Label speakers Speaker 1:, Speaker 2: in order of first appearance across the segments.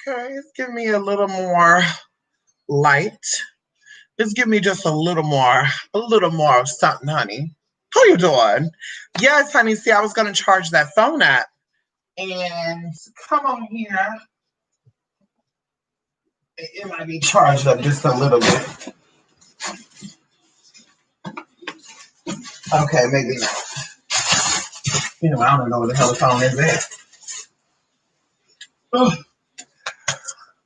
Speaker 1: Okay, it's giving me a little more light. Just give me just a little more of something, honey. How you doing? Yes, honey. See, I was gonna charge that phone up, and come on here. It might be charged up just a little bit. Okay, maybe not. I don't know where the hell the phone is at. Ugh.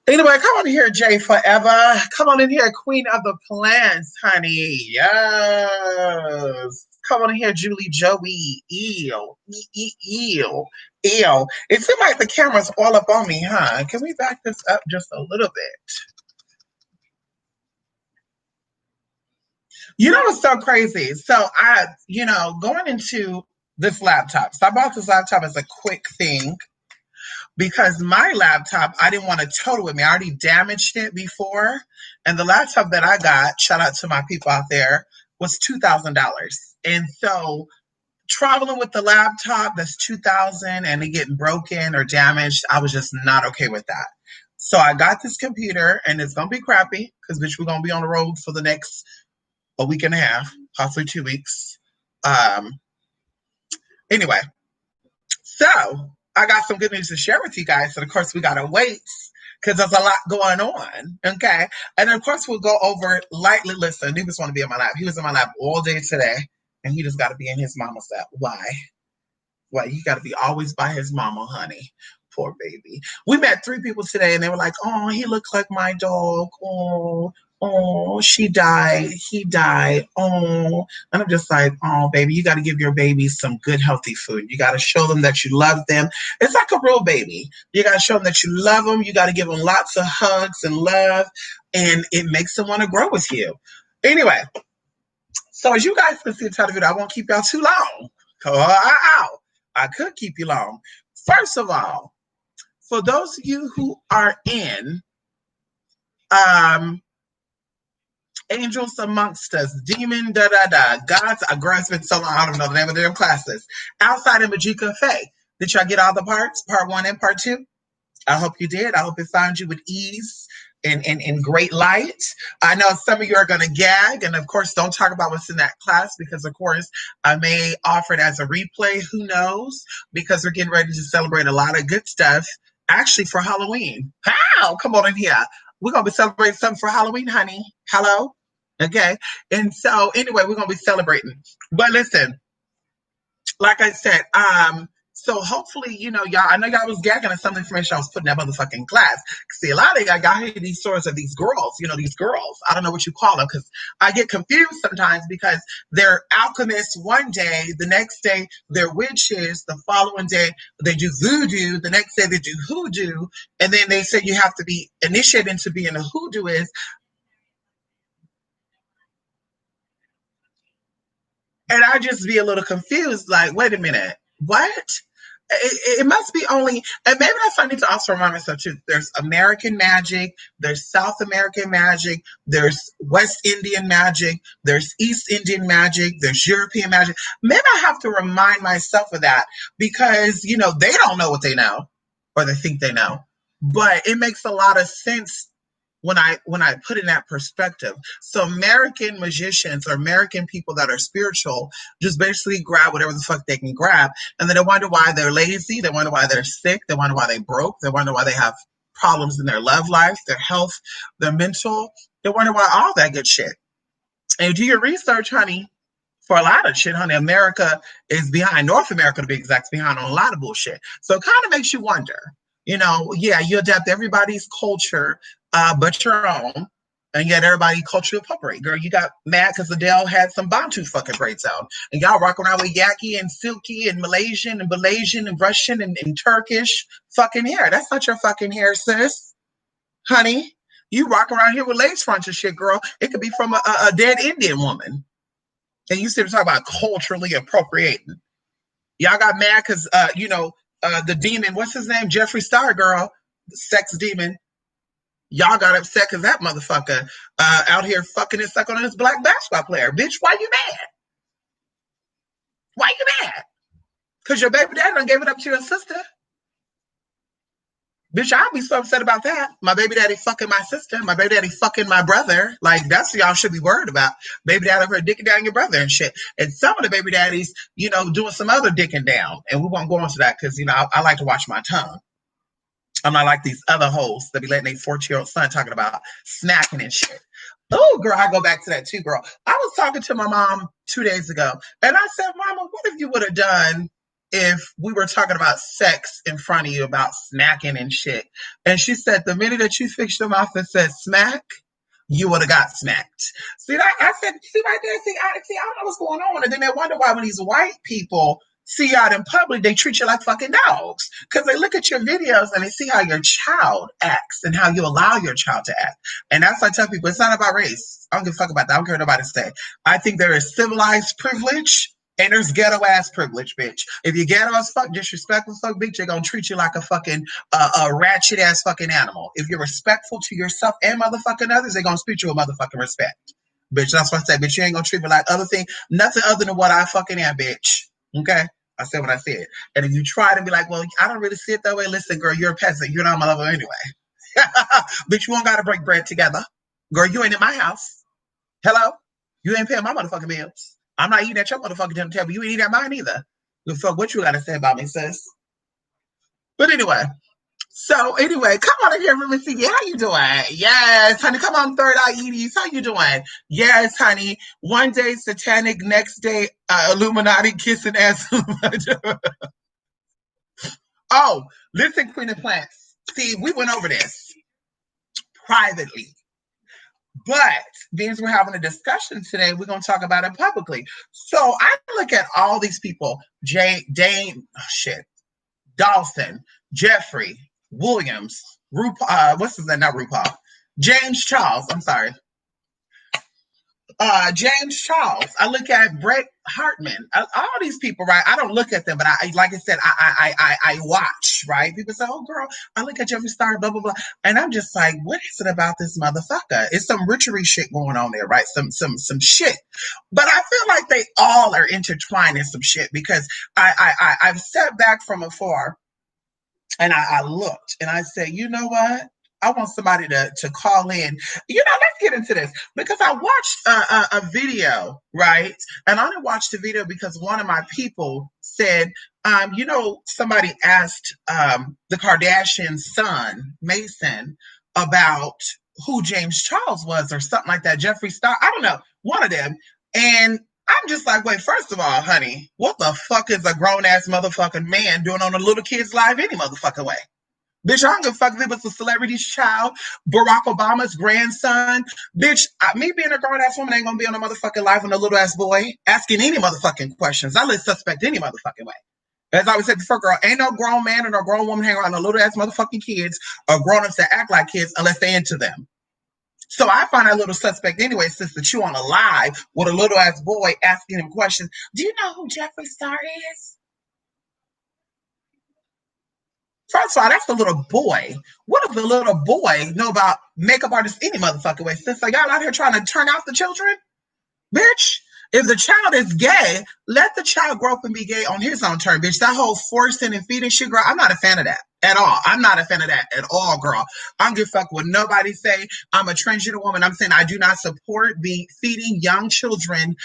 Speaker 1: Anyway, come on here, Jay Forever. Come on in here, Queen of the Plants, honey. Yes. Come on in here, Julie Joey. Ew. Ew. Ew. It seems like the camera's all up on me, huh? Can we back this up just a little bit? It's so crazy. So going into this laptop. So I bought this laptop as a quick thing because my laptop, I didn't want to tow it with me. I already damaged it before. And the laptop that I got, shout out to my people out there, was $2,000. And so traveling with the laptop that's $2,000 and it getting broken or damaged, I was just not okay with that. So I got this computer and it's going to be crappy because, bitch, we're going to be on the road for the next a week and a half, possibly 2 weeks. Anyway, so I got some good news to share with you guys. And of course, we got to wait because there's a lot going on. Okay. And of course, we'll go over lightly. Listen, he just want to be in my lap. He was in my lap all day today, and he just got to be in his mama's lap. Why? Why? He got to be always by his mama, honey. Poor baby. We met 3 people today, and they were like, oh, he looks like my dog. Oh, she died. He died. Oh. And I'm just like, oh, baby, you got to give your babies some good, healthy food. You got to show them that you love them. It's like a real baby. You got to show them that you love them. You got to give them lots of hugs and love, and it makes them want to grow with you. Anyway, so as you guys can see the title video, I won't keep y'all too long. I could keep you long. First of all, for those of you who are in Angels Amongst Us, Demon, Gods, girl, it's been so long, I don't know the name of their classes. Outside of Majika Faye. Did y'all get all the parts? Part 1 and part 2? I hope you did. I hope it found you with ease and great light. I know some of you are going to gag, and of course, don't talk about what's in that class because, of course, I may offer it as a replay. Who knows? Because we're getting ready to celebrate a lot of good stuff, actually, for Halloween. How? Come on in here. We're going to be celebrating something for Halloween, honey. Hello? Okay. And so, anyway, we're going to be celebrating. But listen, like I said, so hopefully, y'all, I know y'all was gagging at some information I was putting in that motherfucking class. See, a lot of y'all hear these stories of these girls, these girls. I don't know what you call them because I get confused sometimes because they're alchemists one day, the next day they're witches, the following day they do voodoo, the next day they do hoodoo, and then they say you have to be initiated into being a hoodooist. And I just be a little confused, like, wait a minute, what? It must be only, and maybe that's what I need to also remind myself too. There's American magic, there's South American magic, there's West Indian magic, there's East Indian magic, there's European magic. Maybe I have to remind myself of that because, they don't know what they know or they think they know. But it makes a lot of sense when I put in that perspective. So American magicians or American people that are spiritual just basically grab whatever the fuck they can grab, and then they wonder why they're lazy, they wonder why they're sick, they wonder why they broke, they wonder why they have problems in their love life, their health, their mental, they wonder why all that good shit. And you do your research, honey, for a lot of shit, honey, America is behind, North America to be exact, behind on a lot of bullshit. So it kind of makes you wonder, you adapt everybody's culture, but your own, and yet everybody culture appropriate. Girl, you got mad because Adele had some Bantu fucking braids out, and y'all rock around with Yaki and Silky and Malaysian and Russian and Turkish fucking hair. That's not your fucking hair, sis, honey. You rock around here with lace fronts and shit, girl. It could be from a dead Indian woman. And you sit and talk about culturally appropriating. Y'all got mad because, the demon, what's his name? Jeffree Star, girl, the sex demon. Y'all got upset because that motherfucker out here fucking and sucking on this black basketball player. Bitch, why you mad? Why you mad? Because your baby daddy done gave it up to your sister. Bitch, I'd be so upset about that. My baby daddy fucking my sister. My baby daddy fucking my brother. Like, that's what y'all should be worried about. Baby daddy over dicking down your brother and shit. And some of the baby daddies, doing some other dicking down. And we won't go into that because, I like to watch my tongue. I'm not like these other hoes that be letting their 14-year-old son talking about snacking and shit. Oh, girl, I go back to that too, girl. I was talking to my mom 2 days ago, and I said, Mama, what if you would have done if we were talking about sex in front of you, about smacking and shit? And she said, the minute that you fixed your mouth and said smack, you would have got smacked. See, I said, see right there, see, I don't know what's going on. And then they wonder why when these white people see you out in public, they treat you like fucking dogs. Because they look at your videos and they see how your child acts and how you allow your child to act. And that's why I tell people, it's not about race. I don't give a fuck about that. I don't care what nobody say. I think there is civilized privilege and there's ghetto ass privilege, bitch. If you ghetto as fuck, disrespectful fuck, bitch, they're gonna treat you like a fucking a ratchet ass fucking animal. If you're respectful to yourself and motherfucking others, they're gonna treat you with motherfucking respect. Bitch, that's what I said, bitch. You ain't gonna treat me like other thing, nothing other than what I fucking am, bitch. Okay? I said what I said. And if you try to be like, well, I don't really see it that way, listen, girl, you're a peasant. You're not on my level anyway. Bitch, you don't gotta break bread together. Girl, you ain't in my house. Hello? You ain't paying my motherfucking bills. I'm not eating at your motherfucking dinner table. You ain't eating at mine either. The fuck what you gotta say about me, sis? But anyway, come on in here, Missy. Yeah, how you doing? Yes, honey. Come on, Third Eye Edie's. How you doing? Yes, honey. One day satanic, next day Illuminati kissing ass. Oh, listen, Queen of Plants. See, we went over this privately. But because we're having a discussion today, we're going to talk about it publicly. So I look at all these people, Dawson, Jeffrey, Williams, what's his name? Not RuPaul. James Charles. I'm sorry. James Charles. I look at Brett Hartman. All these people, right? I don't look at them, but like I said, I watch, right? People say, "Oh, girl, I look at Jeffree Star, blah blah blah," and I'm just like, "What is it about this motherfucker? It's some witchery shit going on there, right? Some shit." But I feel like they all are intertwined in some shit because I've stepped back from afar and I looked and I said, you know what? I want somebody to call in. Let's get into this because I watched a video, right? And I only watched the video because one of my people said, somebody asked the Kardashian's son, Mason, about who James Charles was or something like that. Jeffree Star, I don't know, one of them. And I'm just like, wait, first of all, honey, what the fuck is a grown-ass motherfucking man doing on a little kid's live any motherfucking way? Bitch, I don't give a fuck if it was a celebrity's child, Barack Obama's grandson. Bitch, me being a grown-ass woman ain't gonna be on a motherfucking live on a little-ass boy asking any motherfucking questions. I let suspect any motherfucking way. As I always said before, girl, ain't no grown man or no grown woman hang around no little-ass motherfucking kids or grown-ups that act like kids unless they into them. So I find that a little suspect anyway, since that you on a live with a little ass boy asking him questions. Do you know who Jeffree Star is? First of all, that's a little boy. What if the little boy know about makeup artists any motherfucking way? Since like y'all out here trying to turn out the children? Bitch, if the child is gay, let the child grow up and be gay on his own term, bitch. That whole forcing and feeding shit, girl, I'm not a fan of that at all. I'm not a fan of that at all, girl. I don't give a fuck what nobody say. I'm a transgender woman. I'm saying I do not support feeding young children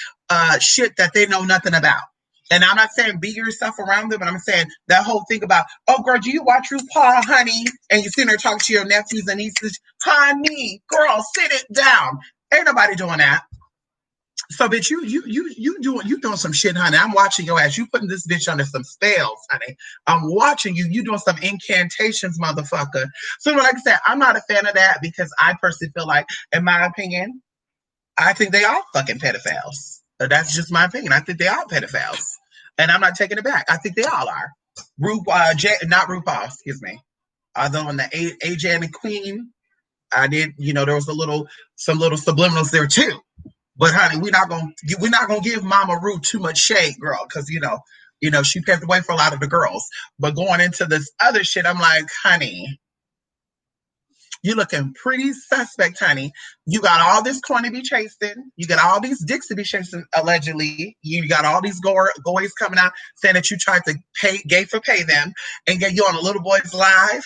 Speaker 1: shit that they know nothing about. And I'm not saying be yourself around them, but I'm saying that whole thing about, oh, girl, do you watch RuPaul, honey? And you sitting there talking to your nephews and nieces, honey, girl, sit it down. Ain't nobody doing that. So, bitch, you doing some shit, honey. I'm watching your ass. You putting this bitch under some spells, honey. I'm watching you. You doing some incantations, motherfucker. So, like I said, I'm not a fan of that because I personally feel like, in my opinion, I think they are fucking pedophiles. That's just my opinion. I think they are pedophiles. And I'm not taking it back. I think they all are. Not RuPaul, excuse me. Although in the AJ and the Queen, I did, there was some little subliminals there too. But honey, we're not gonna give Mama Ru too much shade, girl, because she paved the way for a lot of the girls. But going into this other shit, I'm like, honey, you looking pretty suspect, honey. You got all this coin to be chasing. You got all these dicks to be chasing, allegedly. You got all these goys coming out saying that you tried to pay them and get you on a little boy's live.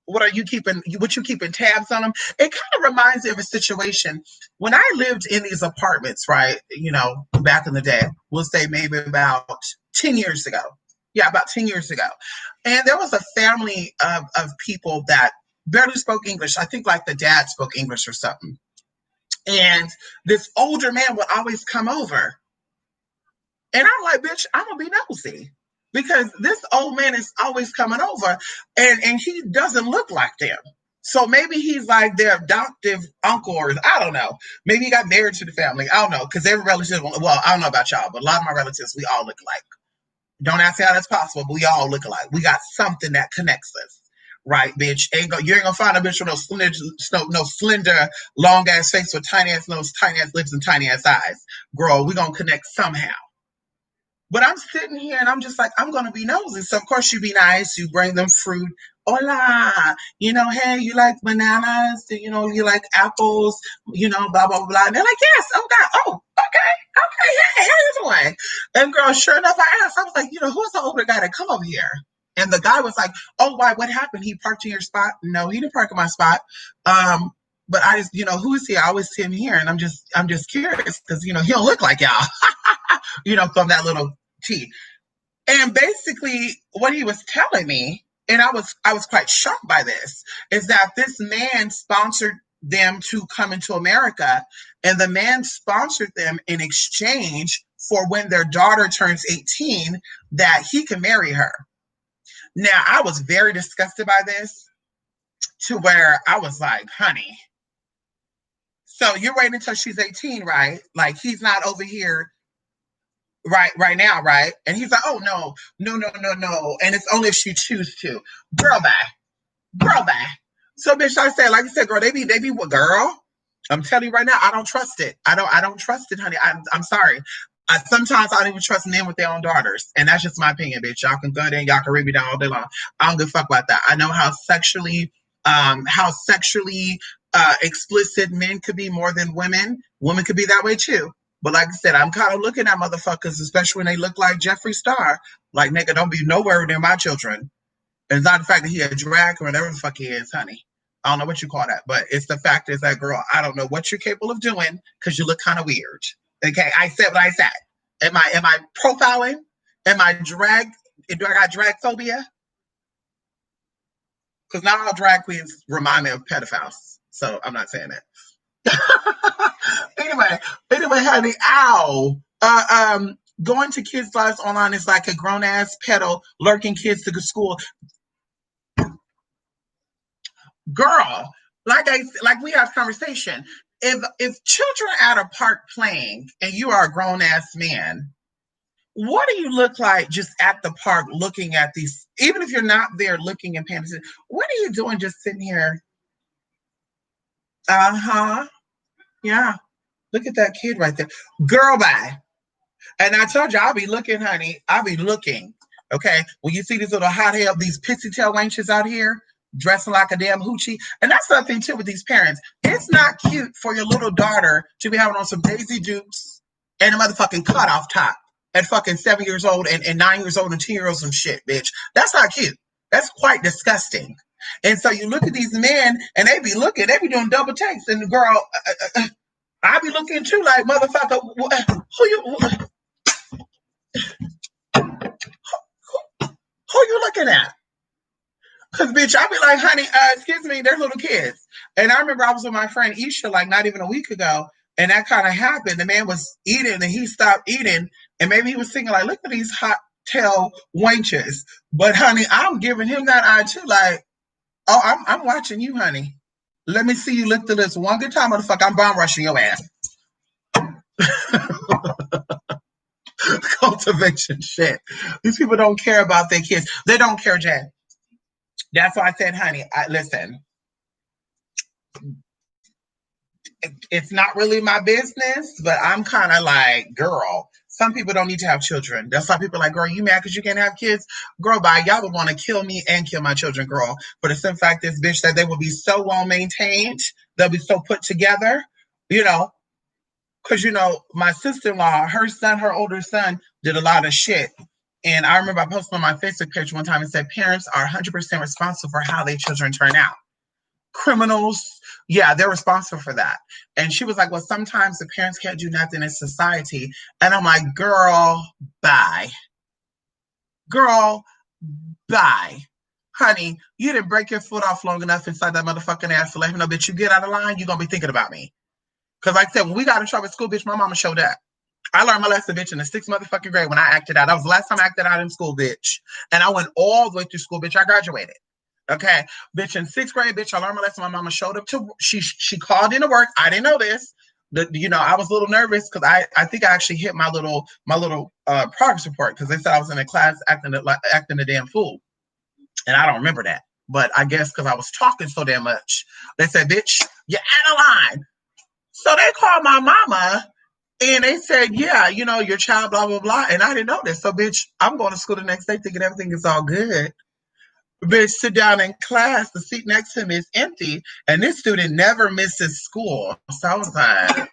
Speaker 1: what you keeping tabs on them? It kind of reminds me of a situation when I lived in these apartments, right? Back in the day, we'll say maybe about 10 years ago. Yeah, about 10 years ago. And there was a family of people that barely spoke English. I think like the dad spoke English or something. And this older man would always come over. And I'm like, bitch, I'm going to be nosy. Because this old man is always coming over and he doesn't look like them. So maybe he's like their adoptive uncle, or I don't know. Maybe he got married to the family. I don't know. Because every relative, well, I don't know about y'all, but a lot of my relatives, we all look alike. Don't ask me how that's possible, but we all look alike. We got something that connects us. Right, bitch? You ain't gonna find a bitch with no slender, long ass face with tiny ass nose, tiny ass lips, and tiny ass eyes. Girl, we gonna connect somehow. But I'm sitting here and I'm just like, I'm going to be nosy. So, of course, you be nice. You bring them fruit. Hola. Hey, you like bananas? You like apples? Blah, blah, blah. And they're like, yes. Oh, God. Oh, okay. Okay. Yeah, how you doing? And, girl, sure enough, I asked. I was like, who's the older guy that come over here? And the guy was like, oh, why? What happened? He parked in your spot? No, he didn't park in my spot. But I just, who is he? I always see him here. And I'm just curious because, he don't look like y'all, from that little tea. And basically what he was telling me, and I was quite shocked by this, is that this man sponsored them to come into America, and the man sponsored them in exchange for when their daughter turns 18 that he can marry her. Now, I was very disgusted by this, to where I was like, honey, so you're waiting until she's 18, right? Like, he's not over here right now, right? And he's like, oh, no. And it's only if she chooses to. Girl, bye. So, bitch, I said, like you said, girl, they be what, girl? I'm telling you right now, I don't trust it. I don't trust it, honey. I'm sorry. Sometimes I don't even trust men with their own daughters. And that's just my opinion, bitch. Y'all can go there and y'all can read me down all day long. I don't give a fuck about that. I know how sexually explicit men could be more than women. Women could be that way too. But like I said, I'm kind of looking at motherfuckers, especially when they look like Jeffree Star. Like, nigga, don't be nowhere near my children. And it's not the fact that he a drag or whatever the fuck he is, honey. I don't know what you call that, but it's the fact is that, girl, I don't know what you're capable of doing because you look kind of weird. Okay, I said what I said. Am I profiling? Am I drag? Do I got drag phobia? Because not all drag queens remind me of pedophiles, so I'm not saying that. anyway, honey, ow. Going to kids' lives online is like a grown ass pedo lurking kids to school. Girl, like we have conversation. If children are at a park playing and you are a grown ass man, what do you look like just at the park looking at these? Even if you're not there looking and paying attention, what are you doing just sitting here? Yeah. Look at that kid right there. Girl, bye. And I told you, I'll be looking, honey. I'll be looking. Okay. When you see these little hot hair, these pissy tail wenches out here dressing like a damn hoochie. And that's the thing too with these parents. It's not cute for your little daughter to be having on some Daisy Dukes and a motherfucking cutoff top at fucking 7 years old and 9 years old and 10 years old and shit, bitch. That's not cute. That's quite disgusting. And so you look at these men and they be doing double takes. And the girl, I be looking too like, motherfucker, who you looking at? Because, bitch, I be like, honey, excuse me, they're little kids. And I remember I was with my friend Isha, like, not even a week ago, and that kind of happened. The man was eating, and he stopped eating, and maybe he was thinking, like, look at these hot tail wenches. But, honey, I'm giving him that eye, too, like, oh, I'm watching you, honey. Let me see you lick the lips one good time, motherfucker. I'm bomb rushing your ass. Cultivation shit. These people don't care about their kids. They don't care, Jen. That's why I said, honey, listen, it's not really my business, but I'm kind of like, girl, some people don't need to have children. That's why people are like, girl, you mad because you can't have kids? Girl, bye. Y'all would want to kill me and kill my children, girl. But the simple fact is, bitch, that they will be so well maintained. They'll be so put together, because, my sister-in-law, her older son, did a lot of shit. And I remember I posted on my Facebook page one time and said, parents are 100% responsible for how their children turn out. Criminals, yeah, they're responsible for that. And she was like, well, sometimes the parents can't do nothing in society. And I'm like, girl, bye. Girl, bye. Honey, you didn't break your foot off long enough inside that motherfucking ass to let him know that you get out of line, you're going to be thinking about me. Because like I said, when we got in trouble at school, bitch, my mama showed up. I learned my lesson, bitch, in the 6th motherfucking grade when I acted out. That was the last time I acted out in school, bitch. And I went all the way through school, bitch. I graduated. Okay, bitch, in 6th grade, bitch, I learned my lesson. My mama showed up to, she called in to work. I didn't know this. I was a little nervous because I think I actually hit my little progress report because they said I was in a class acting a damn fool. And I don't remember that. But I guess because I was talking so damn much, they said, bitch, you're out of line. So they called my mama and they said, yeah, your child, blah, blah, blah. And I didn't know this. So, bitch, I'm going to school the next day thinking everything is all good. Bitch, sit down in class. The seat next to me is empty. And this student never misses school. So I was like,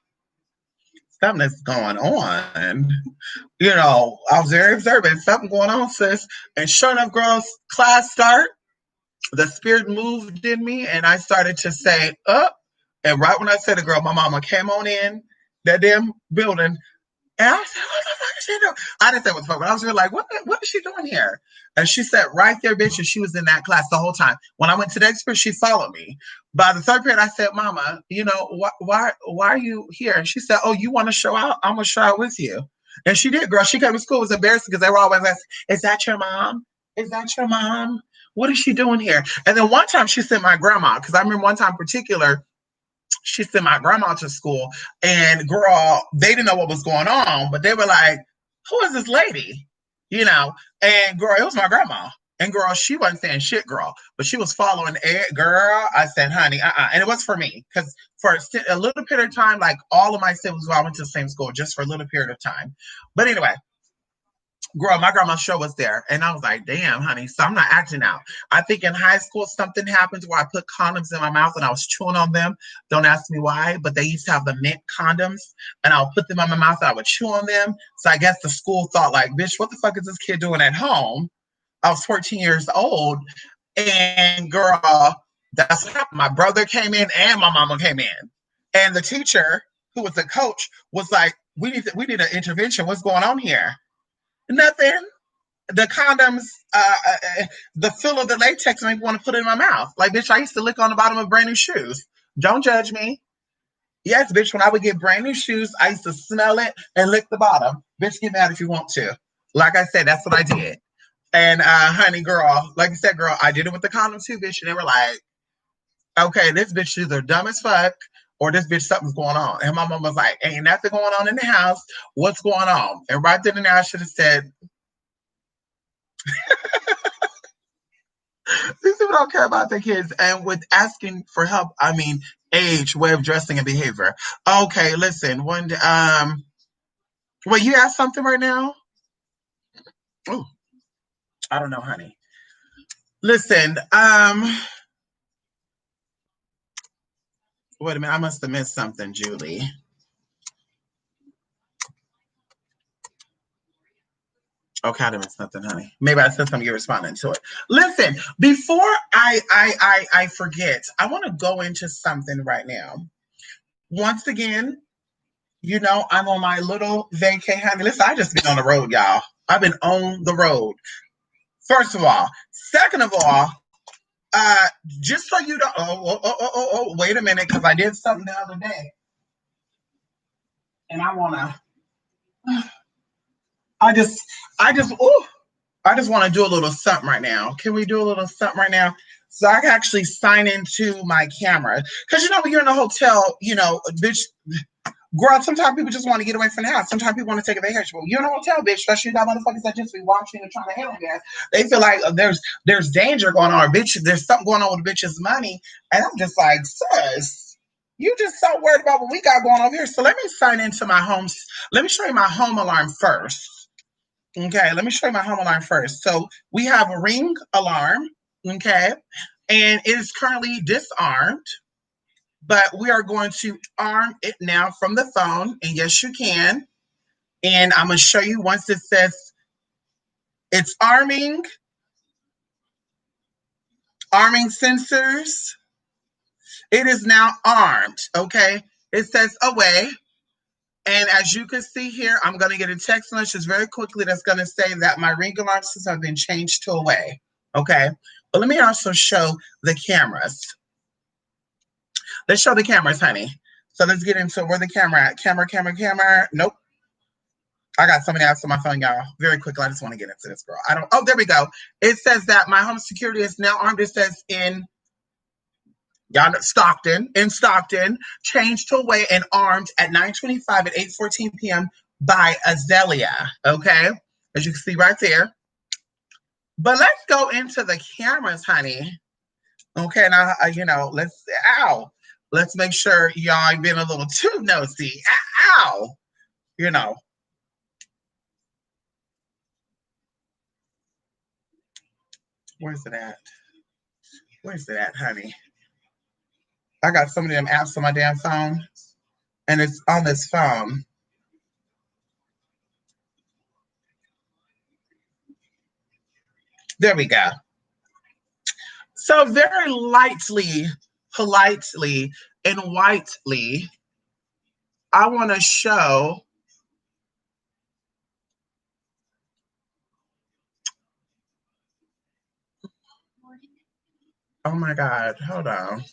Speaker 1: something's going on. I was very observant. Something going on, sis. And sure enough, girls, class start. The spirit moved in me and I started to say, up. And right when I said it, girl, my mama came on in that damn building. And I said, what the fuck is she doing? I didn't say what the fuck, but I was really like, what is she doing here? And she sat right there, bitch, and she was in that class the whole time. When I went to the next period, she followed me. By the 3rd period, I said, Mama, why are you here? And she said, oh, you want to show out? I'm going to show out with you. And she did, girl. She came to school. It was embarrassing because they were always asking, is that your mom? Is that your mom? What is she doing here? And then one time she sent my grandma, because I remember one time in particular, she sent my grandma to school, and girl, they didn't know what was going on, but they were like, who is this lady? And girl, it was my grandma. And girl, she wasn't saying shit, girl, but she was following it, girl. I said, honey, and it was for me, because for a little period of time, like all of my siblings, I went to the same school just for a little period of time. But anyway, girl, my grandma's show was there. And I was like, damn, honey. So I'm not acting out. I think in high school, something happened where I put condoms in my mouth and I was chewing on them. Don't ask me why, but they used to have the mint condoms and I'll put them in my mouth and I would chew on them. So I guess the school thought like, bitch, what the fuck is this kid doing at home? I was 14 years old. And girl, that's what happened. My brother came in and my mama came in. And the teacher, who was the coach, was like, we need an intervention. What's going on here? Nothing. The condoms, the fill of the latex made me want to put it in my mouth. Like, bitch, I used to lick on the bottom of brand new shoes. Don't judge me. Yes, bitch, when I would get brand new shoes, I used to smell it and lick the bottom. Bitch, get mad if you want to. Like I said, that's what I did. And honey, girl, like I said, girl, I did it with the condoms too, bitch. And they were like, okay, this bitch is either dumb as fuck or this bitch, something's going on. And my mom was like, ain't nothing going on in the house. What's going on? And right then and there, I should have said, these people don't care about their kids. And with asking for help, I mean, age, way of dressing, and behavior. Okay, listen. Well, you asked something right now? Oh, I don't know, honey. Listen, wait a minute. I must have missed something, Julie. Okay, I didn't miss nothing, honey. Maybe I said something, you're responding to it. Listen, before I forget, I want to go into something right now. Once again, I'm on my little vacay, honey. Listen, I just been on the road, y'all. I've been on the road. First of all. Second of all, just so you know, wait a minute, because I did something the other day. And I just want to do a little something right now. Can we do a little something right now? So I can actually sign into my camera. Because, when you're in a hotel, bitch, girl, sometimes people just want to get away from the house. Sometimes people want to take a vacation. Well, you're in a hotel, bitch, especially that motherfuckers that just be watching and trying to handle gas. They feel like there's danger going on, or bitch, there's something going on with the bitch's money. And I'm just like, sis, you just so worried about what we got going on here. So let me sign into my home. Let me show you my home alarm first. Okay, let me show you my home alarm first. So we have a ring alarm, okay, and it is currently disarmed. But we are going to arm it now from the phone. And yes, you can. And I'm going to show you once it says It's arming sensors. It is now armed, okay? It says away. And as you can see here, I'm going to get a text message very quickly that's going to say that my ring alarm system has been changed to away, okay? But let me also show the cameras. Let's show the cameras, honey. So let's get into where the camera at. Camera. Nope. I got so many apps on my phone, y'all. Very quickly, I just want to get into this, girl. Oh, there we go. It says that my home security is now armed. It says in Stockton, changed to away and armed at 9:25 at 8:14 p.m. by Azalea. Okay, as you can see right there. But let's go into the cameras, honey. Okay, now let's make sure y'all ain't been a little too nosy. Ow, Where's it at? Where's it at, honey? I got so many of them apps on my damn phone, and it's on this phone. There we go. So very lightly, politely, and whitely, I want to show oh my God, hold on.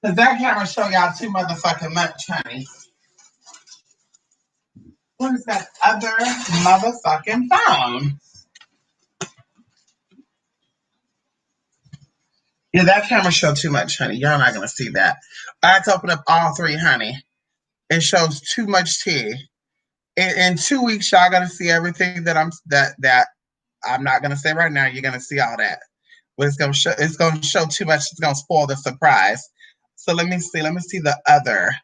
Speaker 1: Because that camera show y'all too motherfucking much, honey. What is that other motherfucking phone? Yeah, that camera show too much, honey. Y'all not gonna see that. I had to open up all three, honey. It shows too much tea. In 2 weeks, y'all gonna see everything that I'm not gonna say right now. You're gonna see all that. But it's gonna show too much. It's gonna spoil the surprise. So let me see. Let me see the other.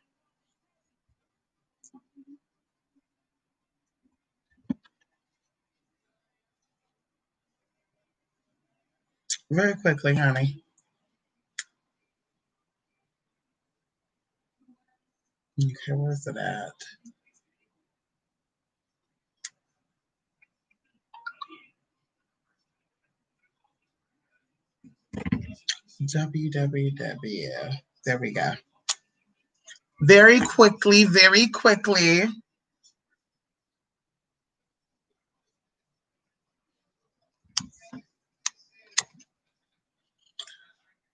Speaker 1: Very quickly, honey. Okay, where's it at? www. There we go. Very quickly, very quickly.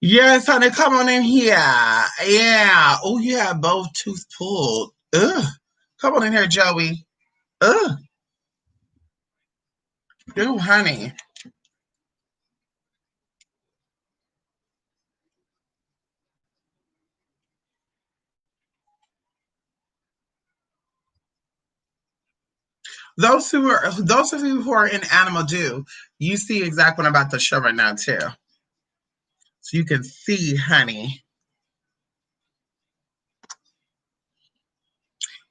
Speaker 1: Yes, honey, come on in here. Yeah. Oh, you have both tooth pulled. Ugh. Come on in here, Joey. Ugh. Ooh, honey. Those of you who are in Animal Do, you see exactly what I'm about to show right now too. So you can see, honey.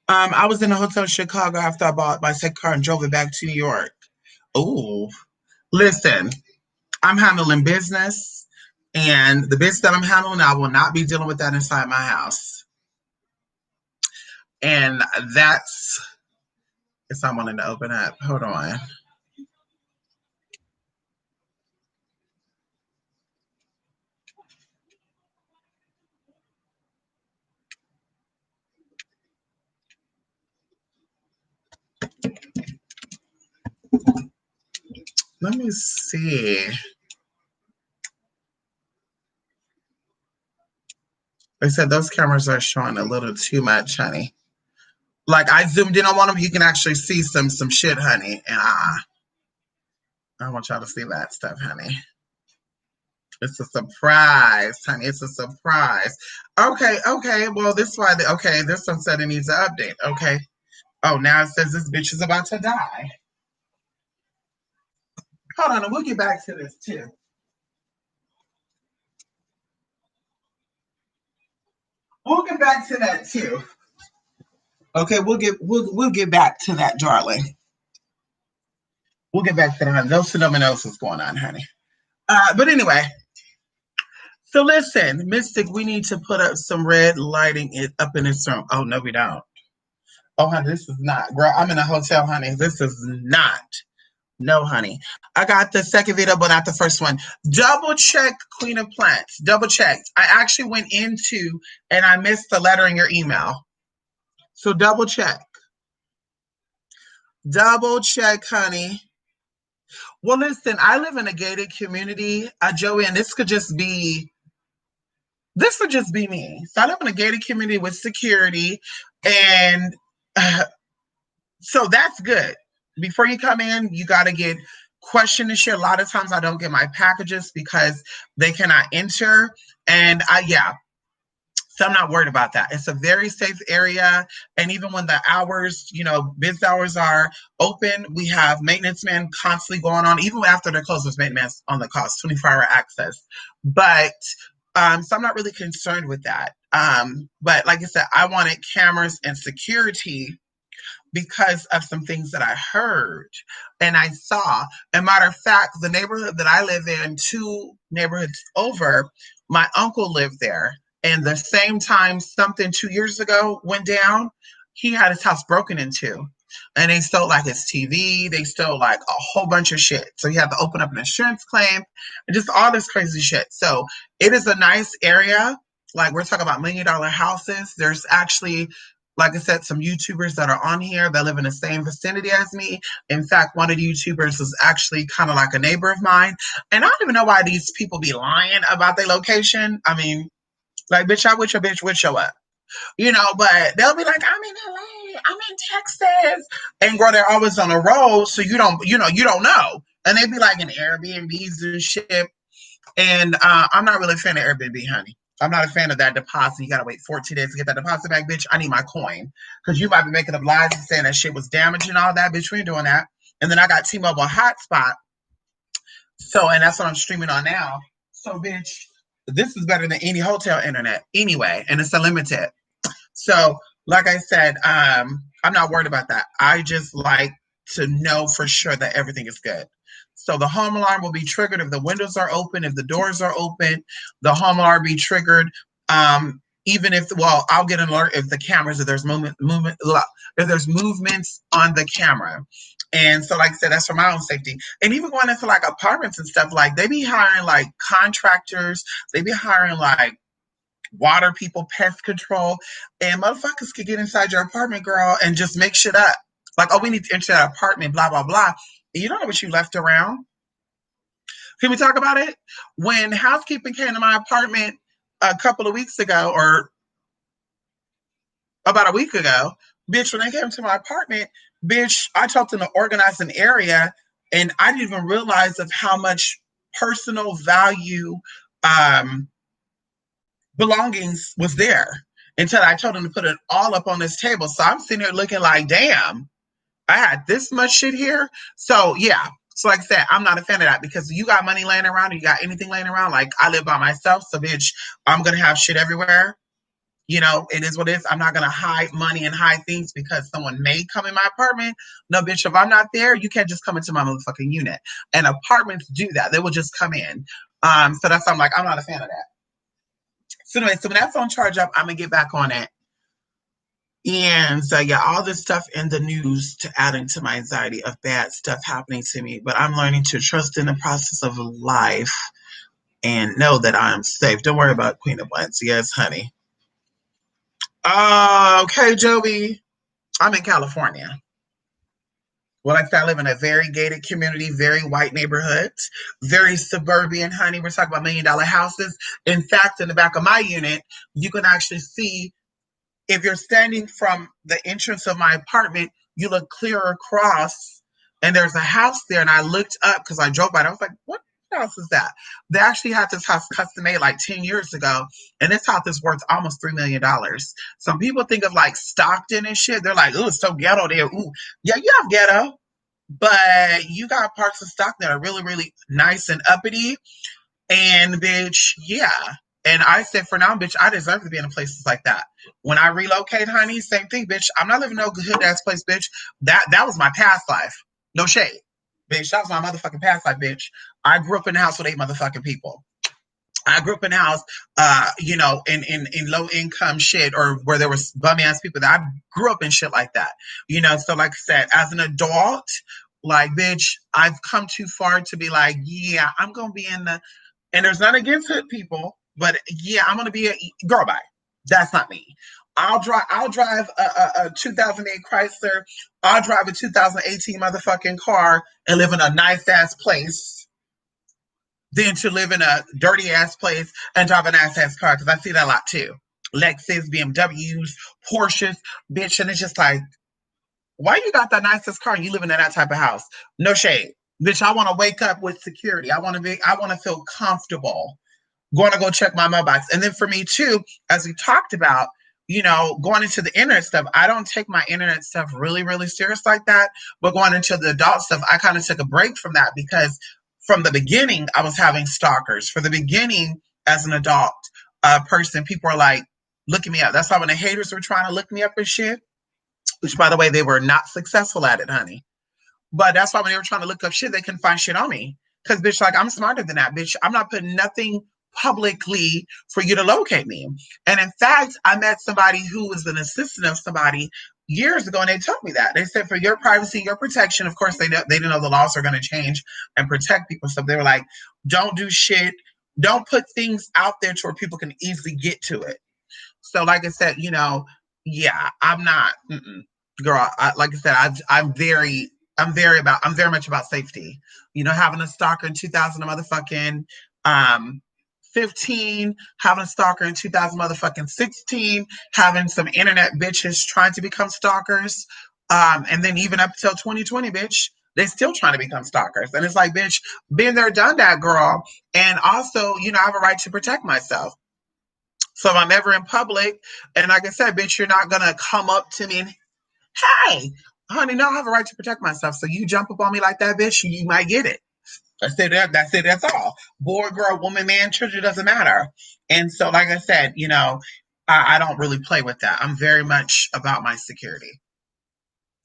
Speaker 1: I was in a hotel in Chicago after I bought my second car and drove it back to New York. Oh, listen, I'm handling business, and the business that I'm handling, I will not be dealing with that inside my house. And that's if I wanted to open up. Hold on. Let me see. They said those cameras are showing a little too much, honey. Like I zoomed in on one of them, you can actually see some shit, honey. And I want y'all to see that stuff, honey. It's a surprise, honey. It's a surprise. Okay, okay. Well, this is why. Okay, this one said it needs an update. Okay. Oh, now it says this bitch is about to die. Hold on, and we'll get back to this too. We'll get back to that too. Okay, we'll get back to that, darling. We'll get back to that. No phenomenos is going on, honey. But anyway, so listen, Mystic, we need to put up some red lighting up in this room. Oh no, we don't. Oh, honey, this is not, girl. I'm in a hotel, honey. This is not. No, honey. I got the second video, but not the first one. Double check Queen of Plants. Double checked. I actually went into and I missed the letter in your email. So double check. Double check, honey. Well, listen, I live in a gated community, Joey, and this could just be me. So I live in a gated community with security, and so that's good. Before you come in, you got to get question and shit. A lot of times I don't get my packages because they cannot enter. And so I'm not worried about that. It's a very safe area. And even when the hours, biz hours are open, we have maintenance men constantly going on. Even after they're closed, there's maintenance on the cost, 24-hour access. But so I'm not really concerned with that. But like I said, I wanted cameras and security because of some things that I heard and I saw. And matter of fact, the neighborhood that I live in, 2 neighborhoods over, my uncle lived there. And the same time something 2 years ago went down, he had his house broken into. And they stole like his TV, they stole like a whole bunch of shit. So he had to open up an insurance claim and just all this crazy shit. So it is a nice area. Like we're talking about $1 million houses. There's actually, like I said, some YouTubers that are on here that live in the same vicinity as me. In fact, one of the YouTubers is actually kind of like a neighbor of mine. And I don't even know why these people be lying about their location. I mean, like, bitch, I wish a bitch would show up. But they'll be like, I'm in LA, I'm in Texas. And girl, they're always on the road, so you don't know. And they be like in Airbnbs and shit. And I'm not really a fan of Airbnb, honey. I'm not a fan of that deposit. You gotta wait 14 days to get that deposit back, bitch. I need my coin. Because you might be making up lies and saying that shit was damaged and all that, bitch. We ain't doing that. And then I got T-Mobile hotspot. So, and that's what I'm streaming on now. So, bitch, this is better than any hotel internet anyway. And it's unlimited. So, like I said, I'm not worried about that. I just like to know for sure that everything is good. So the home alarm will be triggered if the windows are open, if the doors are open, the home alarm will be triggered. Even if, I'll get an alert if the cameras, if there's if there's movements on the camera. And so, like I said, that's for my own safety. And even going into like apartments and stuff, like they be hiring like contractors, they be hiring like water people, pest control, and motherfuckers could get inside your apartment, girl, and just make shit up. Like, oh, we need to enter that apartment, blah, blah, blah. And you don't know what you left around. Can we talk about it? When housekeeping came to my apartment a couple of weeks ago, or about a week ago, bitch, when they came to my apartment, bitch, I told them to organize an area, and I didn't even realize of how much personal value belongings was there until I told them to put it all up on this table. So I'm sitting here looking like, damn, I had this much shit here. So yeah. So like I said, I'm not a fan of that because you got money laying around, or you got anything laying around. Like I live by myself, so bitch, I'm gonna have shit everywhere. It is what it is. I'm not gonna hide money and hide things because someone may come in my apartment. No, bitch, if I'm not there, you can't just come into my motherfucking unit. And apartments do that. They will just come in. So that's why I'm like, I'm not a fan of that. So anyway, so when that phone charge up, I'm gonna get back on it. And so yeah, all this stuff in the news to adding to my anxiety of bad stuff happening to me. But I'm learning to trust in the process of life and know that I'm safe. Don't worry about Queen of Wands. Yes, honey. Okay, Joby. I'm in California. Well, like I said, I live in a very gated community, very white neighborhoods, very suburban, honey. We're talking about $1 million houses. In fact, in the back of my unit, you can actually see if you're standing from the entrance of my apartment, you look clear across, and there's a house there. And I looked up because I drove by. And I was like, "What? What else is that? They actually had this house custom made like 10 years ago, and this house is worth almost $3 million. Some people think of like Stockton and shit. They're like, ooh, it's so ghetto there. Ooh, yeah, you have ghetto, but you got parts of Stockton that are really, really nice and uppity. And bitch, yeah. And I said, for now, bitch, I deserve to be in places like that. When I relocate, honey, same thing, bitch. I'm not living no good ass place, bitch. That was my past life. No shade. Bitch, that was my motherfucking past life, bitch. I grew up in a house with 8 motherfucking people. I grew up in a house, in low income shit, or where there was bum ass people. That I grew up in shit like that, So, like I said, as an adult, like, bitch, I've come too far to be like, yeah, I'm gonna be in the. And there's not against hood people, but yeah, I'm gonna be a girl. Bye. That's not me. I'll drive a 2008 Chrysler. I'll drive a 2018 motherfucking car and live in a nice ass place than to live in a dirty ass place and drive a nice ass car, because I see that a lot too. Lexus, BMWs, Porsches, bitch, and it's just like, why you got the nicest car and you live in that type of house? No shade, bitch. I want to wake up with security. I want to feel comfortable going to go check my mailbox. And then for me too, as we talked about, going into the internet stuff, I don't take my internet stuff really, really serious like that. But going into the adult stuff, I kind of took a break from that, because from the beginning, I was having stalkers. For the beginning, as an adult person, people are like, looking me up. That's why when the haters were trying to look me up and shit, which, by the way, they were not successful at it, honey. But that's why when they were trying to look up shit, they couldn't find shit on me. Because, bitch, like, I'm smarter than that, bitch. I'm not putting nothing publicly for you to locate me. And in fact, I met somebody who was an assistant of somebody years ago, and they told me that. They said, for your privacy, your protection, of course, they didn't know the laws are going to change and protect people. So they were like, don't do shit. Don't put things out there to where people can easily get to it. So, like I said, yeah, I'm not, girl. Like I said, I'm very much about safety. Having a stalker in 2000 motherfucking 15, having a stalker in 2000 motherfucking 16, having some internet bitches trying to become stalkers, and then even up until 2020, bitch, they still trying to become stalkers. And it's like, bitch, been there, done that, girl. And also, I have a right to protect myself. So if I'm ever in public, and like I said, bitch, you're not gonna come up to me and, hey, honey, no, I have a right to protect myself. So you jump up on me like that, bitch, you might get it. That's it. That's it. That's all. Boy, girl, woman, man, children, doesn't matter. And so, like I said, I don't really play with that. I'm very much about my security.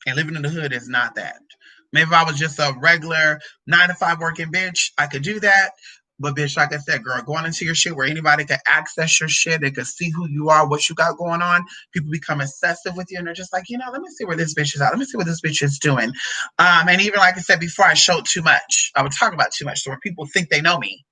Speaker 1: And living in the hood is not that. Maybe if I was just a regular 9 to 5 working bitch, I could do that. But bitch, like I said, girl, going into your shit where anybody could access your shit, they could see who you are, what you got going on. People become obsessive with you, and they're just like, let me see where this bitch is at. Let me see what this bitch is doing. And even like I said before, I showed too much. I would talk about too much, so where people think they know me.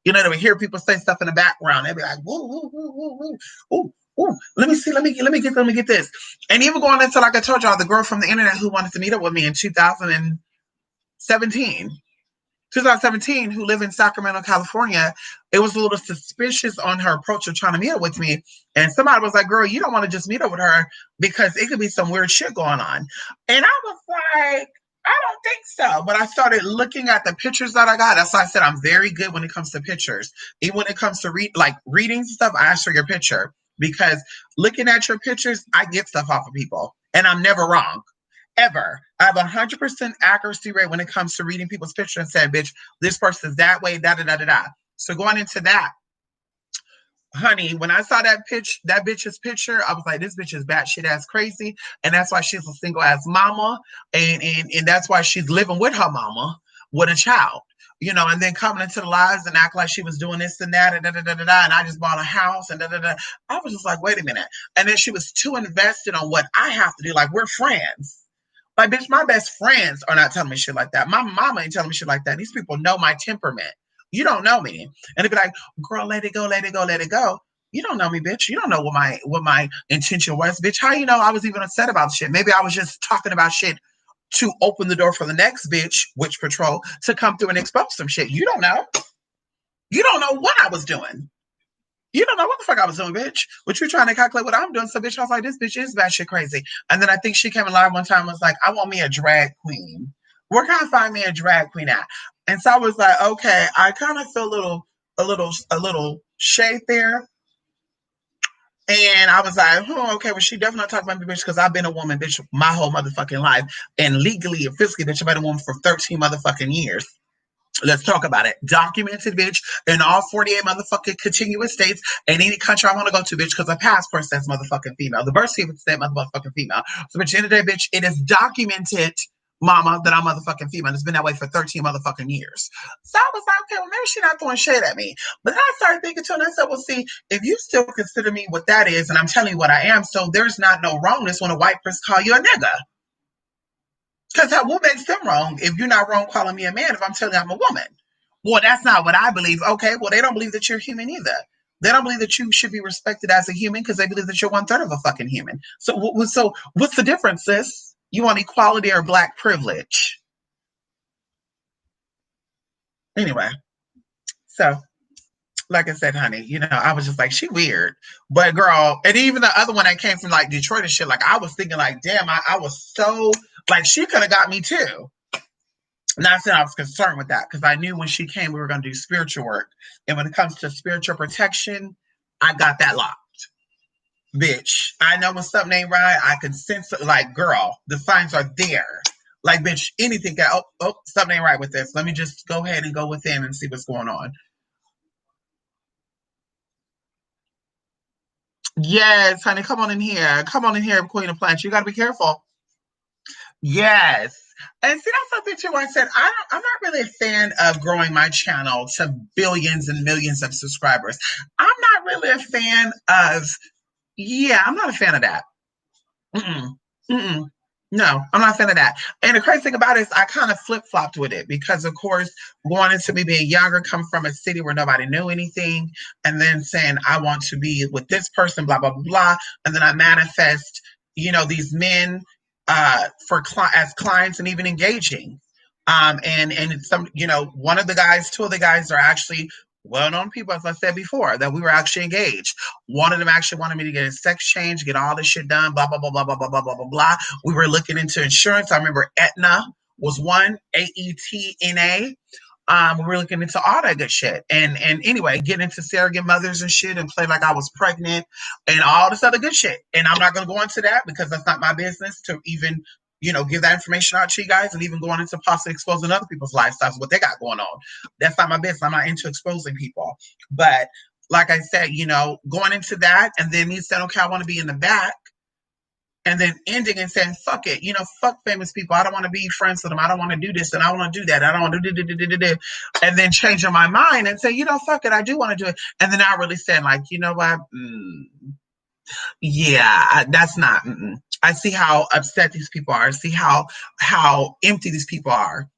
Speaker 1: They would hear people say stuff in the background. They'd be like, woo, woo, woo, woo, woo, woo. Ooh, let me see. Let me get this. And even going into, like I told y'all, the girl from the internet who wanted to meet up with me in 2017, who lived in Sacramento, California, it was a little suspicious on her approach of trying to meet up with me. And somebody was like, girl, you don't want to just meet up with her because it could be some weird shit going on. And I was like, I don't think so. But I started looking at the pictures that I got. That's why I said I'm very good when it comes to pictures. Even when it comes to readings and stuff, I ask for your picture. Because looking at your pictures, I get stuff off of people. And I'm never wrong. Ever. I have 100% accuracy rate when it comes to reading people's pictures and saying, bitch, this person's that way, da da da da da. So going into that, honey, when I saw that bitch's picture, I was like, this bitch is batshit ass crazy. And that's why she's a single ass mama. And that's why she's living with her mama with a child. And then coming into the lives and act like she was doing this and that and da da da da da. And I just bought a house and da da da. I was just like, wait a minute. And then she was too invested on what I have to do. Like, we're friends. Like, bitch, my best friends are not telling me shit like that. My mama ain't telling me shit like that. These people know my temperament. You don't know me. And they'd be like, girl, let it go, let it go, let it go. You don't know me, bitch. You don't know what my intention was, bitch. How you know I was even upset about shit? Maybe I was just talking about shit to open the door for the next bitch, witch patrol, to come through and expose some shit. You don't know. You don't know what I was doing. You don't know what the fuck I was doing, bitch. But you're trying to calculate what I'm doing. So, bitch, I was like, this bitch is batshit crazy. And then I think she came alive one time and was like, I want me a drag queen. Where can I find me a drag queen at? And so I was like, okay, I kind of feel a little shade there. And I was like, oh, okay, well, she definitely not talking about me, bitch, because I've been a woman, bitch, my whole motherfucking life. And legally and physically, bitch, I've been a woman for 13 motherfucking years. Let's talk about it. Documented, bitch, in all 48 motherfucking contiguous states and any country I want to go to, bitch, because the passport says motherfucking female. The birth certificate says motherfucking female. So, bitch, at the end of the day, bitch, it is documented, mama, that I'm motherfucking female. It's been that way for 13 motherfucking years. So I was like, okay, well, maybe she's not throwing shade at me. But then I started thinking to her, and I said, well, see, if you still consider me what that is, and I'm telling you what I am, so there's not no wrongness when a white person call you a nigga. Because what makes them wrong if you're not wrong calling me a man if I'm telling you I'm a woman? Well, that's not what I believe. Okay, well, they don't believe that you're human either. They don't believe that you should be respected as a human because they believe that you're 1/3 of a fucking human. So what's the difference, sis? You want equality or black privilege? Anyway, so like I said, honey, I was just like, she weird. But girl, and even the other one that came from like Detroit and shit, like I was thinking like, damn, I was so like she could have got me too. Not saying I was concerned with that because I knew when she came, we were going to do spiritual work. And when it comes to spiritual protection, I got that locked. Bitch, I know when something ain't right. I can sense it. Like, girl, the signs are there. Like, bitch, anything can, something ain't right with this. Let me just go ahead and go within and see what's going on. Yes, honey, come on in here. Come on in here, Queen of Plants. You got to be careful. Yes. And see, that's something too. I said I'm not really a fan of growing my channel to billions and millions of subscribers. I'm not really a fan of. Yeah, I'm not a fan of that. Mm-mm. Mm-mm. No, I'm not a fan of that. And the crazy thing about it is I kind of flip-flopped with it because, of course, going into me being younger, come from a city where nobody knew anything, and then saying, I want to be with this person, blah, blah, blah, blah. And then I manifest, these men as clients and even engaging. And some, one of the guys, two of the guys are actually well-known people, as I said before, that we were actually engaged. One of them actually wanted me to get a sex change, get all this shit done, blah, blah, blah, blah, blah, blah, blah, blah, blah, blah. We were looking into insurance. I remember Aetna was one, AETNA. We were looking into all that good shit. And anyway, getting into surrogate mothers and shit and play like I was pregnant and all this other good shit. And I'm not going to go into that because that's not my business to even, give that information out to you guys and even going into possibly exposing other people's lifestyles, what they got going on. That's not my business. I'm not into exposing people. But like I said, going into that and then me saying, okay, I want to be in the back and then ending and saying, fuck it, fuck famous people. I don't want to be friends with them. I don't want to do this and I want to do that. I don't want to do. And then changing my mind and say, fuck it, I do want to do it. And then I really said, like, you know what? Yeah, that's not. I see how upset these people are. I see how empty these people are.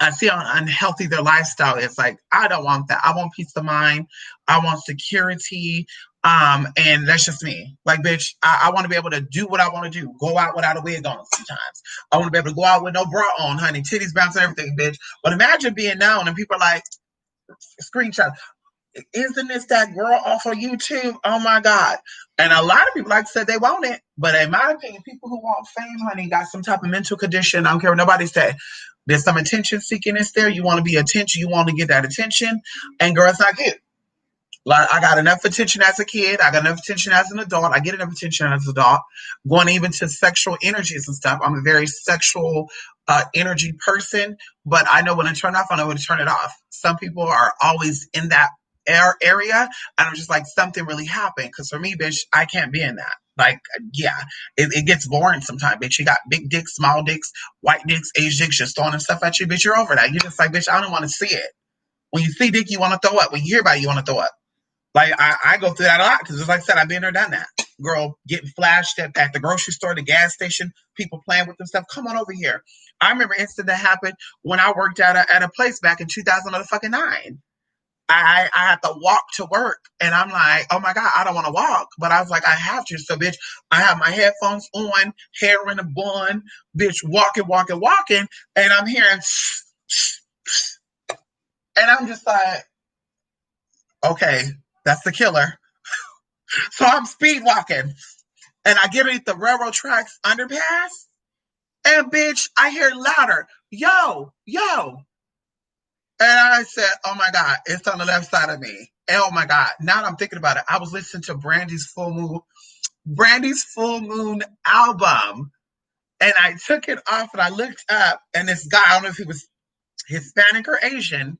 Speaker 1: I see how unhealthy their lifestyle is. Like, I don't want that. I want peace of mind. I want security. And that's just me. Like, bitch, I want to be able to do what I want to do. Go out without a wig on sometimes. I want to be able to go out with no bra on, honey. Titties bouncing, everything, bitch. But imagine being known and people are like, screenshot. Isn't this that girl off of YouTube? Oh my God. And a lot of people, like I said, they want it. But in my opinion, people who want fame, honey, got some type of mental condition. I don't care what nobody say. There's some attention seekingness there. You want to be attention. You want to get that attention. And girl, it's not cute. Like, I got enough attention as a kid. I got enough attention as an adult. I get enough attention as an adult. Going even to sexual energies and stuff. I'm a very sexual energy person, but I know when to turn off. I know when to turn it off. Some people are always in that area, and I'm just like, something really happened. Because for me, bitch, I can't be in that. Like, yeah, it gets boring sometimes, bitch. You got big dicks, small dicks, white dicks, Asian dicks, just throwing stuff at you, bitch. You're over that. You're just like, bitch, I don't want to see it. When you see dick, you want to throw up. When you hear about it, you want to throw up. Like, I go through that a lot because, like I said, I've been there, done that. Girl getting flashed at the grocery store, the gas station, people playing with themselves. Come on over here. I remember an incident that happened when I worked at a place back in 2009. I had to walk to work, and I'm like, oh my God, I don't want to walk, but I was like, I have to. So, bitch, I have my headphones on, hair in a bun, bitch, walking, and I'm hearing, and I'm just like, okay, that's the killer. So I'm speed walking and I get beneath the railroad tracks underpass and bitch, I hear louder, yo, yo. And I said, oh my God, it's on the left side of me. And oh my God, now that I'm thinking about it, I was listening to Brandy's Full Moon album. And I took it off and I looked up, and this guy, I don't know if he was Hispanic or Asian,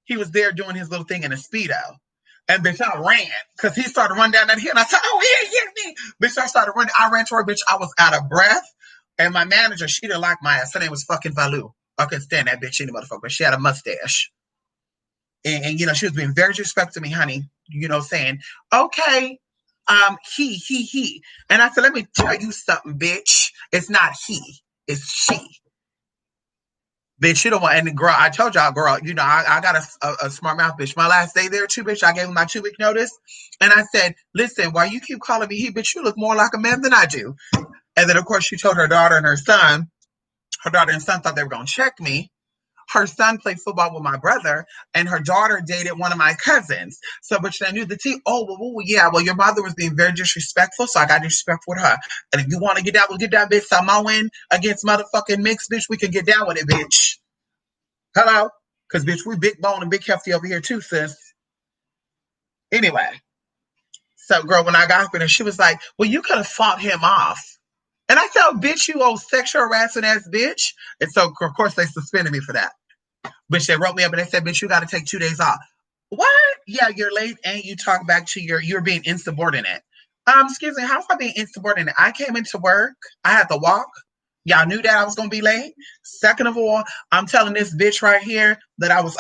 Speaker 1: he was there doing his little thing in a Speedo. And bitch, I ran because he started running down that hill. And I said, oh, he hit me. Bitch, I started running. I ran toward her, bitch. I was out of breath. And my manager, she didn't like my ass. Her name was fucking Valu. I couldn't stand that bitch, any motherfucker. She had a mustache. And you know, she was being very disrespectful to me, honey. You know, saying, okay, he. And I said, let me tell you something, bitch. It's not he, it's she. Bitch, you don't want, and girl, I told y'all, girl, you know, I got a smart mouth, bitch. My last day there, too, bitch, I gave him my 2-week notice. And I said, listen, why you keep calling me he, bitch, you look more like a man than I do. And then, of course, she told her daughter and son thought they were going to check me. Her son played football with my brother, and her daughter dated one of my cousins. So, but they knew the tea. Oh, well, yeah. Well, your mother was being very disrespectful, so I got disrespectful with her. And if you want to get down, we'll get down, bitch. Samoan against motherfucking mixed, bitch. We can get down with it, bitch. Hello? Because, bitch, we big bone and big hefty over here, too, sis. Anyway. So, girl, when I got up in her, she was like, well, you could have fought him off. And I said, oh, bitch, you old sexual harassing ass bitch. And so, of course, they suspended me for that. Bitch, they wrote me up and they said, bitch, you got to take 2 days off. What? Yeah, you're late and you talk back to you're being insubordinate. Excuse me, how's I being insubordinate? I came into work. I had to walk. Y'all knew that I was going to be late. Second of all, I'm telling this bitch right here that I was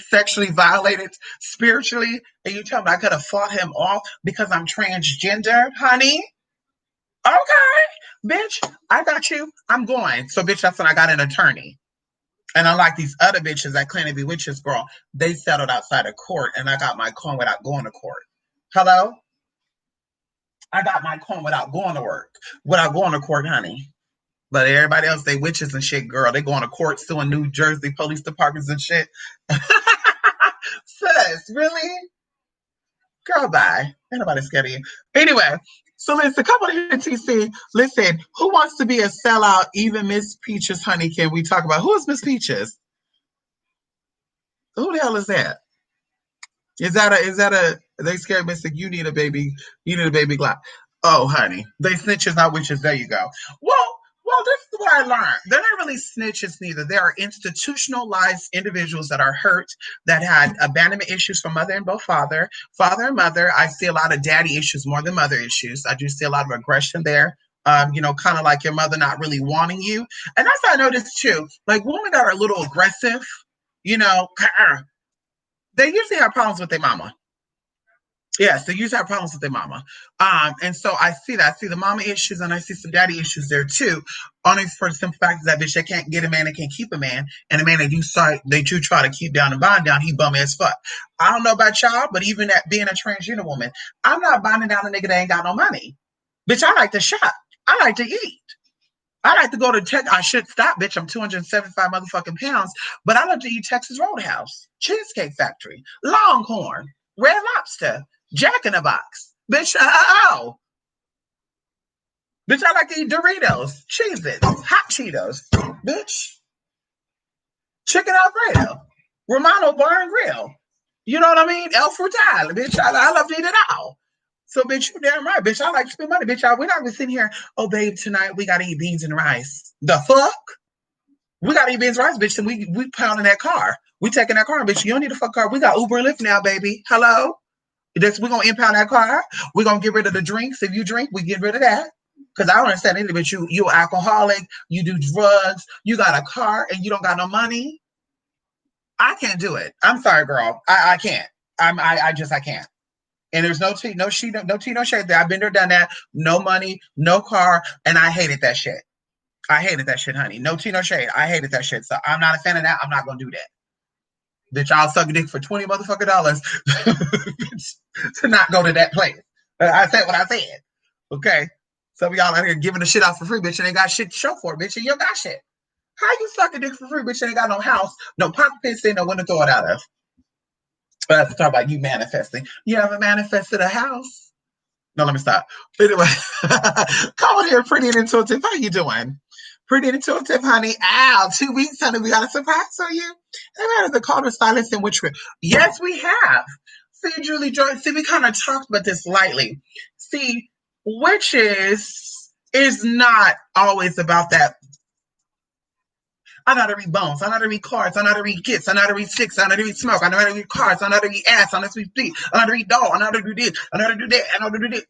Speaker 1: sexually violated spiritually. And you tell me I could have fought him off because I'm transgender, honey? Okay, bitch, I got you. I'm going. So, bitch, that's when I got an attorney. And unlike these other bitches that claim to be witches, girl, they settled outside of court, and I got my coin without going to court. Hello? I got my coin without going to work, without going to court, honey. But everybody else, they witches and shit, girl. They going to court suing New Jersey police departments and shit. Sis, really? Girl, bye. Ain't nobody scared of you. Anyway, so listen, come on here, TC. Listen, who wants to be a sellout? Even Miss Peaches, honey, can we talk about? Who is Miss Peaches? Who the hell is that? Is that a they scared Mystic? You need a baby Glock. Oh, honey. They snitches, not witches. There you go. Well, this is what I learned. They're not really snitches neither. They are institutionalized individuals that are hurt, that had abandonment issues from mother and both father and mother. I see a lot of daddy issues more than mother issues. I do see a lot of aggression there. You know, kind of like your mother not really wanting you. And that's what I noticed too. Like women that are a little aggressive, you know, they usually have problems with their mama. Yes, they usually have problems with their mama. And so I see that. I see the mama issues and I see some daddy issues there too. Only for the simple fact that bitch, they can't get a man, they can't keep a man. And a man they do try to keep down and bond down, he bum as fuck. I don't know about y'all, but even at being a transgender woman, I'm not bonding down a nigga that ain't got no money. Bitch, I like to shop. I like to eat. I like to go to Tech. I should stop, bitch. I'm 275 motherfucking pounds, but I like to eat Texas Roadhouse, Cheesecake Factory, Longhorn, Red Lobster, Jack in the Box. Bitch, oh. Bitch, I like to eat Doritos, Cheez-Its, Hot Cheetos. Bitch. Chicken Alfredo, Romano Bar and Grill. You know what I mean? El Frutale. Bitch, I love to eat it all. So, bitch, you damn right, bitch. I like to spend money, bitch. We're not gonna sit here, oh, babe, tonight we gotta eat beans and rice. The fuck? We gotta eat beans and rice, bitch, and we pounding that car. We taking that car, bitch. You don't need a fuck car. We got Uber and Lyft now, baby. Hello? We're gonna impound that car. We're gonna get rid of the drinks. If you drink, we get rid of that. Because I don't understand anything, but you alcoholic, you do drugs, you got a car, and you don't got no money. I can't do it. I'm sorry, girl. I can't. I can't. And there's no tea, no shade there. I've been there, done that. No money, no car, and I hated that shit. I hated that shit, honey. No tea, no shade. I hated that shit. So I'm not a fan of that. I'm not gonna do that. Bitch, I'll suck a dick for $20 motherfucking dollars to not go to that place. I said what I said. Okay. Some of y'all out here giving the shit out for free, bitch, and ain't got shit to show for it, bitch, and you don't got shit. How you suck a dick for free, bitch, and ain't got no house, no pocket piss in, no one to throw it out of? But I have to talk about you manifesting. You haven't manifested a house. No, let me stop. Anyway, come on here, pretty and intuitive. How you doing? Pretty intuitive, honey. Ow, 2 weeks, honey. We got a surprise for you. Have the call to silence and witchcraft. Yes, we have. See, Julie Joy. See, we kind of talked about this lightly. See, witches is not always about that. I know how to read bones. I know how to read cards. I know how to read gifts. I know how to read sticks. I know how to read smoke. I know how to read cards. I know how to read ass. I know how to read feet. I know how to read doll. I know how to do this. I know how to do that. I know how to do this.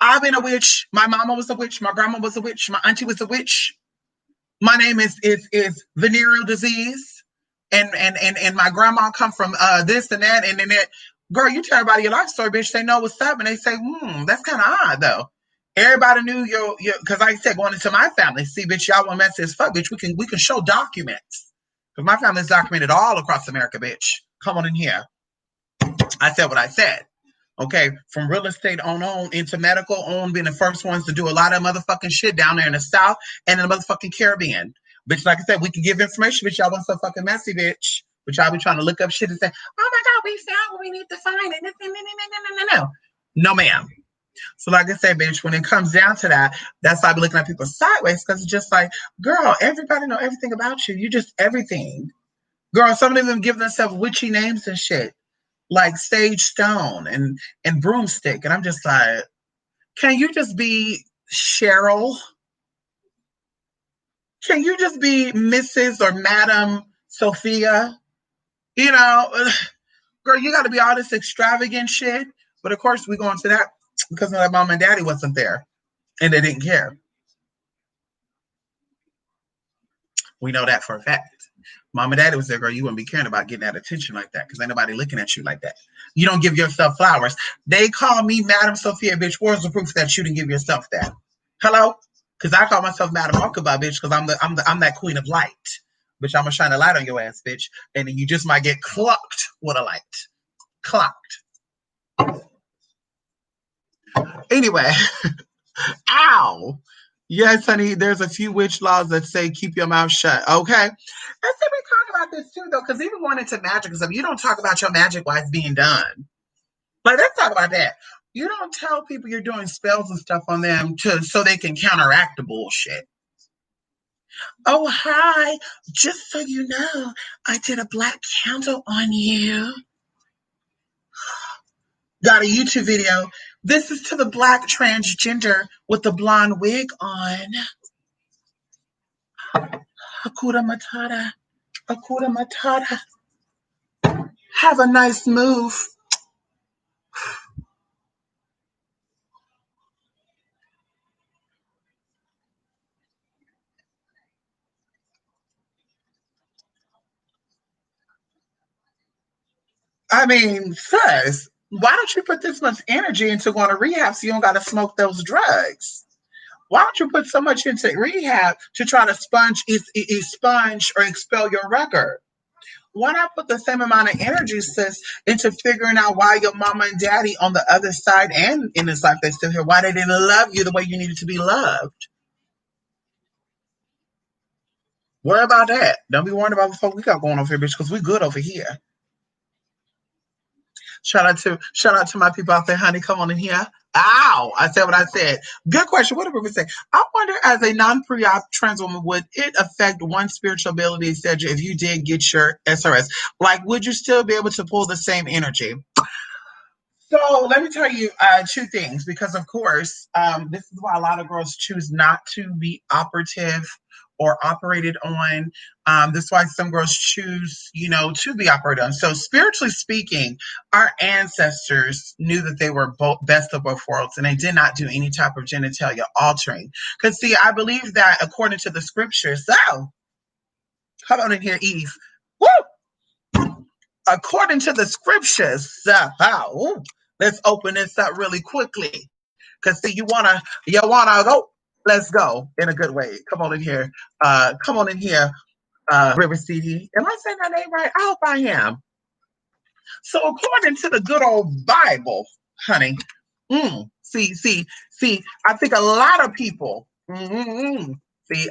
Speaker 1: I've been a witch. My mama was a witch. My grandma was a witch. My auntie was a witch. My name is venereal disease, and my grandma come from this and that and then that. Girl, you tell everybody your life story, bitch. They know what's up, and they say, that's kind of odd though. Everybody knew your because like I said, going into my family, see, bitch, y'all want messy as fuck, bitch. We can show documents because my family's documented all across America, bitch. Come on in here. I said what I said. Okay, from real estate on into medical on, being the first ones to do a lot of motherfucking shit down there in the South and in the motherfucking Caribbean. Bitch, like I said, we can give information, bitch. Y'all want so fucking messy, bitch. But y'all be trying to look up shit and say, oh my God, we found what we need to find. No. No, ma'am. So like I said, bitch, when it comes down to that, that's why I be looking at people sideways because it's just like, girl, everybody know everything about you. You just everything. Girl, some of them give themselves witchy names and shit. Like Sage Stone and Broomstick. And I'm just like, can you just be Cheryl? Can you just be Mrs. or Madam Sophia? You know, girl, you got to be all this extravagant shit. But of course, we go into that because my mom and daddy wasn't there and they didn't care. We know that for a fact. Mom and daddy was there, girl, you wouldn't be caring about getting that attention like that because ain't nobody looking at you like that. You don't give yourself flowers. They call me Madam Sophia, bitch. Where's the proof that you didn't give yourself that? Hello? Because I call myself Madam Alchemy, bitch, because I'm that queen of light. Bitch, I'm gonna shine a light on your ass, bitch. And then you just might get clocked with a light. Clocked. Anyway. Ow. Yes, honey, there's a few witch laws that say keep your mouth shut. Okay. Let's say we talk about this too, though, because even going into magic and stuff, you don't talk about your magic while it's being done. Like, let's talk about that. You don't tell people you're doing spells and stuff on them so they can counteract the bullshit. Oh, hi. Just so you know, I did a black candle on you. Got a YouTube video. This is to the black transgender with the blonde wig on. Hakuna Matata. Hakuna Matata. Have a nice move. I mean, sis, why don't you put this much energy into going to rehab so you don't got to smoke those drugs? Why don't you put so much into rehab to try to sponge or expel your record? Why not put the same amount of energy, sis, into figuring out why your mama and daddy on the other side and in this life they still here, why they didn't love you the way you needed to be loved? Worry about that. Don't be worrying about what fuck we got going over here, bitch, because we good over here. Shout out to my people out there, honey. Come on in here. Ow! I said what I said. Good question. What did we say? I wonder, as a non-pre-op trans woman, would it affect one's spiritual ability, etc., if you did get your SRS? Like, would you still be able to pull the same energy? So let me tell you two things, because of course, this is why a lot of girls choose not to be operative or operated on. This is why some girls choose, to be operated on. So spiritually speaking, our ancestors knew that they were both best of both worlds, and they did not do any type of genitalia altering. Because see, I believe that according to the scriptures, so come on in here, Eve. Woo! According to the scriptures, let's open this up really quickly. Because see, you wanna go. Let's go in a good way. Come on in here. River City. Am I saying that name right? I hope I am. So according to the good old Bible, honey, see, I think a lot of people, see,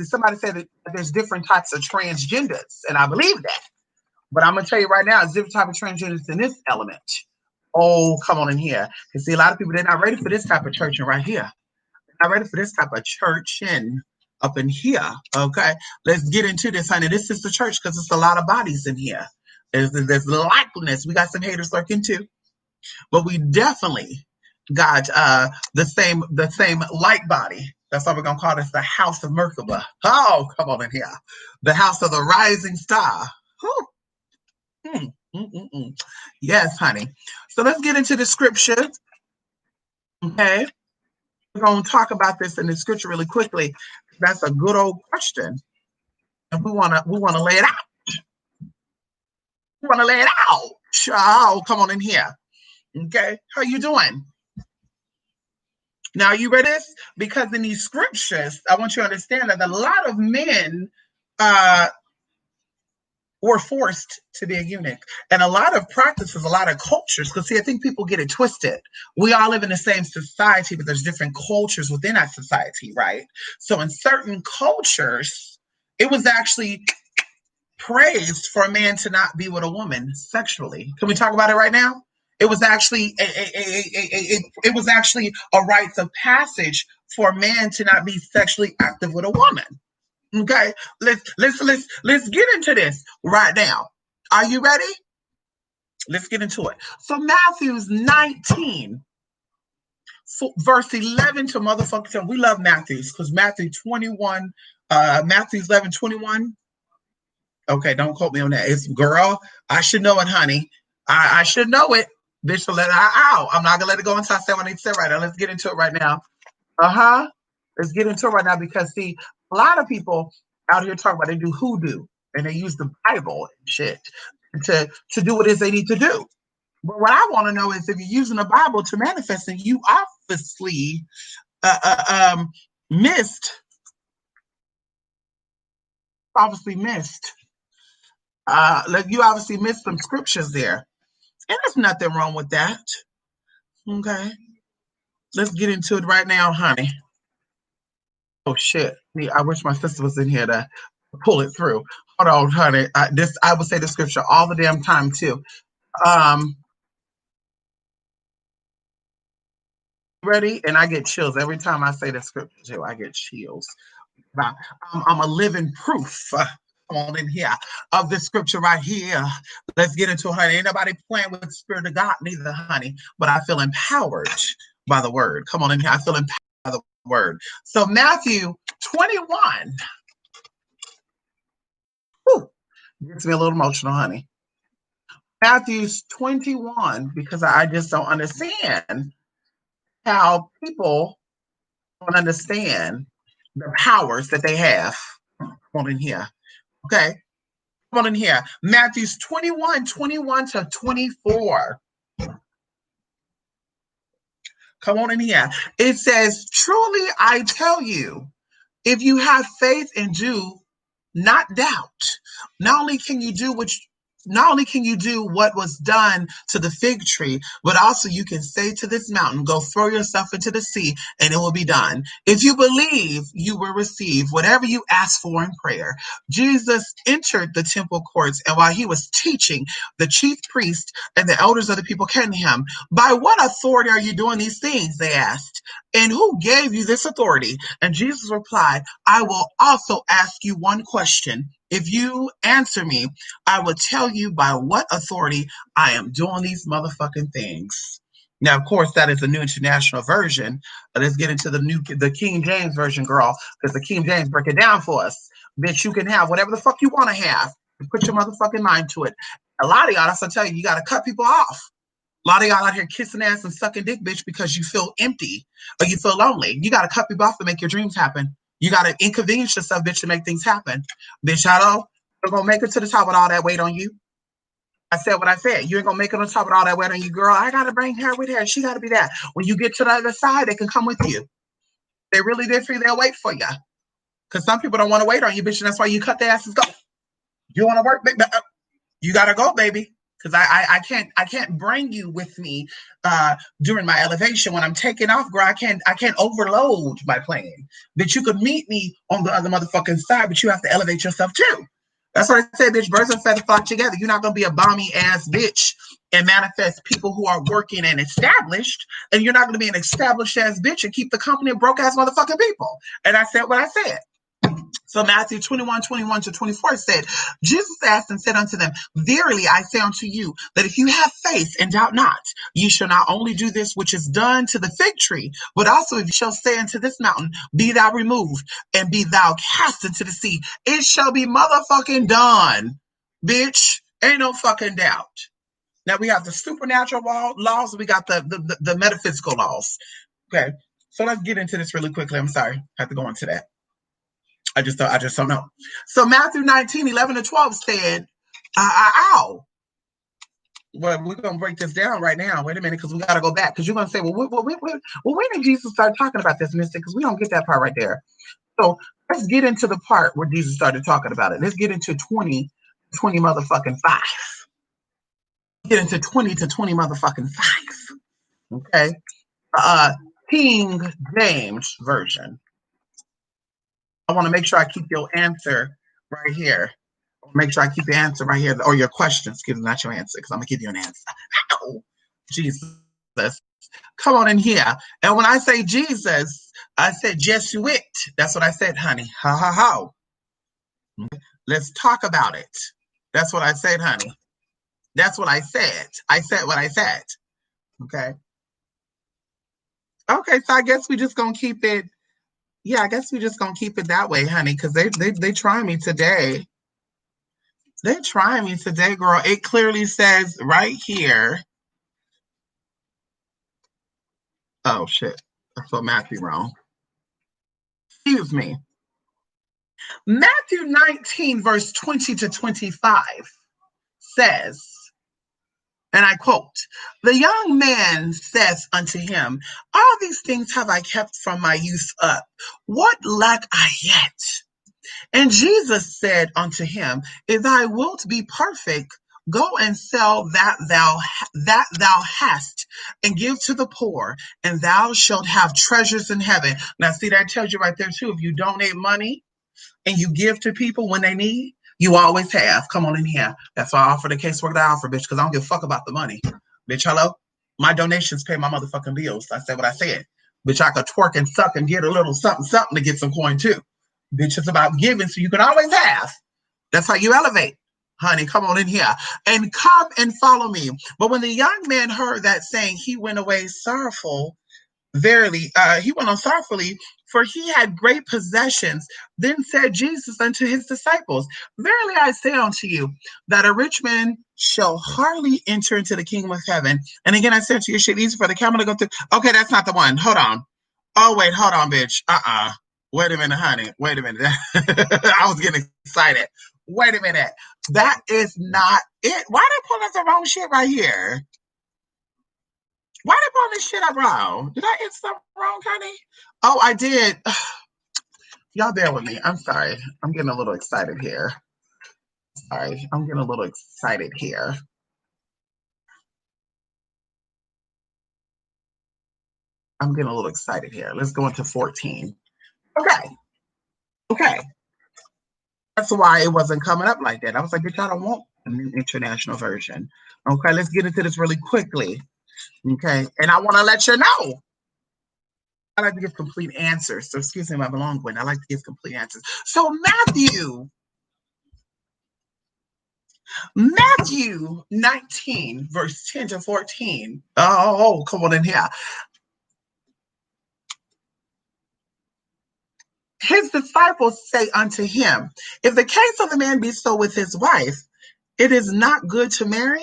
Speaker 1: somebody said that there's different types of transgenders, and I believe that. But I'm gonna tell you right now, it's different type of transgenders in this element. Oh, come on in here. Because see, a lot of people, they're not ready for this type of churching right here. I'm ready for this type of church and up in here. Okay, let's get into this, honey. This is the church because it's a lot of bodies in here. There's likeness. We got some haters lurking too, but we definitely got the same light body. That's why we're gonna call this the house of Merkaba. Oh, come on in here, the house of the rising star. Whew. Mm, mm, mm, mm. Yes, honey. So let's get into the scripture. Okay, we're gonna talk about this in the scripture really quickly. That's a good old question, and we wanna lay it out. We wanna lay it out. Oh, come on in here. Okay, how you doing? Now, you ready? Because in these scriptures, I want you to understand that a lot of men uh, were forced to be a eunuch. And a lot of practices, a lot of cultures, because see, I think people get it twisted. We all live in the same society, but there's different cultures within that society, right? So in certain cultures, it was actually praised for a man to not be with a woman sexually. Can we talk about it right now? It was actually it was actually a rite of passage for a man to not be sexually active with a woman. Okay, let's get into this right now. Are you ready? Let's get into it. So Matthew's 19, verse 11 to motherfucking 10. We love Matthew's because Matthew 21, Matthew's 11:21. Okay, don't quote me on that. It's girl. I should know it, honey. I should know it. Bitch, so let it out. I'm not gonna let it go until I say what I need to say right now. Let's get into it right now. Uh-huh. Let's get into it right now because see, a lot of people out here talk about they do hoodoo and they use the Bible and shit to do what it is they need to do. But what I want to know is if you're using the Bible to manifest, and you obviously missed, obviously missed. Like you obviously missed some scriptures there. And there's nothing wrong with that. Okay. Let's get into it right now, honey. Oh shit. I wish my sister was in here to pull it through. Hold on, honey. I would say the scripture all the damn time too. Um, ready? And I get chills every time I say the scripture too. I get chills. I'm a living proof. On in here of this scripture right here. Let's get into it, honey. Ain't nobody playing with the spirit of God, neither, honey. But I feel empowered by the word. Come on in here. I feel empowered by the word. So Matthew 21. Whew, gets me a little emotional, honey. Matthew's 21, because I just don't understand how people don't understand the powers that they have. Come on in here. Okay. Come on in here. Matthew's 21 to 24. Come on in here. It says, truly I tell you, if you have faith and do not doubt, not only can you do what was done to the fig tree, but also you can say to this mountain, go throw yourself into the sea, and it will be done. If you believe, you will receive whatever you ask for in prayer. Jesus entered the temple courts, and while he was teaching, the chief priest and the elders of the people came to him. By what authority are you doing these things? They asked. And who gave you this authority? And Jesus replied, I will also ask you one question. If you answer me, I will tell you by what authority I am doing these motherfucking things. Now, of course, that is the New International Version. Let's get into the King James Version, girl, because the King James break it down for us. Bitch, you can have whatever the fuck you want to have. Put your motherfucking mind to it. A lot of y'all, that's what I tell you, you got to cut people off. A lot of y'all out here kissing ass and sucking dick, bitch, because you feel empty or you feel lonely. You got to cut people off to make your dreams happen. You got to inconvenience yourself, bitch, to make things happen. Bitch, I don't. You're going to make it to the top with all that weight on you. I said what I said. You ain't going to make it on top with all that weight on you, girl. I got to bring her with her. She got to be that. When you get to the other side, they can come with you. They really did free. They'll wait for you. Because some people don't want to wait on you, bitch, and that's why you cut their asses go. You want to work, baby? You got to go, baby. Because I can't bring you with me during my elevation. When I'm taking off, girl, I can't overload my plane. But you could meet me on the other motherfucking side, but you have to elevate yourself too. That's what I said, bitch. Birds of a feather flock together. You're not going to be a balmy ass bitch and manifest people who are working and established. And you're not going to be an established ass bitch and keep the company of broke ass motherfucking people. And I said what I said. So Matthew 21:21-24 said, Jesus asked and said unto them, verily I say unto you, that if you have faith and doubt not, ye shall not only do this which is done to the fig tree, but also if you shall say unto this mountain, be thou removed, and be thou cast into the sea, it shall be motherfucking done, bitch. Ain't no fucking doubt. Now we have the supernatural laws, we got the metaphysical laws. Okay, so let's get into this really quickly. I'm sorry, I have to go into that. I just don't know. So Matthew 19:11-12 said, ow. Well, we're going to break this down right now. Wait a minute, because we got to go back. Because you're going to say, well, when did Jesus start talking about this, Mystic? Because we don't get that part right there. So let's get into the part where Jesus started talking about it. Let's get into 20 motherfucking 5. Get into 20 to 20 motherfucking 5. Okay? King James Version. I want to make sure I keep your answer right here. Make sure I keep your answer right here, or your question, excuse me, not your answer, because I'm going to give you an answer. Ow. Jesus. Come on in here. And when I say Jesus, I said Jesuit. That's what I said, honey. Ha, ha, ha. Let's talk about it. That's what I said, honey. That's what I said. I said what I said. Okay. Okay, so I guess we just going to keep it. Yeah, I guess we just going to keep it that way, honey, because they try me today. They try me today, girl. It clearly says right here. Oh, shit. I spelled Matthew wrong. Excuse me. Matthew 19, verse 20-25 says, and I quote, the young man says unto him, all these things have I kept from my youth up. What lack I yet? And Jesus said unto him, if thou wilt be perfect, go and sell that thou hast, and give to the poor, and thou shalt have treasures in heaven. Now, see, that tells you right there, too. If you donate money and you give to people when they need, you always have. Come on in here. That's why I offer the casework that I offer, bitch, because I don't give a fuck about the money. Bitch, hello? My donations pay my motherfucking bills. I said what I said. Bitch, I could twerk and suck and get a little something to get some coin, too. Bitch, it's about giving, so you can always have. That's how you elevate. Honey, come on in here. And come and follow me. But when the young man heard that saying, he went away sorrowful. Verily, he went on sorrowfully, for he had great possessions. Then said Jesus unto his disciples, verily I say unto you, that a rich man shall hardly enter into the kingdom of heaven. And again, I said to you, shit easy for the camel to go through. Okay, that's not the one. Hold on. Oh, wait, hold on, bitch. Wait a minute, honey. Wait a minute. I was getting excited. Wait a minute. That is not it. Why did I pull up the wrong shit right here? Why did I pull this shit up wrong? Did I hit something wrong, honey? Oh, I did. Y'all bear with me. I'm sorry. I'm getting a little excited here. Sorry. I'm getting a little excited here. I'm getting a little excited here. Let's go into 14. Okay. That's why it wasn't coming up like that. I was like, bitch, I don't want a new international version. Okay, let's get into this really quickly. Okay, and I want to let you know. I like to give complete answers. So excuse me, my long one. I like to give complete answers. So Matthew 19, verse 10-14. Oh, come on in here. His disciples say unto him, if the case of the man be so with his wife, it is not good to marry.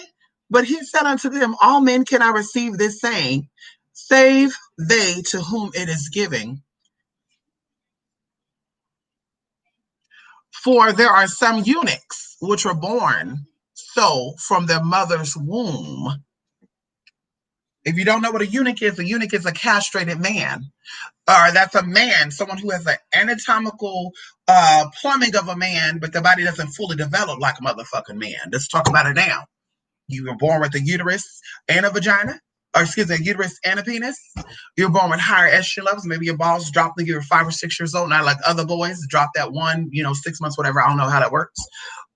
Speaker 1: But he said unto them, all men cannot receive this saying, save they to whom it is given. For there are some eunuchs which were born so from their mother's womb. If you don't know what a eunuch is a castrated man. Or that's a man, someone who has an anatomical plumbing of a man, but the body doesn't fully develop like a motherfucking man. Let's talk about it now. You were born with a uterus and a vagina. or excuse me, a uterus and a penis. You're born with higher estrogen levels. Maybe your balls dropped when you were 5 or 6 years old, not like other boys drop that one, 6 months, whatever. I don't know how that works,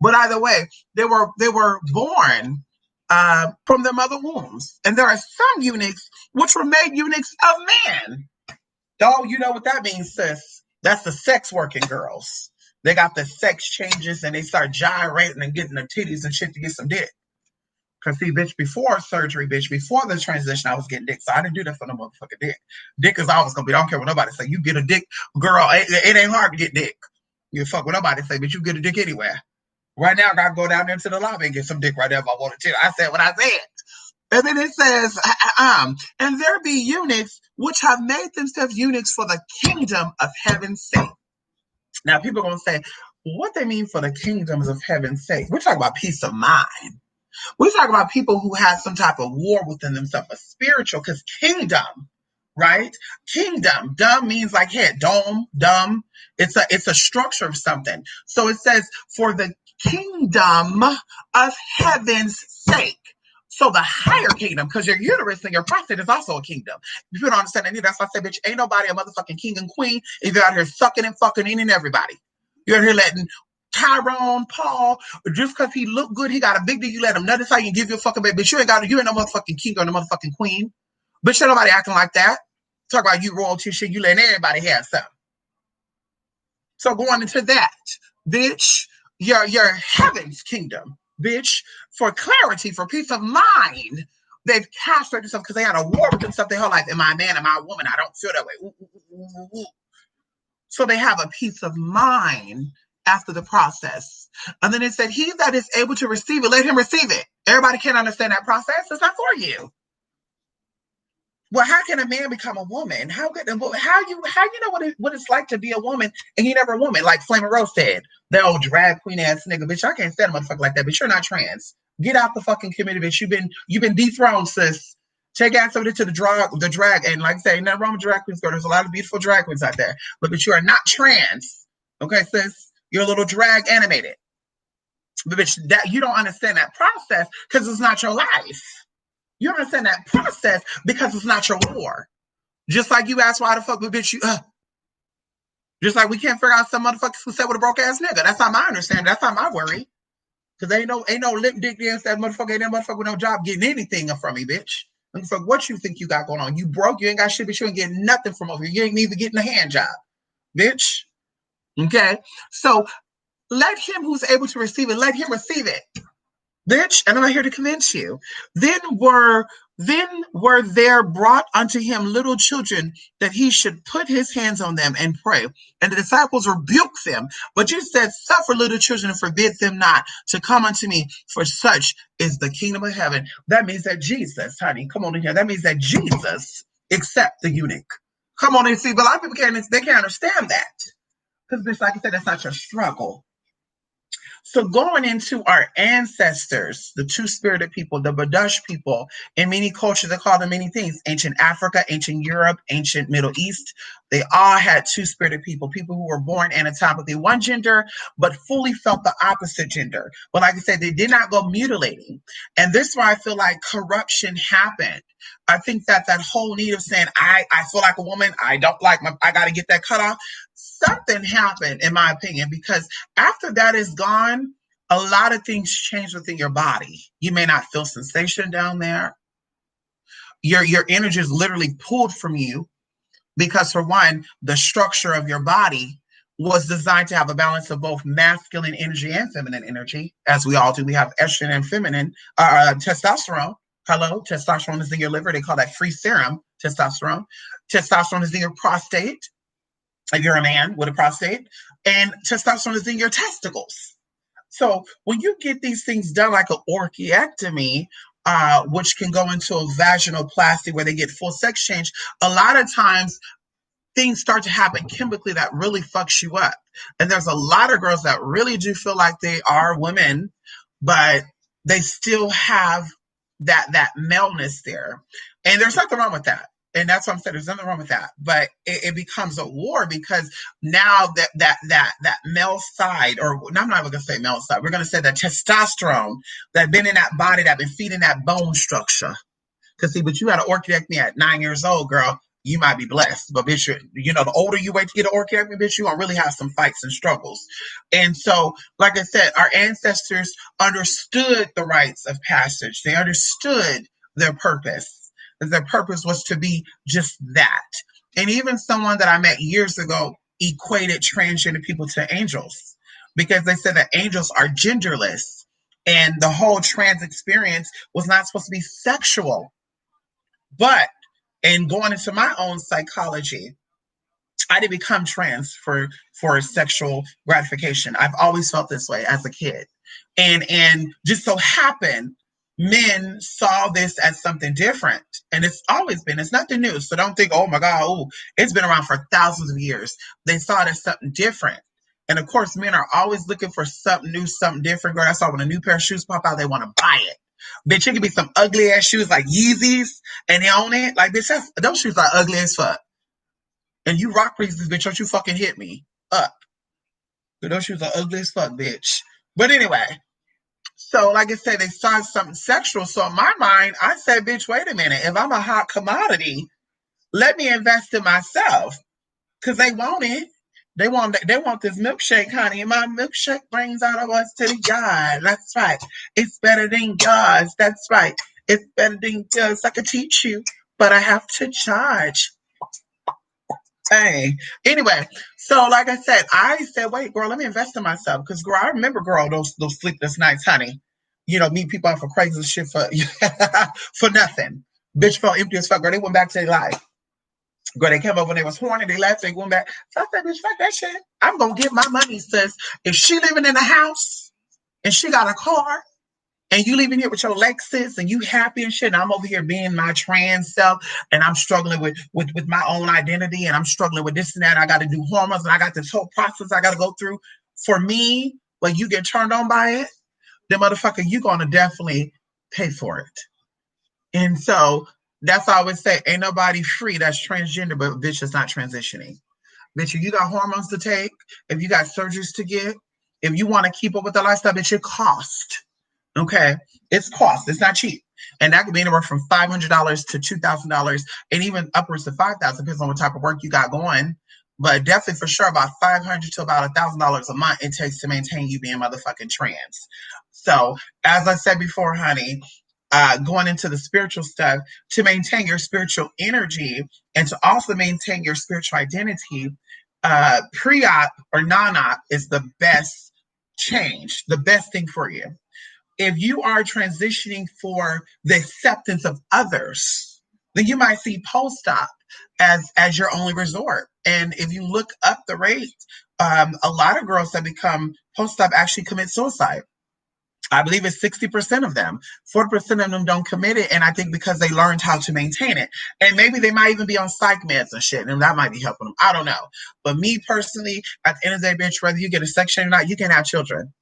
Speaker 1: but either way, they were born from their mother wombs, and there are some eunuchs which were made eunuchs of men. Oh, you know what that means, sis? That's the sex working girls. They got the sex changes and they start gyrating and getting their titties and shit to get some dick. Cause see, bitch, before surgery, bitch, before the transition, I was getting dick. So I didn't do that for no motherfucking dick. Dick is always gonna be, I don't care what nobody say. You get a dick, girl, it ain't hard to get dick. You fuck what nobody say, but you get a dick anywhere. Right now, I gotta go down there to the lobby and get some dick right there if I wanted to. I said what I said. And then it says, and there be eunuchs which have made themselves eunuchs for the kingdom of heaven's sake. Now, people are going to say, what they mean for the kingdoms of heaven's sake? We're talking about peace of mind. We're talking about people who have some type of war within themselves, a spiritual, because kingdom, right? Kingdom, dumb means like head, dome, dumb. It's a structure of something. So it says, for the kingdom of heaven's sake. So the higher kingdom, because your uterus and your prostate is also a kingdom. If you don't understand that, that's why I say, bitch, ain't nobody a motherfucking king and queen if you're out here sucking and fucking in and everybody. You're out here letting Tyrone, Paul, just because he look good, he got a big deal, you let him nut his how you give you a fucking baby. Bitch, you ain't no motherfucking king or no motherfucking queen. Bitch, ain't nobody acting like that. Talk about you royalty shit, you letting everybody have something. So going into that, bitch, your heaven's kingdom, bitch, for clarity, for peace of mind, they've castrated themselves because they had a war with themselves their whole life. Am I a man? Am I a woman? I don't feel that way. Ooh, ooh, ooh, ooh. So they have a peace of mind after the process. And then it said, he that is able to receive it, let him receive it. Everybody can't understand that process. It's not for you. Well, how can a man become a woman? How you know what it's like to be a woman and you never a woman? Like Flamin' Rose said, that old drag queen ass nigga, bitch. I can't stand a motherfucker like that, bitch. You're not trans. Get out the fucking community, bitch. You've been dethroned, sis. Take ass over to the drag, and like I say, nothing wrong with drag queens, girl. There's a lot of beautiful drag queens out there, but you are not trans. Okay, sis. You're a little drag animated, but bitch, that you don't understand that process because it's not your life. You don't understand that process because it's not your war. Just like you ask why the fuck, bitch, you, just like we can't figure out some motherfuckers who said with a broke ass nigga. That's not my understanding. That's not my worry. Because ain't no lip dick dance that motherfucker, ain't that motherfucker with no job getting anything from me, bitch. And for what you think you got going on? You broke, you ain't got shit, but you ain't getting nothing from over here. You ain't even getting a hand job, bitch. Okay? So let him who's able to receive it, let him receive it. Bitch, and I'm not here to convince you. Then were there brought unto him little children that he should put his hands on them and pray. And the disciples rebuked them. But you said, suffer little children and forbid them not to come unto me, for such is the kingdom of heaven. That means that Jesus, honey, come on in here. That means that Jesus accept the eunuch. Come on and see. But a lot of people can't understand that. Because bitch, like I said, that's not your struggle. So going into our ancestors, the two-spirited people, the Badash people, in many cultures, they call them many things. Ancient Africa, ancient Europe, ancient Middle East, they all had two-spirited people who were born anatomically one gender, but fully felt the opposite gender. But like I said, they did not go mutilating. And this is why I feel like corruption happened. I think that whole need of saying, I feel like a woman, I don't like I got to get that cut off. Something happened, in my opinion, because after that is gone, a lot of things change within your body. You may not feel sensation down there. Your energy is literally pulled from you because, for one, the structure of your body was designed to have a balance of both masculine energy and feminine energy, as we all do. We have estrogen and feminine, testosterone. Hello, testosterone is in your liver. They call that free serum testosterone. Testosterone is in your prostate, if you're a man with a prostate, and testosterone is in your testicles. So when you get these things done, like an orchiectomy, which can go into a vaginoplasty where they get full sex change, a lot of times things start to happen chemically that really fucks you up. And there's a lot of girls that really do feel like they are women, but they still have that maleness there. And there's nothing wrong with that. And that's what I'm saying. There's nothing wrong with that. But it becomes a war because now that male side, or I'm not even going to say male side, we're going to say that testosterone that been in that body, that been feeding that bone structure. Because see, but you had an orchiectomy at 9 years old, girl. You might be blessed, but bitch, the older you wait to get an orchiectomy, bitch, you're gonna really have some fights and struggles. And so, like I said, our ancestors understood the rites of passage. They understood their purpose. Their purpose was to be just that. And even someone that I met years ago equated transgender people to angels because they said that angels are genderless and the whole trans experience was not supposed to be sexual. But in going into my own psychology, I didn't become trans for sexual gratification. I've always felt this way as a kid. And just so happened men saw this as something different. And it's always been, it's nothing new. So don't think, oh my God, oh, it's been around for thousands of years. They saw it as something different. And of course, men are always looking for something new, something different. Girl, I saw when a new pair of shoes pop out, they want to buy it. Bitch, it could be some ugly ass shoes like Yeezys and they own it. Like, bitch, those shoes are ugly as fuck. And you rock pieces, bitch, don't you fucking hit me up. Those shoes are ugly as fuck, bitch. But anyway, so like I said, they saw something sexual. So in my mind, I said, bitch, wait a minute. If I'm a hot commodity, let me invest in myself. Because they want it. They want this milkshake, honey. And my milkshake brings out of us to the God. That's right. It's better than yours. That's right. It's better than yours. I can teach you, but I have to charge. Hey, anyway, so like I said, wait, girl, let me invest in myself. Because, girl, I remember, girl, those sleepless nights, honey. Meet people out for crazy shit for for nothing. Bitch felt empty as fuck, girl. They went back to their life. Girl, they came up when they was horny, they left, they went back. So I said, bitch, fuck that shit. I'm going to get my money, sis. If she living in a house and she got a car, and you leaving here with your Lexus and you happy and shit, and I'm over here being my trans self, and I'm struggling with my own identity, and I'm struggling with this and that. I got to do hormones, and I got this whole process I got to go through. For me, when you get turned on by it, then motherfucker, you going to definitely pay for it. And so that's why I always say, ain't nobody free that's transgender, but bitch is not transitioning. Bitch, if you got hormones to take, if you got surgeries to get, if you want to keep up with the lifestyle, bitch, it cost. Okay, it's cost. It's not cheap, and that could be anywhere from $500 to $2,000, and even upwards to $5,000, depends on what type of work you got going. But definitely, for sure, about $500 to about $1,000 a month it takes to maintain you being motherfucking trans. So, as I said before, honey, going into the spiritual stuff, to maintain your spiritual energy and to also maintain your spiritual identity, pre-op or non-op is the best change, the best thing for you. If you are transitioning for the acceptance of others, then you might see post-op as your only resort. And if you look up the rate, a lot of girls that become post-op actually commit suicide. I believe it's 60% of them. 40% of them don't commit it, and I think because they learned how to maintain it. And maybe they might even be on psych meds and shit, and that might be helping them. I don't know. But me personally, at the end of the day, bitch, whether you get a sex change or not, you can have children.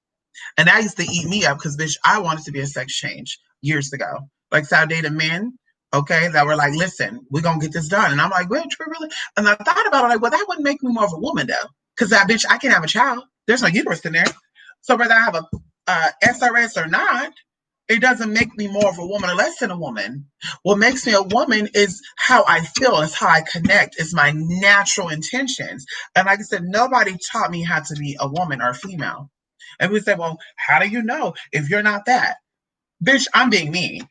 Speaker 1: And that used to eat me up because, bitch, I wanted to be a sex change years ago. Like, so I dated men, okay, that were like, listen, we're going to get this done. And I'm like, bitch, we really? And I thought about it, like, well, that wouldn't make me more of a woman, though. Because that bitch, I can have a child. There's no uterus in there. So whether I have a SRS or not, it doesn't make me more of a woman or less than a woman. What makes me a woman is how I feel, is how I connect, is my natural intentions. And like I said, nobody taught me how to be a woman or a female. And we say, well, how do you know if you're not that? Bitch, I'm being me.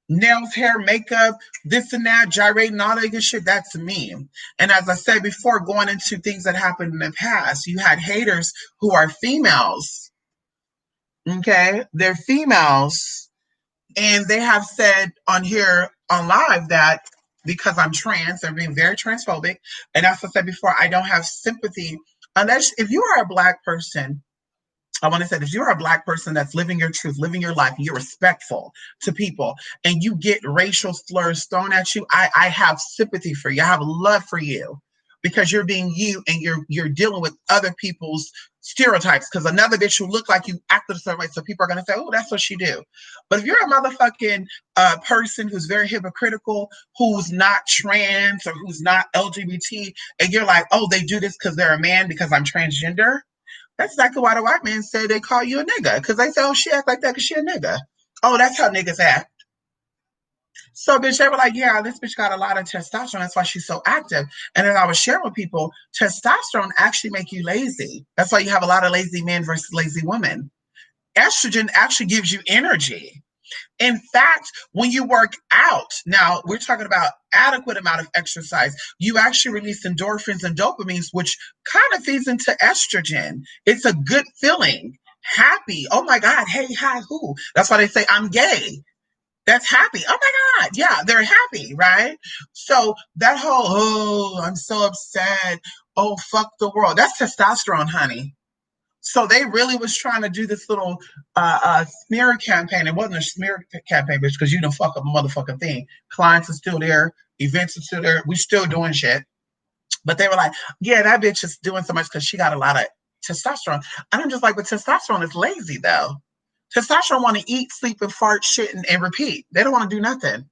Speaker 1: Nails, hair, makeup, this and that, gyrating, all that good shit, that's me. And as I said before, going into things that happened in the past, you had haters who are females. Okay? They're females. And they have said on here, on live, that because I'm trans, they're being very transphobic. And as I said before, I don't have sympathy. Unless, if you are a Black person, I want to say, if you're a Black person that's living your truth, living your life, you're respectful to people, and you get racial slurs thrown at you, I have sympathy for you. I have love for you because you're being you, and you're dealing with other people's stereotypes. Because another bitch who look like you acted a certain way, so people are going to say, oh, that's what she do. But if you're a motherfucking person who's very hypocritical, who's not trans or who's not LGBT, and you're like, oh, they do this because they're a man because I'm transgender, that's exactly why the white man said they call you a nigga. Because they say, oh, she act like that because she a nigga. Oh, that's how niggas act. So, bitch, they were like, yeah, this bitch got a lot of testosterone. That's why she's so active. And then I was sharing with people, testosterone actually make you lazy. That's why you have a lot of lazy men versus lazy women. Estrogen actually gives you energy. In fact, when you work out, now we're talking about adequate amount of exercise, you actually release endorphins and dopamines, which kind of feeds into estrogen. It's a good feeling, happy. Oh my God, hey, hi, who? That's why they say I'm gay. That's happy. Oh my God. Yeah, they're happy, right? So that whole, oh, I'm so upset. Oh, fuck the world. That's testosterone, honey. So they really was trying to do this little smear campaign. It wasn't a smear campaign, bitch, because you don't fuck up a motherfucking thing. Clients are still there. Events are still there. We still doing shit. But they were like, yeah, that bitch is doing so much because she got a lot of testosterone. And I'm just like, but testosterone is lazy, though. Testosterone want to eat, sleep, and fart, shit, and repeat. They don't want to do nothing.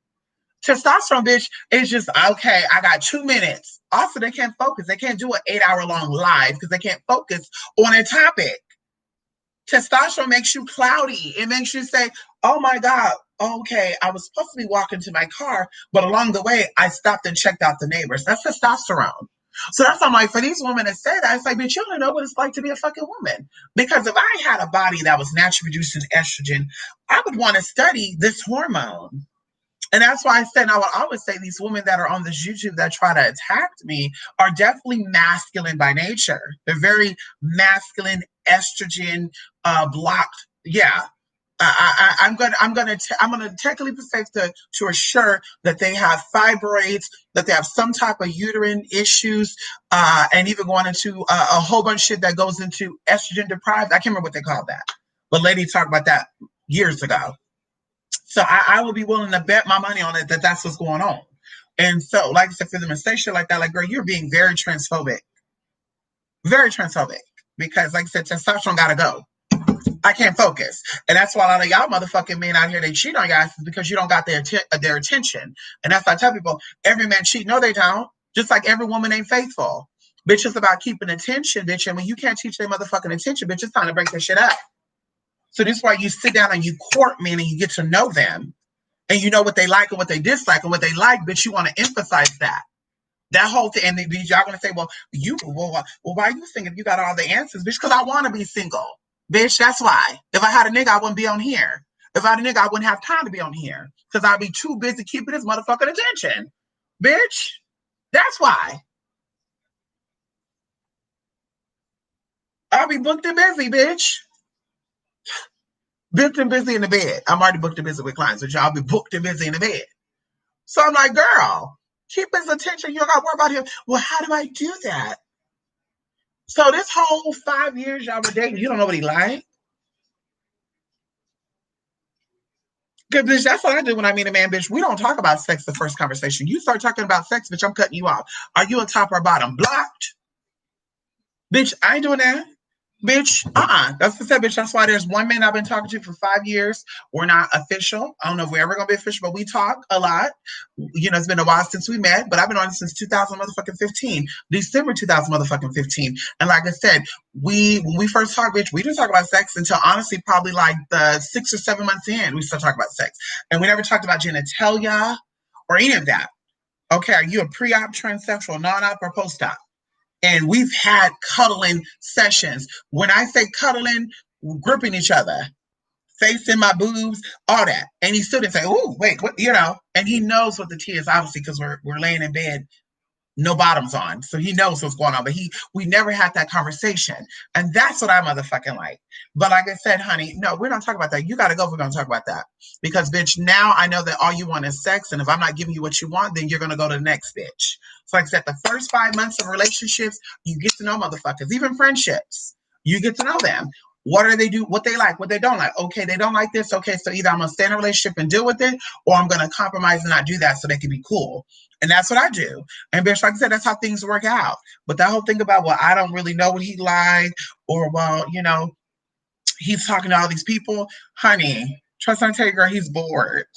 Speaker 1: Testosterone, bitch, is just, okay, I got 2 minutes. Also, they can't focus. They can't do an 8 hour long live because they can't focus on a topic. Testosterone makes you cloudy. It makes you say, oh my God, okay, I was supposed to be walking to my car, but along the way, I stopped and checked out the neighbors. That's testosterone. So that's why I'm like, for these women that say that, it's like, bitch, you don't know what it's like to be a fucking woman. Because if I had a body that was naturally producing estrogen, I would want to study this hormone. And that's why I said, I would always say these women that are on this YouTube that try to attack me are definitely masculine by nature. They're very masculine, estrogen blocked. Yeah. I'm gonna technically be safe to assure that they have fibroids, that they have some type of uterine issues, and even going into a whole bunch of shit that goes into estrogen deprived. I can't remember what they call that, but lady talked about that years ago. So I will be willing to bet my money on it that that's what's going on. And so, like I said, for them to say shit like that, like, girl, you're being very transphobic, because, like I said, testosterone gotta go. I can't focus, and that's why a lot of y'all motherfucking men out here they cheat on y'all because you don't got their attention. And that's why I tell people, every man cheat. No, they don't. Just like every woman ain't faithful. Bitch, it's about keeping attention, bitch. And when you can't teach their motherfucking attention, bitch, it's time to break that shit up. So this is why you sit down and you court men and you get to know them. And you know what they like and what they dislike, and what they like, bitch, you want to emphasize that. That whole thing, and y'all gonna say, well, why are you single if you got all the answers, bitch? Because I want to be single, bitch. That's why. If I had a nigga, I wouldn't be on here. If I had a nigga, I wouldn't have time to be on here because I'd be too busy keeping this motherfucking attention, bitch. That's why. I'll be booked and busy, bitch. Booked and busy in the bed. I'm already booked and busy with clients, but y'all be booked and busy in the bed. So I'm like, girl, keep his attention. You don't got to worry about him. Well, how do I do that? So this whole 5 years y'all were dating, you don't know what he like? Because, bitch, that's what I do when I meet a man, bitch. We don't talk about sex the first conversation. You start talking about sex, bitch, I'm cutting you off. Are you a top or bottom? Blocked. Bitch, I ain't doing that. Bitch, That's the said, bitch. That's why there's one man I've been talking to for 5 years. We're not official. I don't know if we're ever gonna be official, but we talk a lot. You know, it's been a while since we met, but I've been on it since 2015, December 2015. And like I said, when we first talked, bitch, we didn't talk about sex until honestly probably like the 6 or 7 months in. We still talk about sex, and we never talked about genitalia or any of that. Okay, are you a pre-op, transsexual, non-op, or post-op? And we've had cuddling sessions. When I say cuddling, gripping each other, face in my boobs, all that. And he still didn't say, "Oh, wait, what?" You know. And he knows what the tea is, obviously, because we're laying in bed, no bottoms on, so he knows what's going on. But we never had that conversation, and that's what I motherfucking like. But like I said, honey, no, we're not talking about that. You got to go if we're gonna talk about that, because bitch, now I know that all you want is sex, and if I'm not giving you what you want, then you're gonna go to the next bitch. So like I said, the first 5 months of relationships, you get to know motherfuckers, even friendships. You get to know them. What do they do? What they like? What they don't like? Okay, they don't like this. Okay, so either I'm gonna stay in a relationship and deal with it, or I'm gonna compromise and not do that so they can be cool. And that's what I do. And bitch, like I said, that's how things work out. But that whole thing about, well, I don't really know what he like, or well, he's talking to all these people, honey. Trust me, I tell you, girl, he's bored.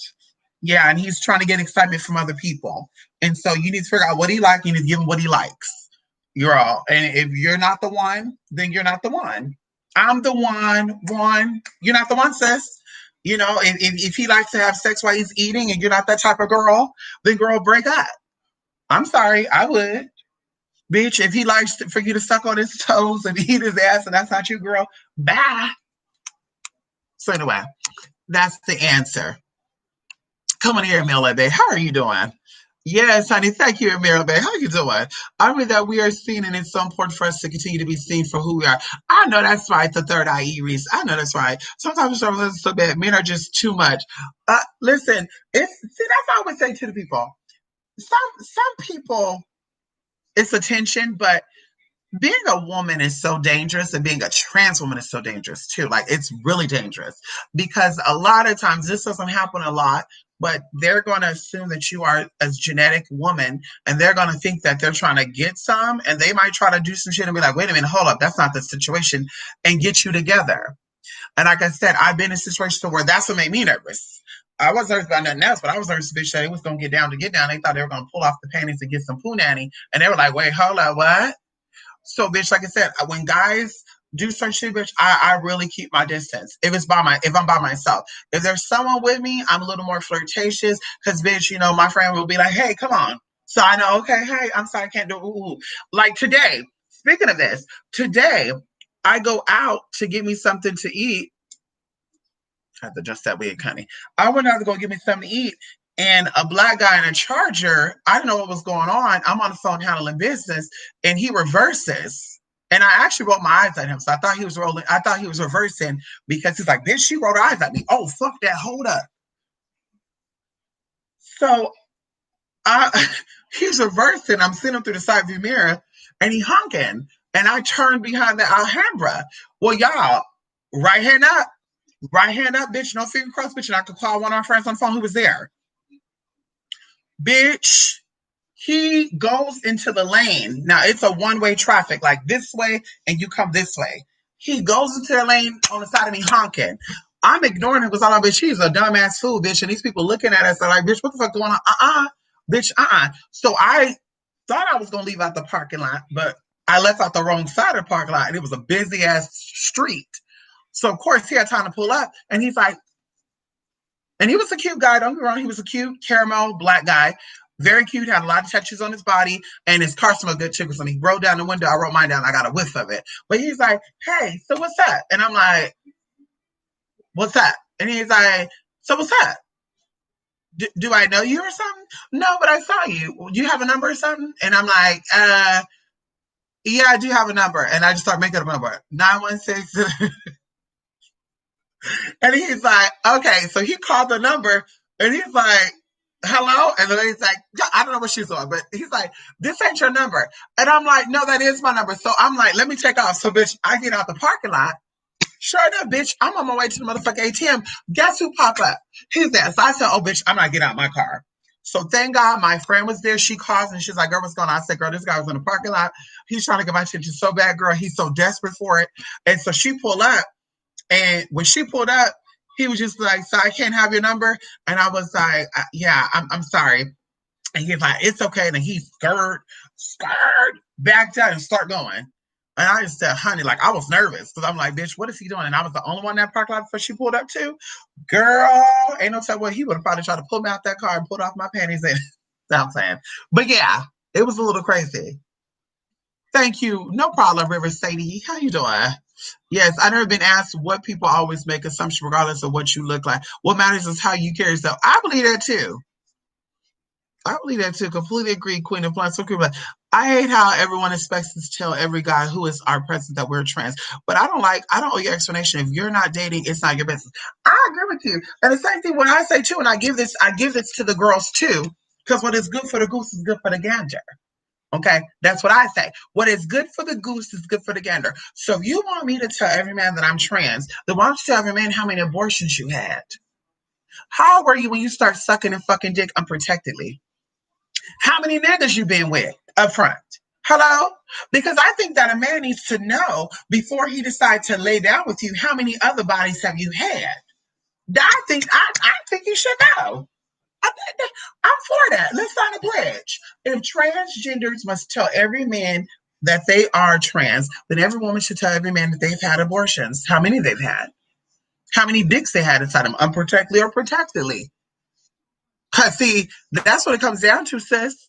Speaker 1: Yeah, and he's trying to get excitement from other people. And so you need to figure out what he likes. You need to give him what he likes. You're all. And if you're not the one, then you're not the one. I'm the one. You're not the one, sis. You know, if he likes to have sex while he's eating and you're not that type of girl, then girl, break up. I'm sorry, I would. Bitch, if he likes for you to suck on his toes and eat his ass and that's not you, girl, bye. So anyway, that's the answer. Come on here, Mila Bay. How are you doing? Yes, honey. Thank you, Mila Bay. How are you doing? I mean that we are seen, and it's so important for us to continue to be seen for who we are. I know that's right. The third eye Reese. I know that's right. Sometimes it's so bad. Men are just too much. Listen, it's see. That's what I would say to the people. Some people, it's attention, but being a woman is so dangerous, and being a trans woman is so dangerous too. Like, it's really dangerous because a lot of times this doesn't happen a lot, but they're going to assume that you are a genetic woman, and they're going to think that they're trying to get some, and they might try to do some shit and be like, wait a minute, hold up, that's not the situation, and get you together. And like I said, I've been in situations where that's what made me nervous. I wasn't nervous about nothing else, but I was nervous, bitch, that it was going to get down to get down. They thought they were going to pull off the panties and get some poo nanny, and they were like, wait, hold up, what? So, bitch, like I said, when guys do some shit, bitch, I really keep my distance. If I'm by myself. If there's someone with me, I'm a little more flirtatious because, bitch, you know, my friend will be like, hey, come on. So I know, okay, hey, I'm sorry, I can't do it. Ooh. Like today, speaking of this, today I go out to get me something to eat. I have to adjust that wig, honey. I went out to go get me something to eat, and a black guy in a Charger, I didn't know what was going on. I'm on the phone handling business, and he reverses. And I actually rolled my eyes at him. So I thought he was rolling. I thought he was reversing because he's like, bitch, she rolled her eyes at me. Oh, fuck that. Hold up. So he's reversing. I'm seeing him through the side view mirror, and he honking. And I turned behind the Alhambra. Well, y'all, right hand up. Right hand up, bitch. No finger cross, bitch. And I could call one of our friends on the phone who was there. Bitch, he goes into the lane. Now it's a one-way traffic, like this way, and you come this way. He goes into the lane on the side of me honking. I'm ignoring him because I'm like, bitch, he's a dumbass fool, bitch. And these people looking at us are like, bitch, what the fuck going on? Bitch, So I thought I was gonna leave out the parking lot, but I left out the wrong side of the parking lot, and it was a busy ass street. So of course he had time to pull up, and he's like, and he was a cute guy. Don't get me wrong, he was a cute caramel black guy, very cute. Had a lot of tattoos on his body, and his car smelled good too. Because when he rolled down the window, I rolled mine down. I got a whiff of it. But he's like, "Hey, so what's that?" And I'm like, "What's that?" And he's like, "So what's that? Do I know you or something?" No, but I saw you. Do you have a number or something? And I'm like, yeah, I do have a number. And I just start making a number 916. And he's like, okay. So he called the number, and he's like, hello? And then he's like, yeah, I don't know what she's on, but he's like, this ain't your number. And I'm like, no, that is my number. So I'm like, let me take off. So, bitch, I get out the parking lot. Sure enough, bitch, I'm on my way to the motherfucking ATM. Guess who popped up? He's there. So I said, oh, bitch, I'm not getting out my car. So thank God my friend was there. She calls and she's like, girl, what's going on? I said, girl, this guy was in the parking lot. He's trying to get my attention so bad, girl. He's so desperate for it. And so she pulled up. And when she pulled up, he was just like, so I can't have your number. And I was like, yeah, I'm sorry. And he's like, it's okay. And he scared, backed out and start going. And I just said, honey, like I was nervous because I'm like, bitch, what is he doing? And I was the only one in that parking lot before she pulled up too. Girl, ain't no telling what he would have probably tried to pull me out that car and pull off my panties. And I'm saying, but yeah, it was a little crazy. Thank you. No problem, River Sadie. How you doing? Yes, I've never been asked what people always make assumptions regardless of what you look like. What matters is how you carry yourself. I believe that too. Completely agree, Queen of Plants. I hate how everyone expects us to tell every guy who is our president that we're trans. But I don't owe your explanation. If you're not dating, it's not your business. I agree with you. And the same thing when I say too, and I give this to the girls too, because what is good for the goose is good for the gander. Okay, that's what I say. What is good for the goose is good for the gander. So if you want me to tell every man that I'm trans, then why don't you tell every man how many abortions you had? How were you when you start sucking and fucking dick unprotectedly? How many niggas you been with up front? Hello? Because I think that a man needs to know before he decides to lay down with you, how many other bodies have you had? I think you should know. I'm for that. Let's sign a pledge. If transgenders must tell every man that they are trans, then every woman should tell every man that they've had abortions, how many they've had. how many dicks they had inside them, unprotectedly or protectedly. Cause see, that's what it comes down to, sis.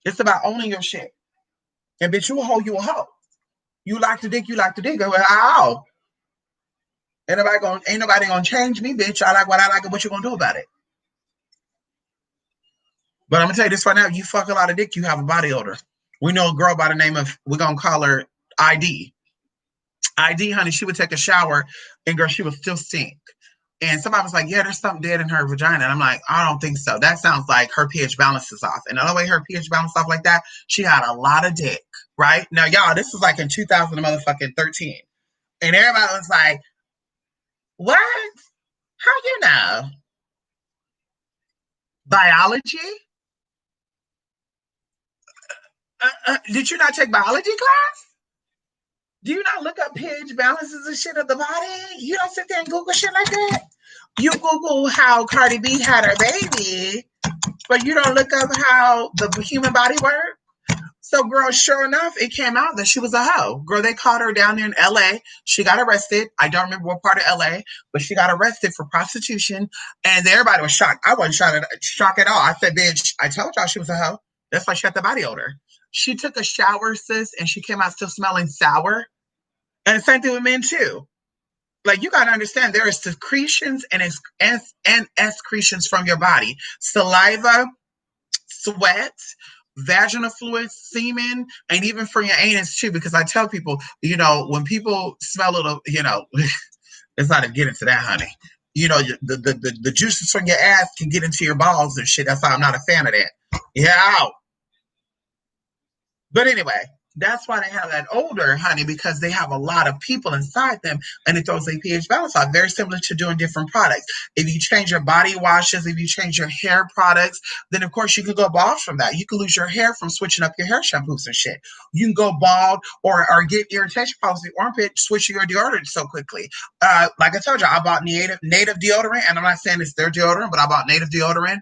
Speaker 1: It's about owning your shit. And bitch, you a hoe, you a hoe. You like the dick, you like the dick. Well, ow. Ain't nobody gonna change me, bitch. I like what I like and what you gonna do about it. But I'm gonna tell you this right now, you fuck a lot of dick, you have a body odor. We know a girl by the name of, we're gonna call her ID. ID, honey, she would take a shower and girl, she would still stink. And somebody was like, yeah, there's something dead in her vagina. And I'm like, I don't think so. That sounds like her pH balance is off. And the only way her pH balance off like that, she had a lot of dick, right? Now, y'all, this is like in 2013. And everybody was like, what? How you know? Biology? Did you not take biology class? Do you not look up pH balances and shit of the body? You don't sit there and Google shit like that? You Google how Cardi B had her baby, but you don't look up how the human body works? So, girl, sure enough, it came out that she was a hoe. Girl, they caught her down there in LA. She got arrested. I don't remember what part of LA, but she got arrested for prostitution. And everybody was shocked. I wasn't shocked at all. I said, bitch, I told y'all she was a hoe. That's why she had the body odor. She took a shower, sis, and she came out still smelling sour. And the same thing with men, too. Like, you got to understand, there are secretions and excretions from your body. Saliva, sweat, vaginal fluid, semen, and even for your anus too, because I tell people, when people smell it, it's not to get into that, honey. The juices from your ass can get into your balls and shit. That's why I'm not a fan of that. Yeah. But anyway, that's why they have that odor, honey, because they have a lot of people inside them and it throws a pH balance out. Very similar to doing different products. If you change your body washes, if you change your hair products, then of course you could go bald from that. You can lose your hair from switching up your hair shampoos and shit. You can go bald or get irritation problems with the armpit switching your deodorant so quickly. Like I told you, I bought native deodorant, and I'm not saying it's their deodorant, but I bought native deodorant.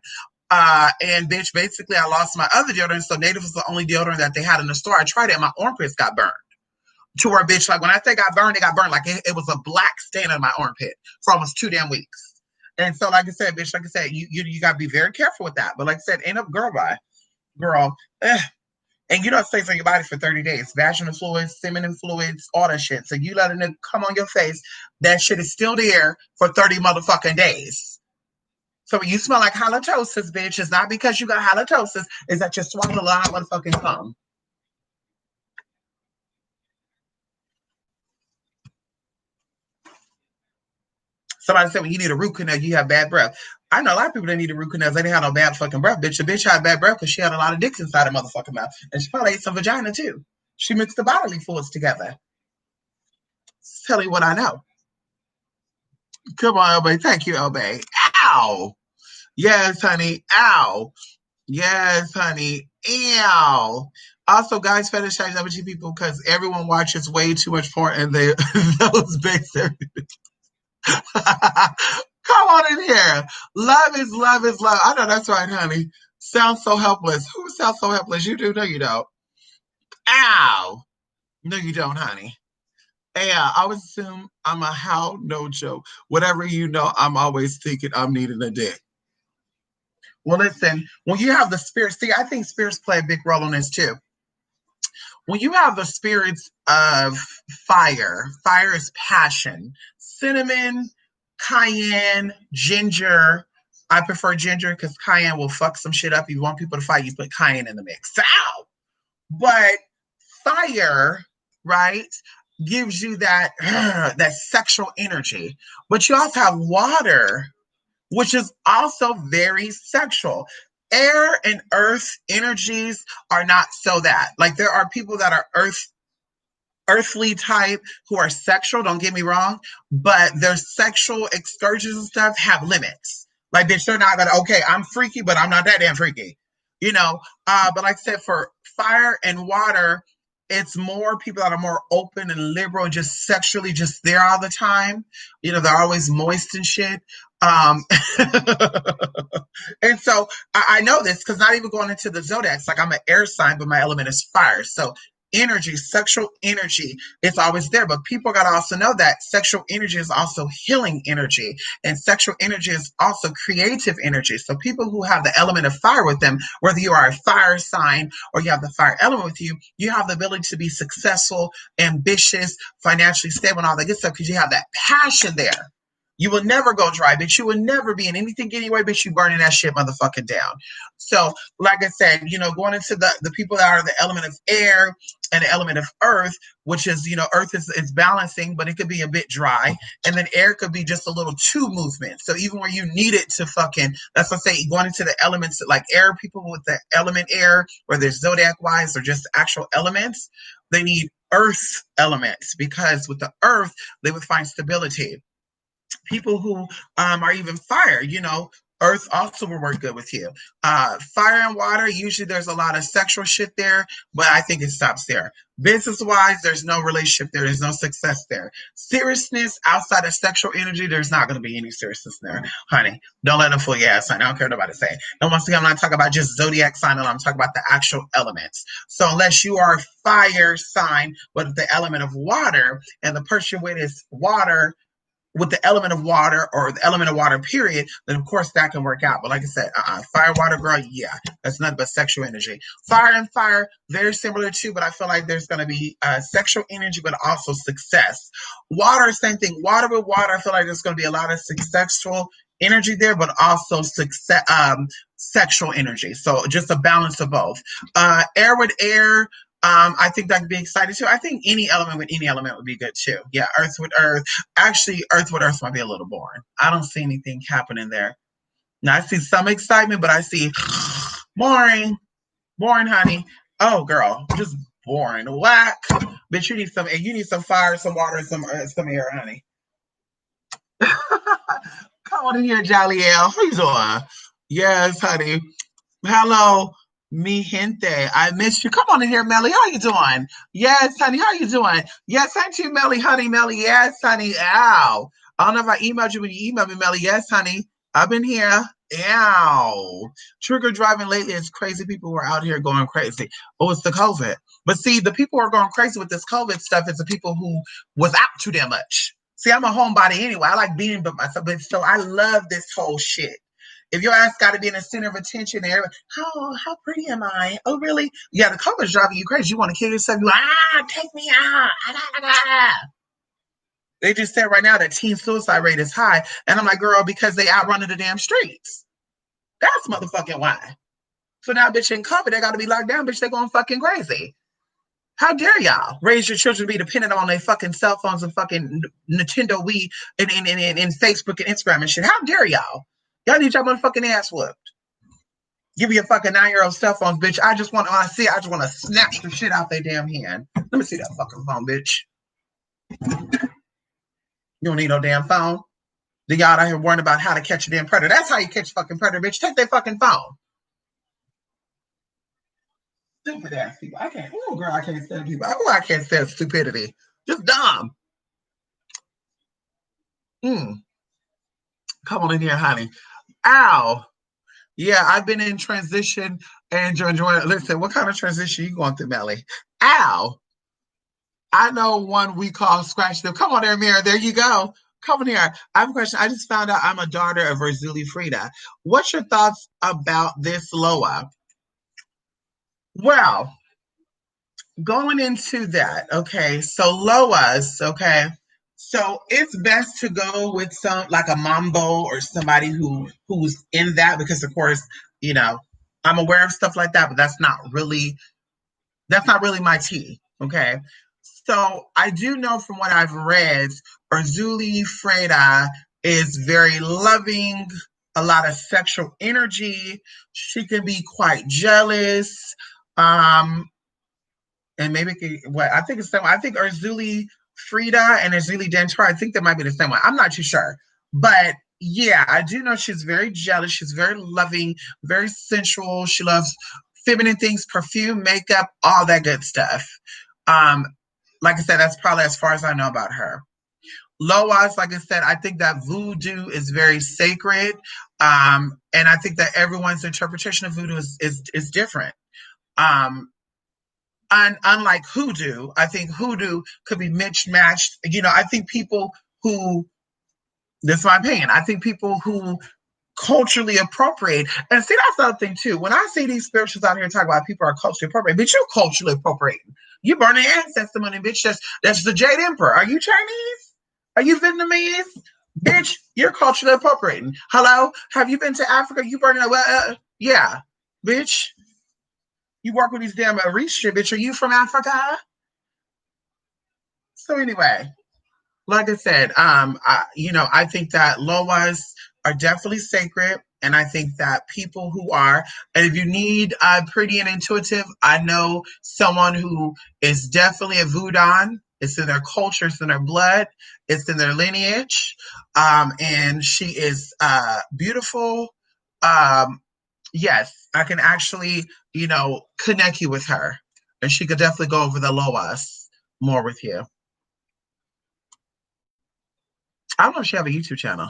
Speaker 1: And bitch, basically I lost my other deodorant. So native was the only deodorant that they had in the store. I tried it and my armpits got burned. To where, bitch, like when I say got burned, it got burned. Like it was a black stain on my armpit for almost 2 damn weeks. And so, like I said, bitch, like I said, you gotta be very careful with that. But like I said, ain't up girl. And you don't stay for your body for 30 days. Vaginal fluids, seminal fluids, all that shit. So you let it come on your face. That shit is still there for 30 motherfucking days. So when you smell like halitosis, bitch, it's not because you got halitosis, it's that you swallowed a lot of motherfucking cum. Somebody said when you need a root canal, you have bad breath. I know a lot of people that need a root canal. They didn't have no bad fucking breath, bitch. The bitch had bad breath because she had a lot of dicks inside her motherfucking mouth. And she probably ate some vagina too. She mixed the bodily fluids together. Tell you what I know. Come on, LB. Thank you, LB. Ow. Yes, honey. Ow. Yes, honey. Ow. Also, guys, fetishize LGBT people because everyone watches way too much porn and those basic. Come on in here. Love is love is love. I know that's right, honey. Sounds so helpless. Who sounds so helpless? You do? No, you don't. Ow. No, you don't, honey. Yeah, I would assume I'm a how, no joke. Whatever you know, I'm always thinking I'm needing a dick. Well, listen, when you have the spirits, see, I think spirits play a big role in this too. When you have the spirits of fire is passion. Cinnamon, cayenne, ginger. I prefer ginger because cayenne will fuck some shit up. If you want people to fight, you put cayenne in the mix. Ow! But fire, right, gives you that that sexual energy. But you also have water, which is also very sexual. Air and earth energies are not so that. Like there are people that are earthly type who are sexual, don't get me wrong, but their sexual excursions and stuff have limits. Like bitch, they're not gonna, okay, I'm freaky, but I'm not that damn freaky. But like I said, for fire and water, it's more people that are more open and liberal and just sexually just there all the time. They're always moist and shit. And so I know this because not even going into the zodiacs, like I'm an air sign, but my element is fire. So energy, sexual energy, it's always there. But people got to also know that sexual energy is also healing energy, and sexual energy is also creative energy. So people who have the element of fire with them, whether you are a fire sign or you have the fire element with you, you have the ability to be successful, ambitious, financially stable, and all that good stuff because you have that passion there. You will never go dry, bitch. You will never be in anything anyway, bitch. You burning that shit motherfucking down. So, like I said, going into the people that are the element of air and the element of earth, which is, earth is balancing, but it could be a bit dry. And then air could be just a little too movement. So even where you need it to fucking, that's what I say, going into the elements, like air people with the element air, whether it's zodiac wise or just actual elements, they need earth elements because with the earth, they would find stability. People who are even fire, earth also will work good with you. Fire and water, usually there's a lot of sexual shit there, but I think it stops there. Business wise, there's no relationship there, there's no success there. Seriousness outside of sexual energy, there's not going to be any seriousness there, honey. Don't let them fool your ass, honey. I don't care what nobody say. And once again, I'm not talking about just zodiac sign, I'm talking about the actual elements. So unless you are a fire sign with the element of water, and the person with is water with the element of water or the element of water period, then of course that can work out. But like I said, fire, water, girl, yeah, that's nothing but sexual energy. Fire and fire, very similar too, but I feel like there's going to be sexual energy, but also success. Water, same thing. Water with water, I feel like there's going to be a lot of successful energy there, but also success, sexual energy. So just a balance of both. Air with air, I think that could be exciting too. I think any element with any element would be good too. Yeah, earth with earth. Actually, earth with earth might be a little boring. I don't see anything happening there. Now I see some excitement, but I see boring, boring, honey. Oh, girl, just boring. Whack. Bitch, you need some fire, some water, some air, honey. Come on in here, Jolly L. How you doing? Yes, honey. Hello, mi gente. I missed you. Come on in here, Melly. How you doing? Yes, honey. How you doing? Yes, thank you, Melly, honey, Melly. Yes, honey. Ow. I don't know if I emailed you when you emailed me, Melly. Yes, honey. I've been here. Ow. Trigger driving lately is crazy. People who are out here going crazy. Oh, it's the COVID. But see, the people who are going crazy with this COVID stuff is the people who was out too damn much. See, I'm a homebody anyway. I like being by myself, but so I love this whole shit. If your ass got to be in the center of attention, there, how pretty am I? Oh, really? Yeah, the color's driving you crazy. You want to kill yourself? You take me out. They just said right now that teen suicide rate is high, and I'm like, girl, because they outrunning the damn streets. That's motherfucking why. So now, bitch, in COVID, they got to be locked down. Bitch, they going fucking crazy. How dare y'all raise your children to be dependent on their fucking cell phones and fucking Nintendo Wii and Facebook and Instagram and shit? How dare y'all? Y'all need your motherfucking ass whooped. Give me a fucking 9-year-old cell phone, bitch. I just want to snatch the shit out their damn hand. Let me see that fucking phone, bitch. You don't need no damn phone. Then y'all out here worrying about how to catch a damn predator. That's how you catch a fucking predator, bitch. Take their fucking phone. Stupid ass people. I can't. Oh, girl, I can't stand people. I can't stand stupidity. Just dumb. Come on in here, honey. Ow. Yeah, I've been in transition and enjoying. Listen, what kind of transition you going through, Melly? Ow. I know one we call scratch them. Come on there, Mira. There you go. Come on here. I have a question. I just found out I'm a daughter of Razuli Frida. What's your thoughts about this, Loa? Well, going into that, okay. So Loas, okay. So it's best to go with some like a mambo or somebody who's in that because of course, I'm aware of stuff like that, but that's not really my tea. Okay. So I do know from what I've read, Urzuli Freda is very loving, a lot of sexual energy. She can be quite jealous. And maybe what I think it's the same. I think Urzuli Frida and Urzuli Dentar, I think that might be the same one. I'm not too sure. But yeah, I do know she's very jealous. She's very loving, very sensual. She loves feminine things, perfume, makeup, all that good stuff. Um, like I said, that's probably as far as I know about her. Loas, like I said, I think that voodoo is very sacred. And I think that everyone's interpretation of voodoo is different. Um, unlike hoodoo, I think hoodoo could be matched. I think people who, this is my opinion, I think people who culturally appropriate, and see, that's the other thing too. When I see these spirituals out here talking about people are culturally appropriate, bitch, you culturally appropriating. You burning ancestor money, bitch. That's the Jade Emperor. Are you Chinese? Are you Vietnamese? Bitch, you're culturally appropriating. Hello? Have you been to Africa? You burning yeah. Bitch. You work with these damn Orisha, bitch. Are you from Africa? So anyway, like I said, I think that loas are definitely sacred, and I think that people who are, and if you need pretty and intuitive, I know someone who is definitely a voodoo. It's in their culture, it's in their blood, it's in their lineage, and she is beautiful. Yes, I can actually, connect you with her, and she could definitely go over the loas more with you. I don't know if she have a YouTube channel.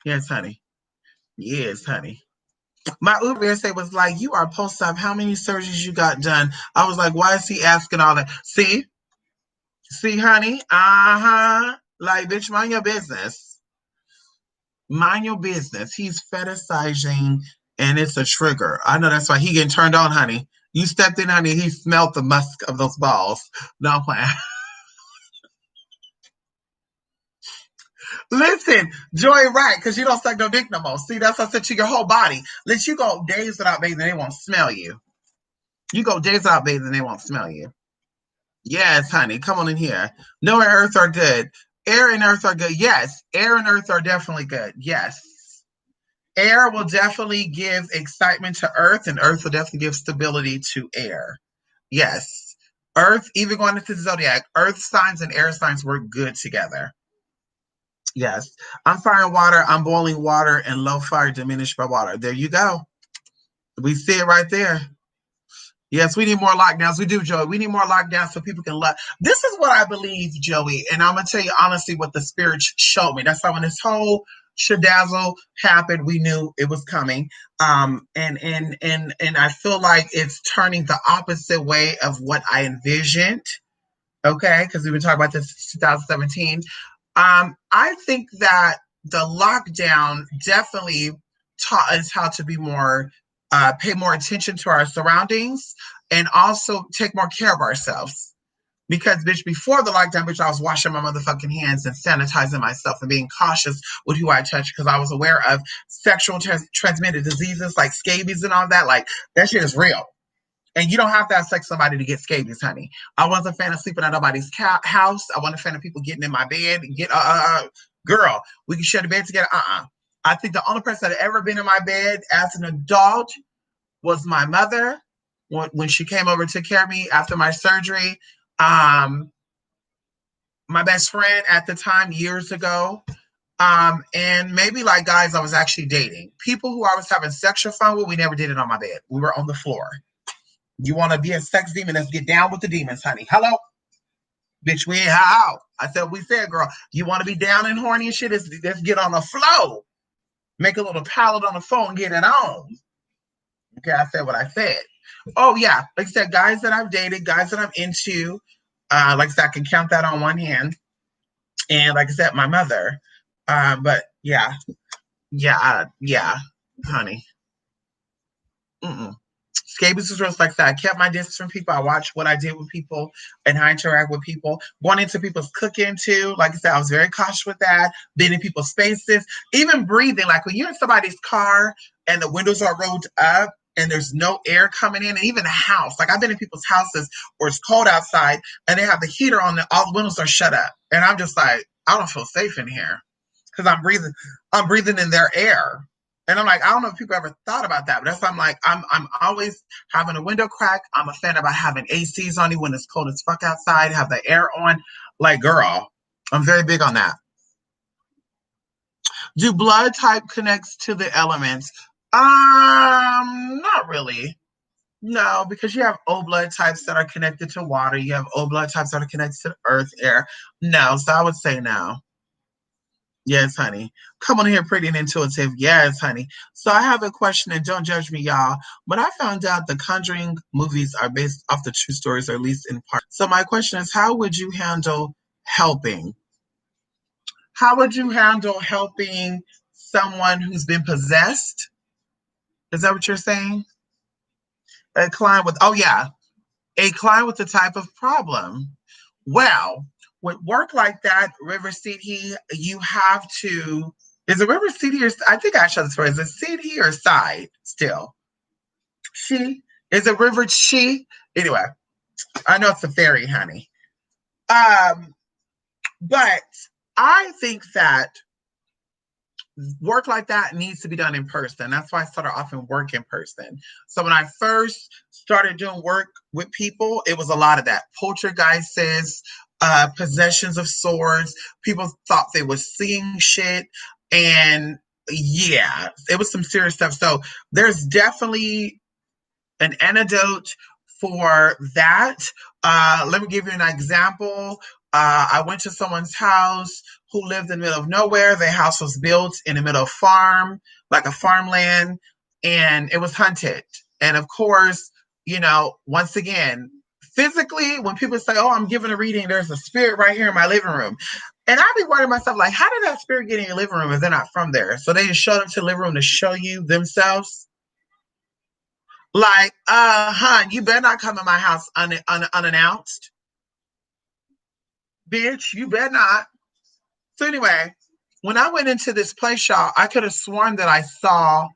Speaker 1: Yes, honey. Yes, honey. My Uber say was like, "You are post-op. How many surgeries you got done?" I was like, "Why is he asking all that?" See, honey. Like, bitch, mind your business. Mind your business. He's fetishizing, and it's a trigger. I know that's why he getting turned on, honey. You stepped in, honey. He smelled the musk of those balls. No, I'm playing. Listen, Joy, right? Because you don't suck no dick no more. See, that's what I said to your whole body. Let you go days without bathing, they won't smell you. You go days without bathing, they won't smell you. Yes, honey, come on in here. No, and earth are good. Air and earth are good. Yes, air and earth are definitely good. Yes. Air will definitely give excitement to earth, and earth will definitely give stability to air. Yes. Earth, even going into the zodiac, earth signs and air signs work good together. Yes. I'm fire and water, I'm boiling water, and low fire diminished by water. There you go. We see it right there. Yes, we need more lockdowns. We do, Joey. We need more lockdowns so people can love. This is what I believe, Joey. And I'm gonna tell you honestly what the spirit showed me. That's why when this whole shadazzle happened, we knew it was coming. And I feel like it's turning the opposite way of what I envisioned. Okay, because we've been talking about this since 2017. I think that the lockdown definitely taught us how to be more, pay more attention to our surroundings, and also take more care of ourselves. Because, bitch, before the lockdown, bitch, I was washing my motherfucking hands and sanitizing myself and being cautious with who I touch because I was aware of sexual transmitted diseases like scabies and all that. Like, that shit is real. And you don't have to have sex with somebody to get scabies, honey. I wasn't a fan of sleeping at nobody's house. I wasn't a fan of people getting in my bed. Girl, we can share the bed together. I think the only person that had ever been in my bed as an adult was my mother when she came over to take care of me after my surgery. My best friend at the time years ago. And maybe like guys I was actually dating. People who I was having sexual fun with, we never did it on my bed. We were on the floor. You want to be a sex demon? Let's get down with the demons, honey. Hello? Bitch, we ain't how. I said, we said, girl, you want to be down and horny and shit? Let's get on the flow. Make a little palette on the phone, get it on. Okay, I said what I said. Oh, yeah. Like I said, guys that I've dated, guys that I'm into, like I said, I can count that on one hand. And like I said, my mother. But yeah, honey. Mm-mm. Scabies was just like that. I kept my distance from people. I watched what I did with people and how I interact with people. Going into people's cooking too. Like I said, I was very cautious with that. Being in people's spaces. Even breathing. Like when you're in somebody's car and the windows are rolled up and there's no air coming in, and even the house. Like I've been in people's houses where it's cold outside and they have the heater on and all the windows are shut up. And I'm just like, I don't feel safe in here. Because I'm breathing in their air. And I'm like, I don't know if people ever thought about that, but that's why I'm like, I'm always having a window crack. I'm a fan about having ACs on you when it's cold as fuck outside, have the air on. Like, girl, I'm very big on that. Do blood type connects to the elements? Not really. No, because you have O blood types that are connected to water. You have O blood types that are connected to earth, air. No, so I would say no. Yes, honey. Come on here, pretty and intuitive. Yes, honey. So I have a question, and don't judge me, y'all. But I found out the Conjuring movies are based off the true stories, or at least in part. So my question is, how would you handle helping? How would you handle helping someone who's been possessed? Is that what you're saying? A client with, oh yeah, a client with the type of problem. Well, with work like that, River City, you have to. Is it River City or I think I showed this for. Is it city or side still? She is it River She? Anyway, I know it's a fairy, honey. Um, but I think that work like that needs to be done in person. That's why I started off in work in person. So when I first started doing work with people, it was a lot of that poltergeists, possessions of swords. People thought they were seeing shit, and yeah, it was some serious stuff. So there's definitely an antidote for that. Let me give you an example. I went to someone's house who lived in the middle of nowhere. Their house was built in the middle of farm, like a farmland, and it was hunted. And of course, once again, physically, when people say, "Oh, I'm giving a reading," there's a spirit right here in my living room. And I'd be wondering myself, like, how did that spirit get in your living room if they're not from there? So they just showed up to the living room to show you themselves. Like, hun, you better not come in my house unannounced. Bitch, you better not. So anyway, when I went into this place, y'all, I could have sworn that I saw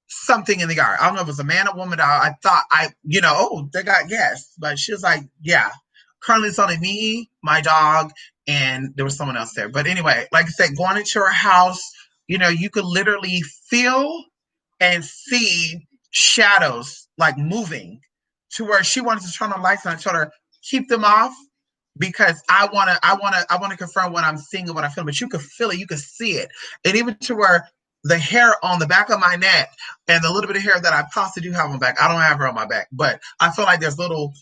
Speaker 1: something in the yard. I don't know if it was a man or woman. I thought oh, they got guests. But she was like, yeah. Currently it's only me, my dog, and there was someone else there. But anyway, like I said, going into her house, you could literally feel and see shadows like moving to where she wanted to turn on lights, and I told her keep them off because I wanna confirm what I'm seeing and what I feel. But you could feel it, you could see it, and even to where the hair on the back of my neck and the little bit of hair that I possibly do have on my back. I don't have hair on my back, but I feel like there's little.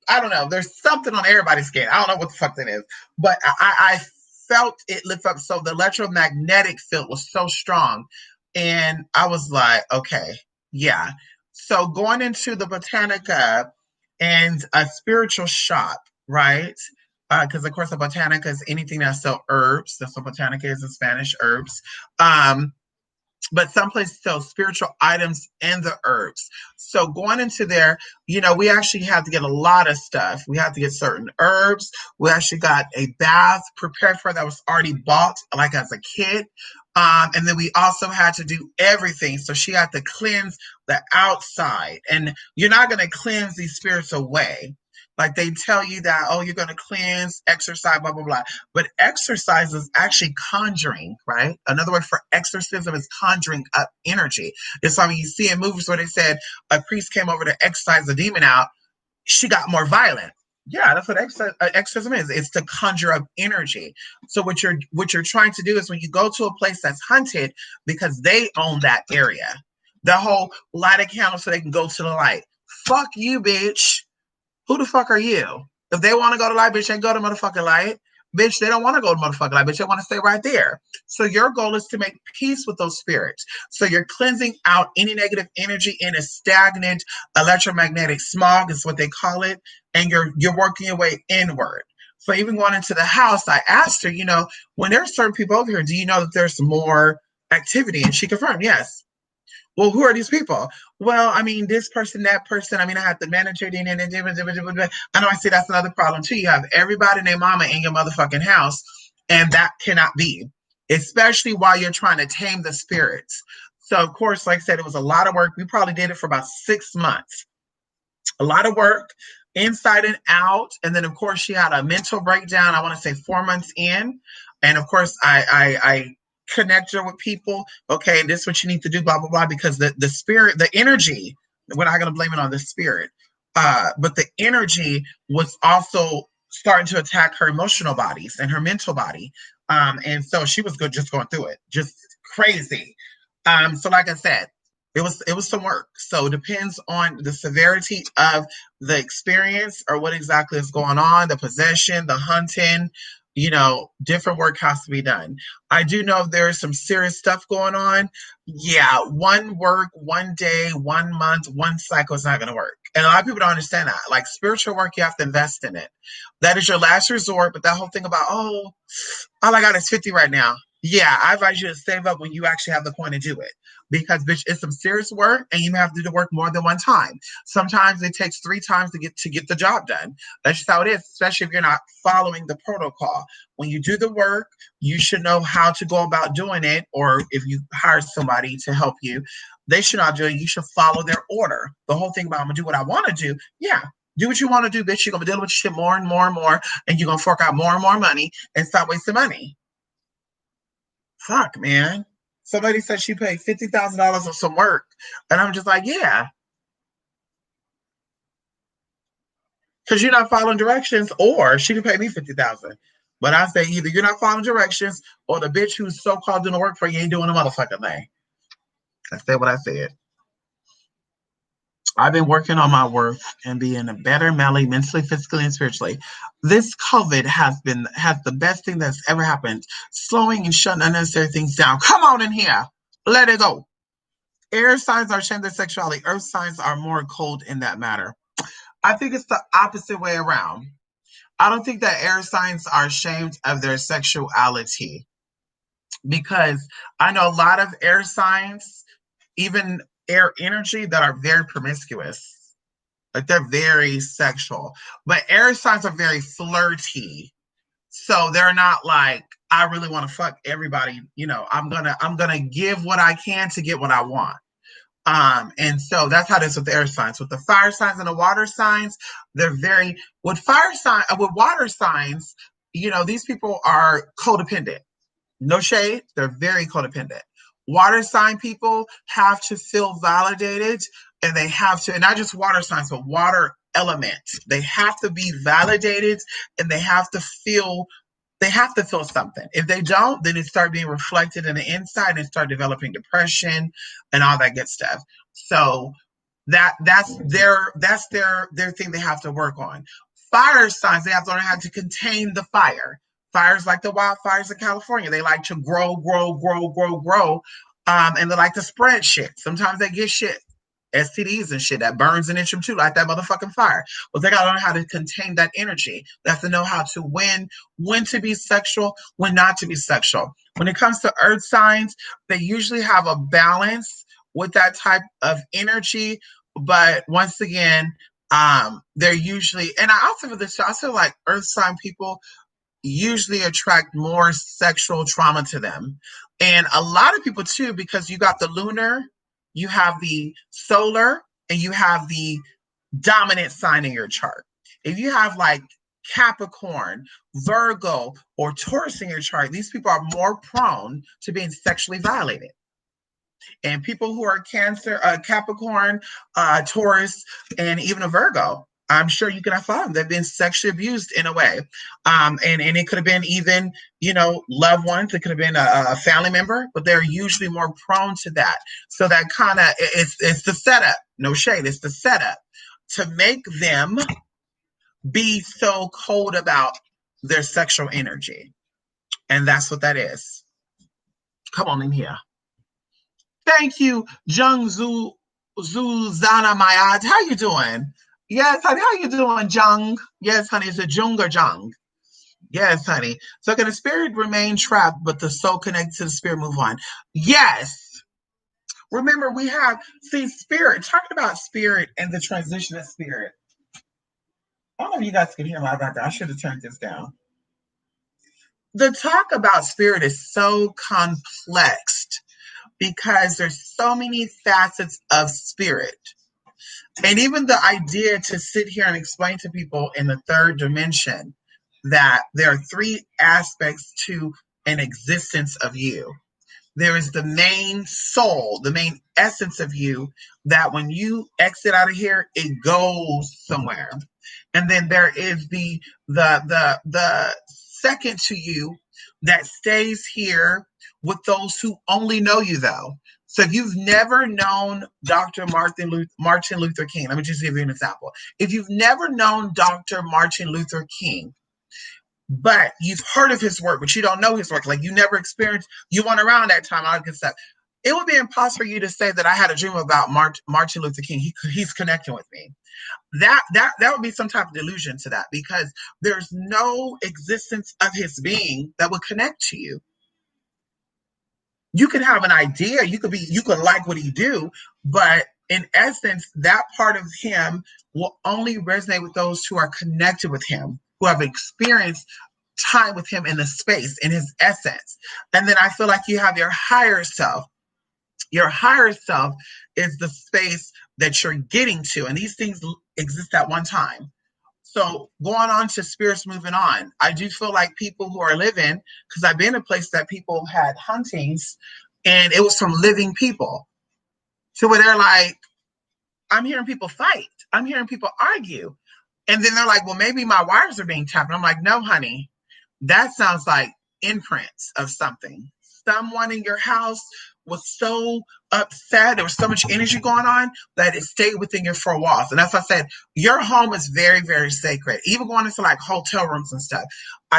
Speaker 1: I don't know. There's something on everybody's skin. I don't know what the fuck that is, but I felt it lift up. So the electromagnetic field was so strong, and I was like, okay, yeah. So going into the Botanica and a spiritual shop, right? Because of course, a Botanica is anything that sells herbs. That's what Botanica is in Spanish, herbs. But some places sell spiritual items and the herbs. So going into there, we actually have to get a lot of stuff. We have to get certain herbs. We actually got a bath prepared for that was already bought, like as a kit. And then we also had to do everything. So she had to cleanse the outside. And you're not going to cleanse these spirits away. Like they tell you that, oh, you're going to cleanse, exercise, blah, blah, blah. But exercise is actually conjuring, right? Another word for exorcism is conjuring up energy. It's something you see in movies where they said a priest came over to exorcise the demon out. She got more violent. Yeah, that's what exorcism is. It's to conjure up energy. So what you're trying to do is when you go to a place that's hunted because they own that area, the whole light a candle so they can go to the light. Fuck you, bitch. Who the fuck are you? If they want to go to light, bitch, they go to motherfucking light. Bitch, they don't want to go to motherfucking light, bitch. They want to stay right there. So your goal is to make peace with those spirits. So you're cleansing out any negative energy in a stagnant electromagnetic smog is what they call it. And you're working your way inward. So even going into the house, I asked her, when there's certain people over here, do you know that there's more activity? And she confirmed, yes. Well, who are these people? Well, I mean, this person, that person. I mean, I have the manager. I know I say that's another problem too. You have everybody and their mama in your motherfucking house, and that cannot be, especially while you're trying to tame the spirits. So, of course, like I said, it was a lot of work. We probably did it for about 6 months. A lot of work inside and out. And then, of course, she had a mental breakdown, I want to say 4 months in. And, of course, I connect her with people. Okay, this is what you need to do, blah, blah, blah, because the spirit, the energy, we're not going to blame it on the spirit, but the energy was also starting to attack her emotional bodies and her mental body. And so she was just going through it, just crazy. So like I said, it was some work. So it depends on the severity of the experience or what exactly is going on, the possession, the hunting, different work has to be done. I do know there's some serious stuff going on. Yeah, one work, one day, 1 month, one cycle is not going to work. And a lot of people don't understand that. Like spiritual work, you have to invest in it. That is your last resort. But that whole thing about, oh, all I got is 50 right now. Yeah, I advise you to save up when you actually have the coin to do it. Because bitch, it's some serious work and you have to do the work more than one time. Sometimes it takes 3 times to get the job done. That's just how it is, especially if you're not following the protocol. When you do the work, you should know how to go about doing it, or if you hire somebody to help you, they should not do it. You should follow their order. The whole thing about I'm gonna do what I want to do, yeah. Do what you want to do, bitch. You're gonna be dealing with shit more and more and more, and you're gonna fork out more and more money and stop wasting money. Fuck, man. Somebody said she paid $50,000 on some work, and I'm just like, yeah, because you're not following directions, or she can pay me 50,000. But I say either you're not following directions, or the bitch who's so called doing the work for you ain't doing the motherfucking thing. I said what I said. I've been working on my worth and being a better mentally, physically, and spiritually. This COVID has the best thing that's ever happened. Slowing and shutting unnecessary things down. Come on in here. Let it go. Air signs are ashamed of sexuality. Earth signs are more cold in that matter. I think it's the opposite way around. I don't think that air signs are ashamed of their sexuality, because I know a lot of air signs, even air energy, that are very promiscuous. Like they're very sexual, but air signs are very flirty. So they're not like, I really want to fuck everybody. I'm gonna give what I can to get what I want. And so that's how it is with the air signs. With the fire signs and the water signs, they're very with water signs, these people are codependent. No shade, they're very codependent. Water sign people have to feel validated, and they have to, and not just water signs, but water elements. They have to be validated, and they have to feel something. If they don't, then it start being reflected in the inside and start developing depression and all that good stuff. So that's their thing they have to work on. Fire signs, they have to learn how to contain the fire. Fires like the wildfires in California. They like to grow, grow, grow, grow, grow. And they like to spread shit. Sometimes they get shit, STDs and shit that burns an inch or two, like that motherfucking fire. Well, they gotta learn how to contain that energy. They have to know how to when to be sexual, when not to be sexual. When it comes to earth signs, they usually have a balance with that type of energy. But once again, they're usually, and I also feel this, I feel like earth sign people usually attract more sexual trauma to them. And a lot of people too, because you got the lunar, you have the solar, and you have the dominant sign in your chart. If you have like Capricorn, Virgo, or Taurus in your chart, these people are more prone to being sexually violated. And people who are Cancer, Capricorn, Taurus, and even a Virgo, I'm sure you can have found they've been sexually abused in a way. And it could have been even, loved ones. It could have been a family member, but they're usually more prone to that. So that kind of, it's the setup. No shade. It's the setup to make them be so cold about their sexual energy. And that's what that is. Come on in here. Thank you, Jung Zuzana Mayad. How you doing? Yes, honey. How you doing, Jung? Yes, honey. It's a Jung or Jung. Yes, honey. So can the spirit remain trapped, but the soul connected to the spirit move on? Yes. Remember, spirit, talking about spirit and the transition of spirit. I don't know if you guys can hear my background. I should have turned this down. The talk about spirit is so complex because there's so many facets of spirit. And even the idea to sit here and explain to people in the third dimension that there are 3 aspects to an existence of you. There is the main soul, the main essence of you, that when you exit out of here, it goes somewhere. And then there is the second to you that stays here with those who only know you, though. So if you've never known Dr. Martin Luther King, let me just give you an example. If you've never known Dr. Martin Luther King, but you've heard of his work, but you don't know his work. Like you never experienced, you weren't around that time, all that good stuff. It would be impossible for you to say that I had a dream about Martin Luther King. He's connecting with me. That would be some type of delusion to that, because there's no existence of his being that would connect to you. You could have an idea, you could like what he do, but in essence, that part of him will only resonate with those who are connected with him, who have experienced time with him in the space, in his essence. And then I feel like you have your higher self. Your higher self is the space that you're getting to, and these things exist at one time. So going on to spirits moving on, I do feel like people who are living, because I've been in a place that people had huntings, and it was from living people. So where they're like, I'm hearing people fight, I'm hearing people argue, and then they're like, well, maybe my wires are being tapped. And I'm like, no, honey, that sounds like imprints of something. Someone in your house was so upset, there was so much energy going on that it stayed within your four walls. And as I said, your home is very, very sacred. Even going into like hotel rooms and stuff.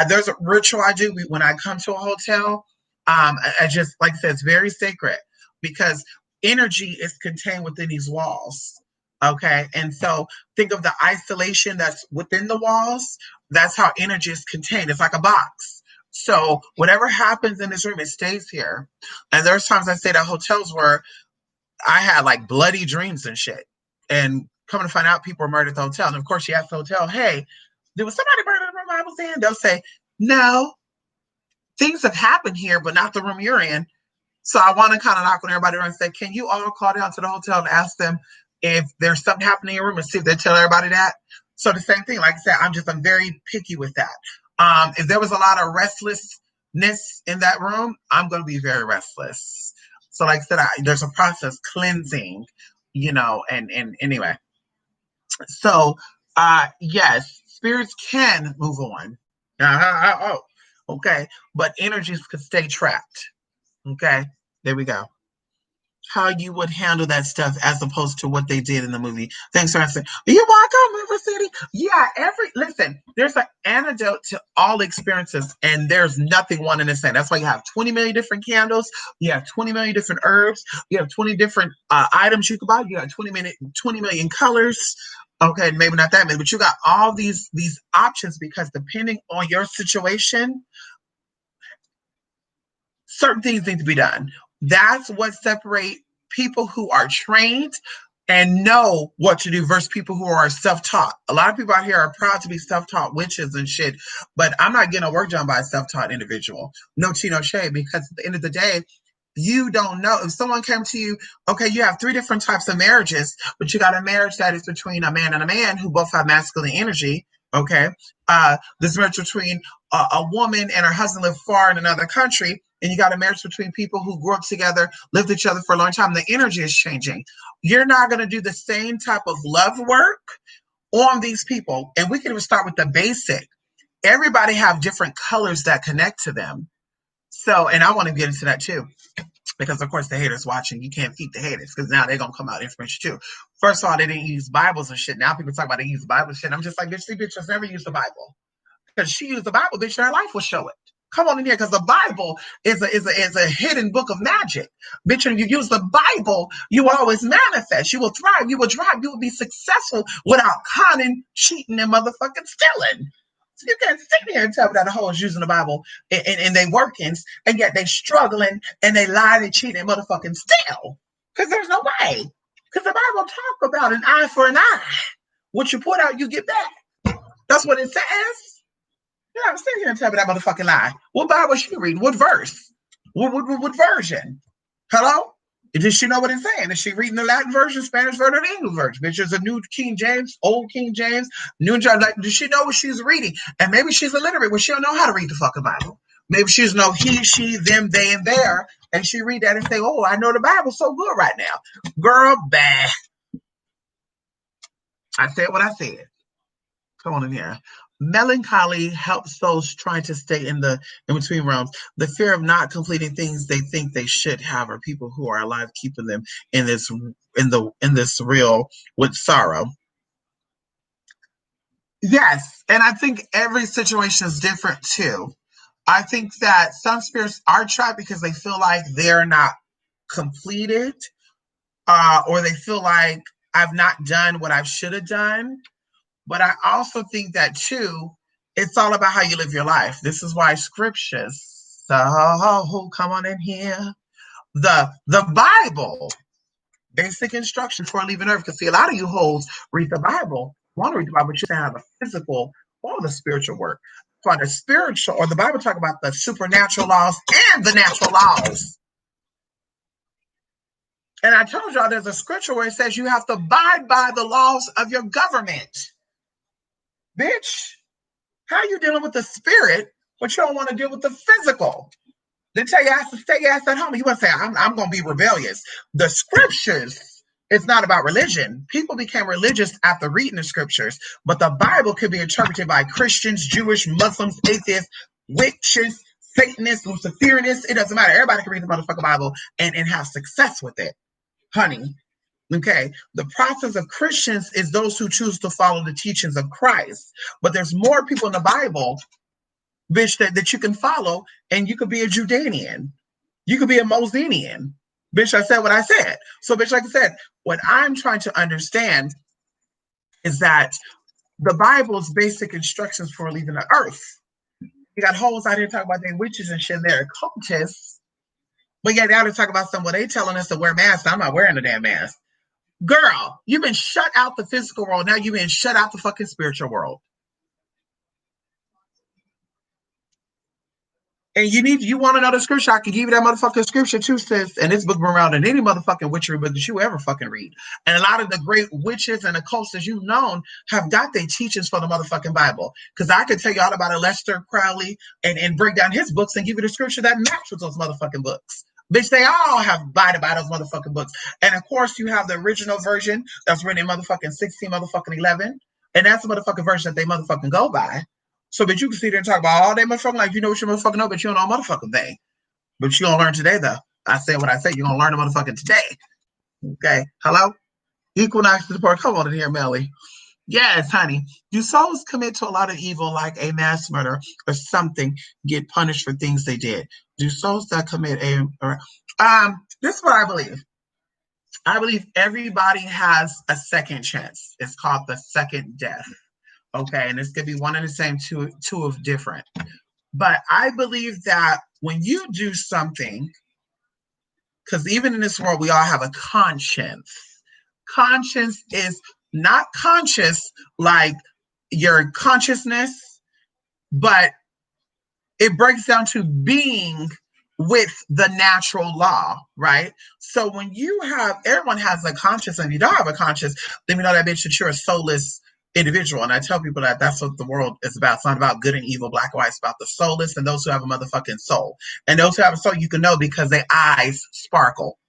Speaker 1: There's a ritual I do when I come to a hotel. I just, like I said, it's very sacred because energy is contained within these walls. Okay. And so think of the isolation that's within the walls. That's how energy is contained. It's like a box. So whatever happens in this room, it stays here. And there's times I stayed at hotels where I had like bloody dreams and shit. And coming to find out people were murdered at the hotel. And of course you ask the hotel, hey, there was somebody murdered in the room I was in? They'll say, no, things have happened here, but not the room you're in. So I want to kind of knock on everybody around and say, can you all call down to the hotel and ask them if there's something happening in your room and see if they tell everybody that? So the same thing, like I said, I'm very picky with that. If there was a lot of restlessness in that room, I'm going to be very restless. So like I said, there's a process cleansing, and anyway. So yes, spirits can move on. Okay. But energies could stay trapped. Okay. There we go. How you would handle that stuff as opposed to what they did in the movie. Thanks for answering. You're welcome, River City. Yeah, listen, there's an antidote to all experiences, and there's nothing one and the same. That's why you have 20 million different candles, you have 20 million different herbs, you have 20 different items you can buy, you have 20 million colors. Okay, maybe not that many, but you got all these options because depending on your situation, certain things need to be done. That's what separates people who are trained and know what to do versus people who are self-taught. A lot of people out here are proud to be self-taught witches and shit, but I'm not getting a work done by a self-taught individual. No tea, no shade, because at the end of the day, you don't know. If someone came to you, okay, you have 3 different types of marriages, but you got a marriage that is between a man and a man who both have masculine energy. Okay. This marriage between a woman and her husband live far in another country, and you got a marriage between people who grew up together, lived with each other for a long time. The energy is changing. You're not going to do the same type of love work on these people. And we can even start with the basic. Everybody have different colors that connect to them. So, and I want to get into that too, because of course the haters watching, you can't feed the haters because now they're going to come out information too. First of all, they didn't use Bibles and shit. Now people talk about they use the Bible and shit. I'm just like, bitch, these bitches never used the Bible. Because she used the Bible, bitch, her life will show it. Come on in here, because the Bible is a hidden book of magic. Bitch, if you use the Bible, you will always manifest. You will thrive. You will drive. You will be successful without conning, cheating, and motherfucking stealing. So you can't sit here and tell me that the whole is using the Bible and they workings, and yet they struggling and they lie, they cheat, and motherfucking steal. Because there's no way. Because the Bible talk about an eye for an eye. What you put out, you get back. That's what it says. Yeah, I'm sitting here and tell me that motherfucking lie. What Bible is she reading? What verse? What version? Hello? Does she know what it's saying? Is she reading the Latin version, Spanish version, or the English version? Bitch, there's a new King James, old King James, new James. Like, does she know what she's reading? And maybe she's illiterate where she don't know how to read the fucking Bible. Maybe she's no he, she, them, they, and there. And she read that and say, oh, I know the Bible's so good right now. Girl, bah. I said what I said. Come on in here. Melancholy helps those trying to stay in between realms. The fear of not completing things they think they should have, or people who are alive keeping them in this real with sorrow. Yes, and I think every situation is different too. I think that some spirits are trapped because they feel like they're not completed, or they feel like I've not done what I should have done. But I also think that too, it's all about how you live your life. This is why scriptures, so come on in here. The Bible, basic instructions for leaving earth. Because see, a lot of you hoes read the Bible, want to read the Bible, but you say how the physical or the spiritual work. For the spiritual, or the Bible talk about the supernatural laws and the natural laws. And I told y'all there's a scripture where it says you have to abide by the laws of your government. Bitch, how are you dealing with the spirit, but you don't want to deal with the physical? They tell your ass to stay your ass at home. You want to say, I'm going to be rebellious. The scriptures, it's not about religion. People became religious after reading the scriptures, but the Bible could be interpreted by Christians, Jewish, Muslims, atheists, witches, Satanists, Luciferianists. It doesn't matter. Everybody can read the motherfucking Bible and have success with it, honey. Okay, the process of Christians is those who choose to follow the teachings of Christ. But there's more people in the Bible, bitch, that you can follow, and you could be a Judanian. You could be a Mosenian. Bitch, I said what I said. So, bitch, like I said, what I'm trying to understand is that the Bible's basic instructions for leaving the earth. You got hoes out here talking about their witches and shit, and they're occultists. But yeah, they ought to talk about something where they telling us to wear masks. I'm not wearing a damn mask. Girl, you've been shut out the physical world. Now you've been shut out the fucking spiritual world. And you want another scripture, I can give you that motherfucking scripture too, sis. And this book been around in any motherfucking witchery book that you ever fucking read. And a lot of the great witches and occultists you've known have got their teachings from the motherfucking Bible. Because I could tell you all about Aleister Crowley and break down his books and give you the scripture that match with those motherfucking books. Bitch, they all have abided by those motherfucking books. And of course, you have the original version that's written in motherfucking 16 motherfucking 11. And that's the motherfucking version that they motherfucking go by. So, but you can sit there and talk about all day motherfucking like you know what you motherfucking know, but you don't know a motherfucking thing. But you gonna learn today, though. I said what I said. You're gonna learn the motherfucking today. Okay. Hello? Equinox to the part. Come on in here, Melly. Yes, honey. Do souls commit to a lot of evil, like a mass murder or something, get punished for things they did? Do souls that commit this is what I believe. I believe everybody has a second chance. It's called the second death. Okay, and this could be one and the same, two of different. But I believe that when you do something, because even in this world, we all have a conscience. Conscience is not conscious like your consciousness, but it breaks down to being with the natural law, right? So when you have, everyone has a conscience, and you don't have a conscience, then we know that bitch that you're a soulless individual. And I tell people that that's what the world is about. It's not about good and evil, black and white. It's about the soulless and those who have a motherfucking soul. And those who have a soul, you can know because their eyes sparkle.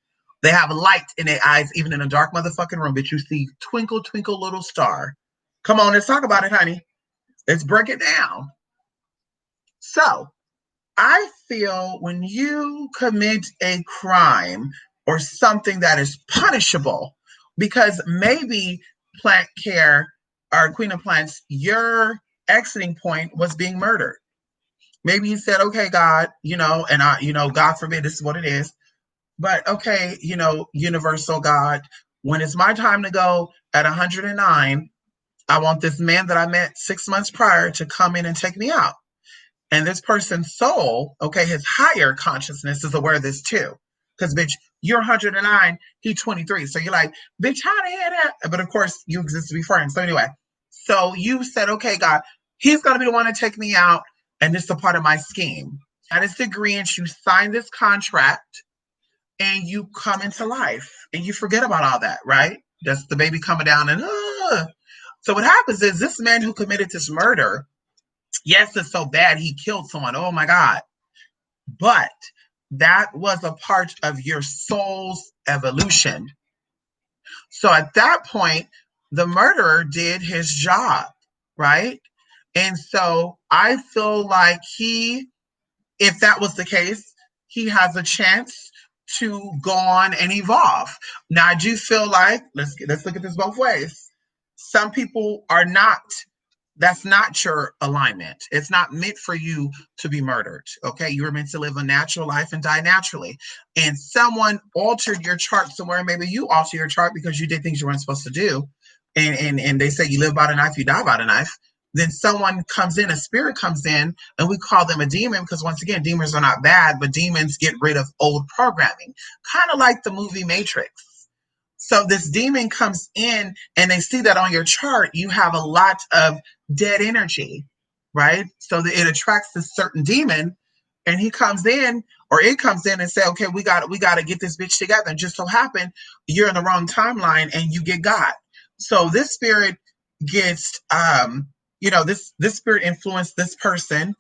Speaker 1: They have light in their eyes, even in a dark motherfucking room, but you see twinkle, twinkle, little star. Come on, let's talk about it, honey. Let's break it down. So I feel when you commit a crime or something that is punishable, because maybe plant care or Queen of Plants, your exiting point was being murdered. Maybe you said, okay, God, and God forbid this is what it is. But okay, universal God, when it's my time to go at 109, I want this man that I met 6 months prior to come in and take me out. And this person's soul, okay, his higher consciousness is aware of this too. Because, bitch, you're 109, he's 23. So you're like, bitch, how the hell that? But of course, you exist to be friends. So anyway, so you said, okay, God, he's going to be the one to take me out. And this is a part of my scheme. That is the agreement. You sign this contract and you come into life and you forget about all that, right? That's the baby coming down and, So what happens is this man who committed this murder, yes, it's so bad he killed someone. Oh my God. But that was a part of your soul's evolution. So at that point, the murderer did his job, right? And so I feel like if that was the case, he has a chance to go on and evolve. Now, I do feel like, let's look at this both ways. Some people are not That's not your alignment. It's not meant for you to be murdered. Okay. You were meant to live a natural life and die naturally. And someone altered your chart somewhere. Maybe you alter your chart because you did things you weren't supposed to do. And they say you live by the knife, you die by the knife. Then someone comes in, a spirit comes in, and we call them a demon because once again, demons are not bad, but demons get rid of old programming, kind of like the movie Matrix. So this demon comes in and they see that on your chart, you have a lot of dead energy, right? So that it attracts this certain demon and he comes in or it comes in and say, okay, we got to get this bitch together. And just so happen you're in the wrong timeline and you get God. So this spirit gets, this spirit influenced this person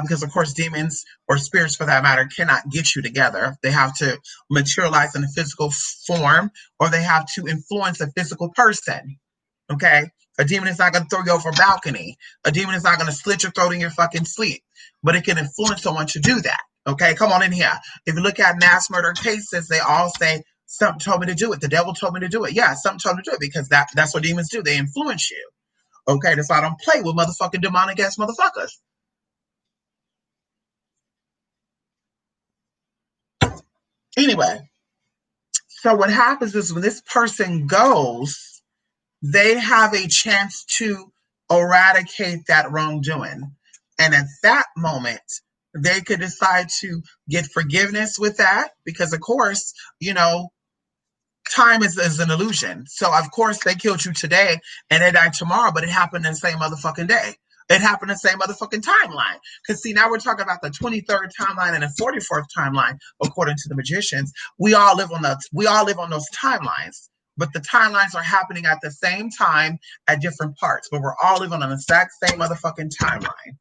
Speaker 1: because of course demons or spirits for that matter cannot get you together. They have to materialize in a physical form or they have to influence a physical person. Okay. A demon is not going to throw you over a balcony. A demon is not going to slit your throat in your fucking sleep, but it can influence someone to do that. Okay. Come on in here. If you look at mass murder cases, they all say something told me to do it. The devil told me to do it. Yeah. Something told me to do it because that's what demons do. They influence you. Okay. That's why I don't play with motherfucking demonic ass motherfuckers. Anyway, so what happens is when this person goes, they have a chance to eradicate that wrongdoing. And at that moment, they could decide to get forgiveness with that because, of course, time is an illusion. So, of course, they killed you today and they died tomorrow, but it happened in the same motherfucking day. It happened in the same motherfucking timeline. Because, see, now we're talking about the 23rd timeline and the 44th timeline, according to the magicians. We all live on those timelines. But the timelines are happening at the same time at different parts. But we're all living on the exact same motherfucking timeline.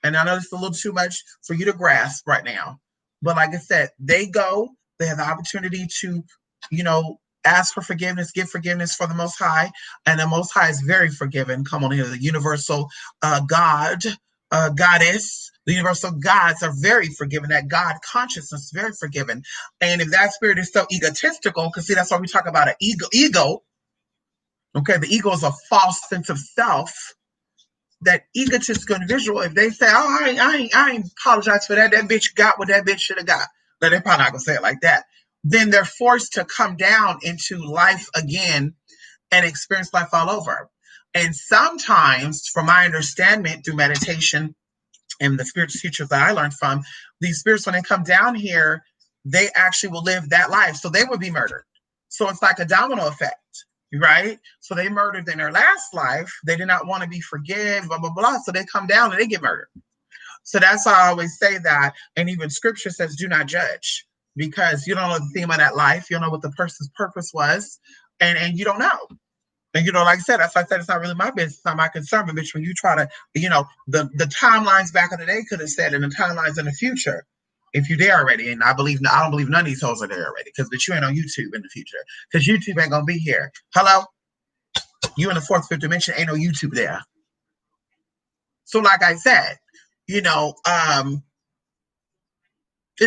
Speaker 1: And I know it's a little too much for you to grasp right now. But like I said, they have the opportunity to, ask for forgiveness, give forgiveness for the Most High. And the Most High is very forgiving. Come on here, the universal God, goddess, the universal gods are very forgiving. That God consciousness is very forgiving. And if that spirit is so egotistical, because see, that's why we talk about an ego. Okay, the ego is a false sense of self. That egotistical individual, if they say, "Oh, I ain't apologize for that. That bitch got what that bitch should have got," but they're probably not gonna say it like that. Then they're forced to come down into life again and experience life all over. And sometimes, from my understanding through meditation and the spiritual teachers that I learned from, these spirits, when they come down here, they actually will live that life. So they will be murdered. So it's like a domino effect. Right? So they murdered in their last life. They did not want to be forgiven, blah, blah, blah. So they come down and they get murdered. So that's why I always say that. And even scripture says, do not judge because you don't know the theme of that life. You don't know what the person's purpose was. And you don't know. And, like I said, as I said, it's not really my business. It's not my concern. But bitch, when you try to, the timelines back in the day could have said, and the timelines in the future, if you're there already, and I don't believe none of these hoes are there already, because but you ain't on YouTube in the future, because YouTube ain't gonna be here. Hello, you in the fourth, fifth dimension, ain't no YouTube there. So, like I said, it's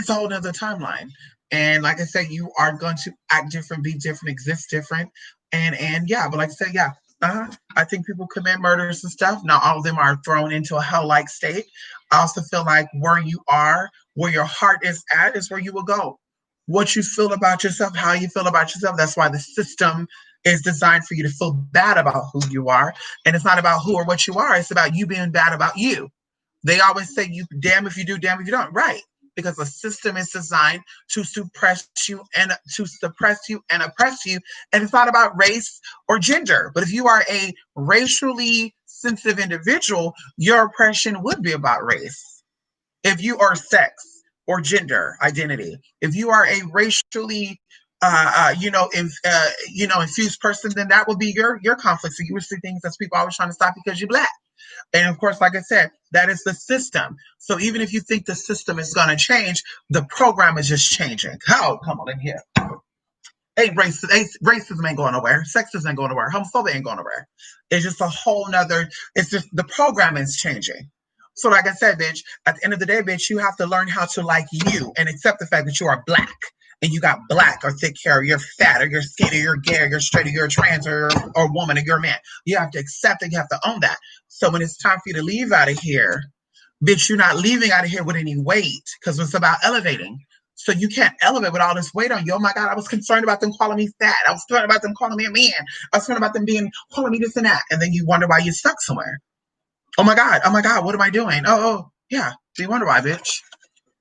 Speaker 1: a whole nother timeline, and like I said, you are going to act different, be different, exist different, and yeah. But like I said, yeah. I think people commit murders and stuff. Not all of them are thrown into a hell-like state. I also feel like where you are, where your heart is at, is where you will go. What you feel about yourself, how you feel about yourself. That's why the system is designed for you to feel bad about who you are. And it's not about who or what you are. It's about you being bad about you. They always say, you damn if you do, damn if you don't. Right. Because the system is designed to suppress you and oppress you. And it's not about race or gender. But if you are a racially sensitive individual, your oppression would be about race. If you are sex or gender identity, if you are a racially infused person, then that will be your conflict. So you would see things as people always trying to stop because you're black. And of course, like I said, that is the system. So even if you think the system is going to change, the program is just changing. How? Come on in here. Racism ain't going nowhere. Sexism ain't going nowhere. Homophobia ain't going nowhere. It's just a whole nother, it's just the program is changing. So like I said, bitch, at the end of the day, bitch, you have to learn how to like you and accept the fact that you are black and you got black or thick hair, or you're fat, or you're skinny, or you're gay, or you're straight, or you're trans, or woman, or you're a man. You have to accept it. You have to own that. So when it's time for you to leave out of here, bitch, you're not leaving out of here with any weight, because it's about elevating. So you can't elevate with all this weight on you. Oh my God, I was concerned about them calling me fat. I was concerned about them calling me a man. I was concerned about them calling me this and that. And then you wonder why you're stuck somewhere. Oh my God, what am I doing? Yeah. So you wonder why, bitch.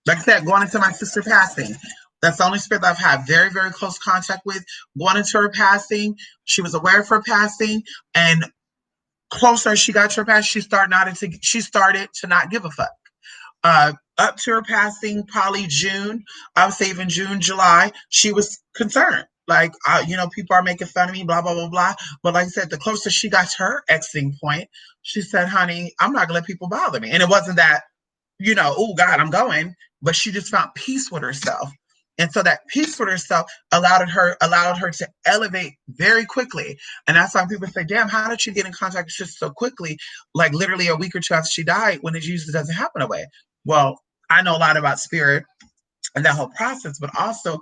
Speaker 1: Like I said, going into my sister passing. That's the only spirit that I've had very, very close contact with. Going into her passing, she was aware of her passing, and closer as she got to her passing, she started to not give a fuck. Up to her passing, probably June, I would say even June, July, she was concerned. Like, people are making fun of me, blah, blah, blah, blah. But like I said, the closer she got to her exiting point, she said, honey, I'm not going to let people bother me. And it wasn't that, oh God, I'm going. But she just found peace with herself. And so that peace with herself allowed her to elevate very quickly. And that's why people say, damn, how did you get in contact with just so quickly? Like literally a week or two after she died, when it usually doesn't happen away. Well, I know a lot about spirit and that whole process, but also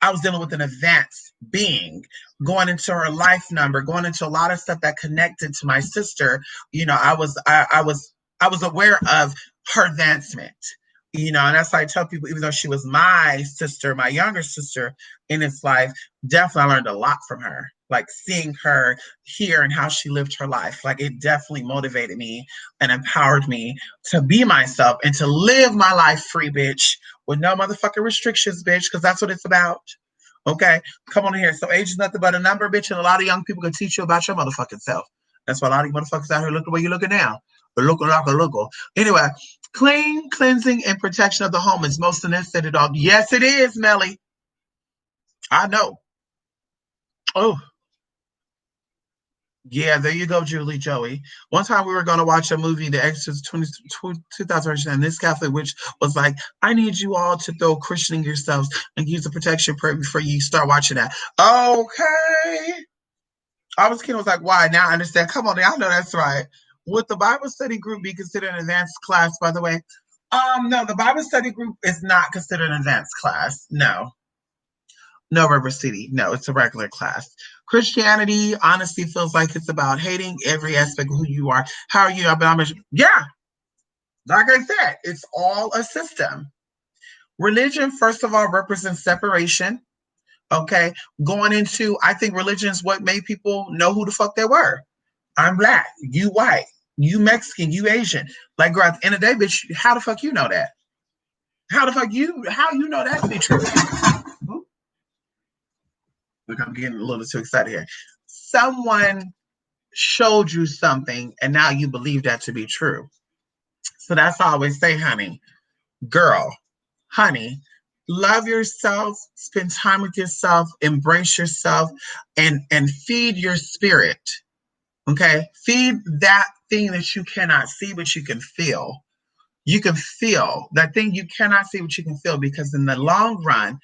Speaker 1: I was dealing with an advanced being, going into her life number, going into a lot of stuff that connected to my sister. I was aware of her advancement. And that's why I tell people, even though she was my sister, my younger sister in this life, definitely I learned a lot from her. Like seeing her here and how she lived her life. Like it definitely motivated me and empowered me to be myself and to live my life free, bitch, with no motherfucking restrictions, bitch, because that's what it's about. Okay, come on in here. So age is nothing but a number, bitch, and a lot of young people can teach you about your motherfucking self. That's why a lot of you motherfuckers out here look the way you're looking now. They're looking like a local. Anyway, clean, cleansing, and protection of the home is most necessary, dog. Yes, it is, Melly. I know. Oh, yeah, there you go, Julie Joey. One time we were going to watch a movie, The Exorcist 2000, and this Catholic witch was like, I need you all to throw christening yourselves and use the protection prayer before you start watching that. Okay. I was like, why? Now I understand. Come on, I know that's right. Would the Bible study group be considered an advanced class, by the way? No, the Bible study group is not considered an advanced class. No. No, River City. No, it's a regular class. Christianity honestly feels like it's about hating every aspect of who you are. How are you? Yeah, like I said, it's all a system. Religion, first of all, represents separation. Okay. Going into, I think religion is what made people know who the fuck they were. I'm black, you white, you Mexican, you Asian. Like, girl, at the end of the day, bitch, how the fuck you know that? How you know that to be true? Look, I'm getting a little too excited here. Someone showed you something and now you believe that to be true. So that's all I always say, honey, girl, honey, love yourself, spend time with yourself, embrace yourself, and feed your spirit. Okay? Feed that thing that you cannot see, but you can feel. You can feel that thing you cannot see, what you can feel, because in the long run,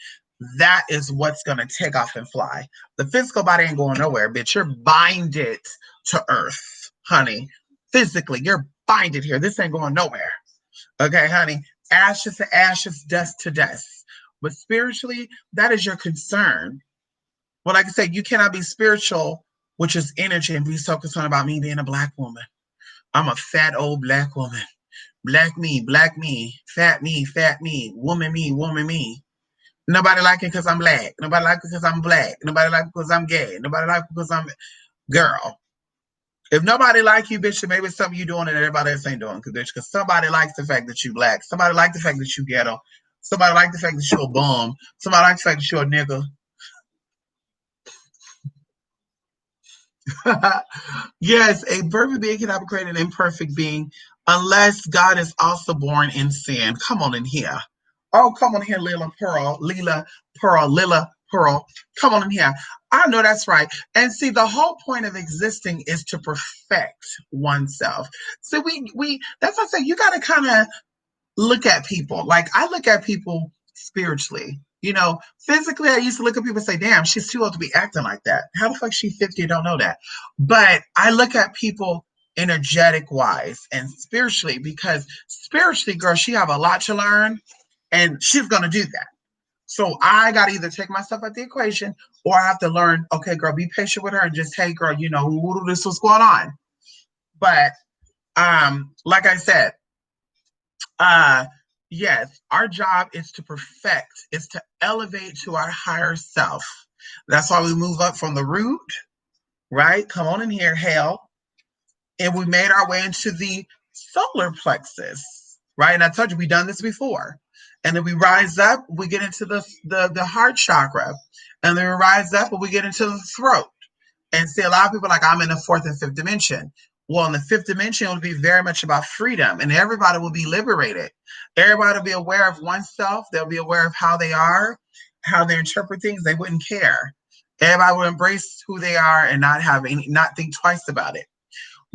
Speaker 1: that is what's going to take off and fly. The physical body ain't going nowhere, bitch. You're binded to earth, honey. Physically, you're binded here. This ain't going nowhere. Okay, honey. Ashes to ashes, dust to dust. But spiritually, that is your concern. Well, like I said, you cannot be spiritual, which is energy, and be so concerned about me being a black woman. I'm a fat old black woman. Black me, fat me, woman me, woman me. Nobody like it because I'm black. Nobody like it because I'm black. Nobody like it because I'm gay. Nobody like it because I'm girl. If nobody like you, bitch, then maybe it's something you doing that everybody else ain't doing, because somebody likes the fact that you black. Somebody like the fact that you ghetto. Somebody like the fact that you're a bum. Somebody like the fact that you're a nigga. Yes, a perfect being cannot create an imperfect being unless God is also born in sin. Come on in here. Oh, come on here, Lila Pearl. Come on in here. I know that's right. And see, the whole point of existing is to perfect oneself. So that's what I say. You got to kind of look at people. Like I look at people spiritually. Physically, I used to look at people and say, damn, she's too old to be acting like that. How the fuck she 50? I don't know that. But I look at people energetic wise and spiritually, because spiritually, girl, she have a lot to learn and she's going to do that. So I got to either take myself out the equation or I have to learn, okay, girl, be patient with her and just, hey, girl, this was going on. But like I said, yes, our job is to perfect, is to elevate to our higher self. That's why we move up from the root, right? Come on in here, hell. And we made our way into the solar plexus, right? And I told you we've done this before. And then we rise up, we get into the heart chakra. And then we rise up and we get into the throat. And see, a lot of people are like, I'm in the fourth and fifth dimension. Well, in the fifth dimension, it will be very much about freedom, and everybody will be liberated. Everybody will be aware of oneself. They'll be aware of how they are, how they interpret things. They wouldn't care. Everybody will embrace who they are and not think twice about it.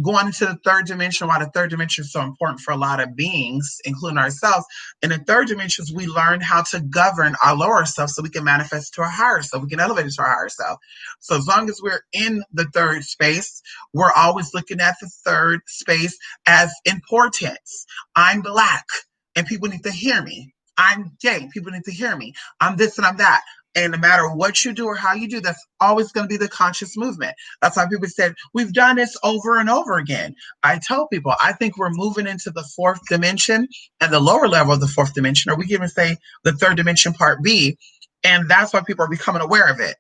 Speaker 1: Going into the third dimension, why the third dimension is so important for a lot of beings, including ourselves. In the third dimensions, we learn how to govern our lower self so we can manifest to our higher self. We can elevate to our higher self. So as long as we're in the third space, we're always looking at the third space as importance. I'm Black and people need to hear me. I'm gay, people need to hear me. I'm this and I'm that. And no matter what you do or how you do, that's always going to be the conscious movement. That's why people said, we've done this over and over again. I tell people, I think we're moving into the fourth dimension and the lower level of the fourth dimension, or we can even say the third dimension part B. And that's why people are becoming aware of it.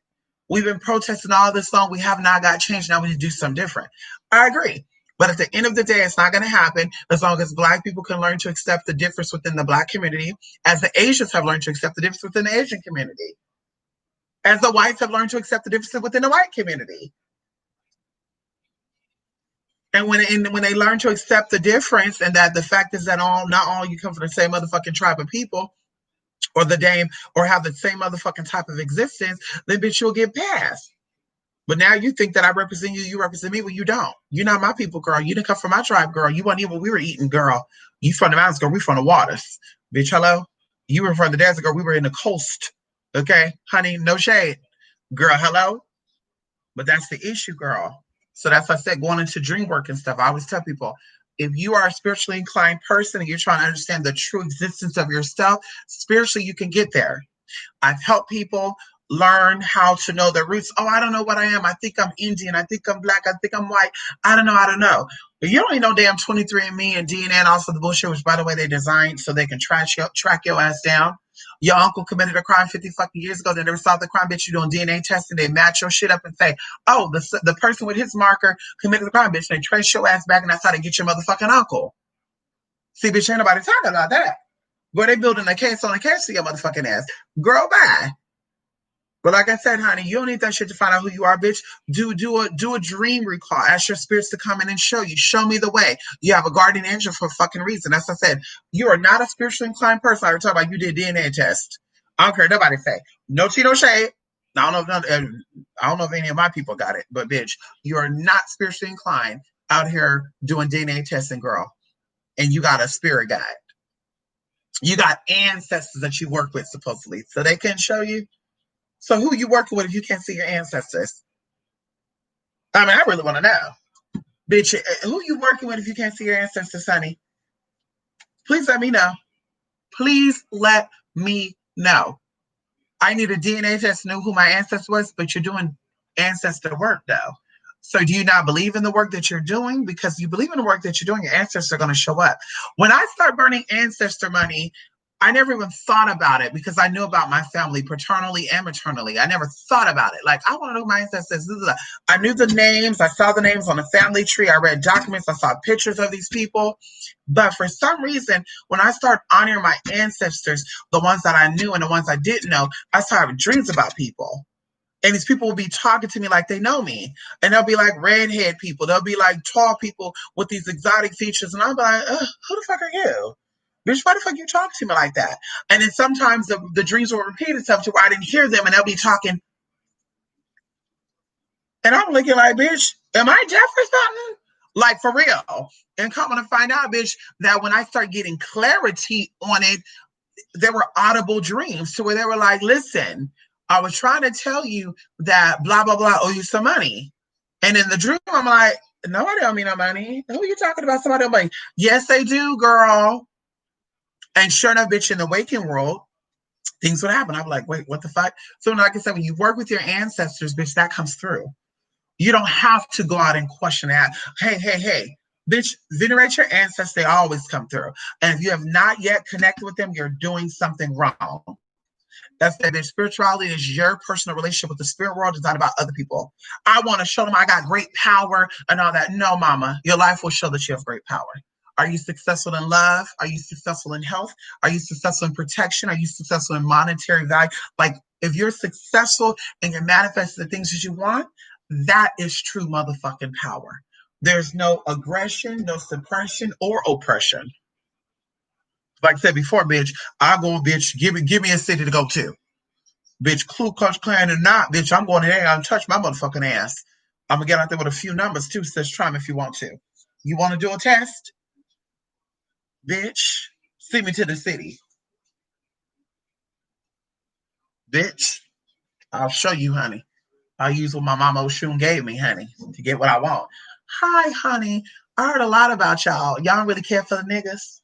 Speaker 1: We've been protesting all this long. We have not got changed. Now we need to do something different. I agree. But at the end of the day, it's not going to happen as long as Black people can learn to accept the difference within the Black community, as the Asians have learned to accept the difference within the Asian community, as the whites have learned to accept the differences within the white community. And when they learn to accept the difference, and that the fact is that not all you come from the same motherfucking tribe of people, or the name, or have the same motherfucking type of existence, then bitch, you'll get past. But now you think that I represent you, you represent me. Well, you don't. You're not my people, girl. You didn't come from my tribe, girl. You weren't even what we were eating, girl. You from the mountains, girl. We from the waters. Bitch, hello? You were from the desert, girl. We were in the coast. Okay? Honey, no shade. Girl, hello? But that's the issue, girl. So that's why I said going into dream work and stuff. I always tell people, if you are a spiritually inclined person and you're trying to understand the true existence of yourself, spiritually, you can get there. I've helped people learn how to know their roots. Oh, I don't know what I am. I think I'm Indian. I think I'm Black. I think I'm white. I don't know. I don't know. But you don't even know damn 23andMe and DNA and also the bullshit, which, by the way, they designed so they can track your ass down. Your uncle committed a crime 50 fucking years ago. They never solved the crime, bitch. You doing DNA testing. They match your shit up and say, oh, the person with his marker committed the crime, bitch. They trace your ass back and that's how they get your motherfucking uncle. See, bitch, ain't nobody talking about that. But they building a case on a case to your motherfucking ass. Girl, bye. But like I said, honey, you don't need that shit to find out who you are, bitch. Do a dream recall. Ask your spirits to come in and show you. Show me the way. You have a guardian angel for a fucking reason. That's what I said. You are not a spiritually inclined person. I was talking about you did DNA test. I don't care what nobody say. No tea, no shade. I don't know if any of my people got it, but bitch, you are not spiritually inclined out here doing DNA testing, girl. And you got a spirit guide. You got ancestors that you work with, supposedly. So they can show you. So who you working with if you can't see your ancestors? I mean, I really want to know. Bitch, who you working with if you can't see your ancestors, honey? Please let me know. Please let me know. I need a DNA test to know who my ancestor was, but you're doing ancestor work, though. So do you not believe in the work that you're doing? Because you believe in the work that you're doing, your ancestors are going to show up. When I start burning ancestor money, I never even thought about it because I knew about my family paternally and maternally. I never thought about it. Like, I want to know who my ancestors. I knew the names. I saw the names on the family tree. I read documents. I saw pictures of these people. But for some reason, when I start honoring my ancestors, the ones that I knew and the ones I didn't know, I start having dreams about people. And these people will be talking to me like they know me. And they'll be like redhead people. They'll be like tall people with these exotic features. And I'll be like, who the fuck are you? Bitch, why the fuck you talk to me like that? And then sometimes the dreams will repeat itself to where I didn't hear them and they'll be talking. And I'm looking like, bitch, am I deaf or something? Like, for real. And coming to find out, bitch, that when I start getting clarity on it, there were audible dreams to where they were like, listen, I was trying to tell you that blah, blah, blah, owe you some money. And in the dream, I'm like, nobody owe me no money. Who are you talking about? Somebody owe money. Yes, they do, girl. And sure enough, bitch, in the waking world, things would happen. I'd be like, wait, what the fuck? So like I said, when you work with your ancestors, bitch, that comes through. You don't have to go out and question that. Hey, bitch, venerate your ancestors. They always come through. And if you have not yet connected with them, you're doing something wrong. That's that. Spirituality is your personal relationship with the spirit world. It's not about other people. I want to show them I got great power and all that. No, mama, your life will show that you have great power. Are you successful in love? Are you successful in health? Are you successful in protection? Are you successful in monetary value? Like, if you're successful and you're manifesting the things that you want, that is true motherfucking power. There's no aggression, no suppression, or oppression. Like I said before, bitch, I'll go, bitch, give me a city to go to. Bitch, Ku Klux Klan or not, bitch, I'm going in there and touch my motherfucking ass. I'm gonna get out there with a few numbers too, says Trump, if you want to. You want to do a test? Bitch, see me to the city. Bitch, I'll show you, honey. I'll use what my mama Oshun gave me, honey, to get what I want. Hi, honey. I heard a lot about y'all. Y'all don't really care for the niggas?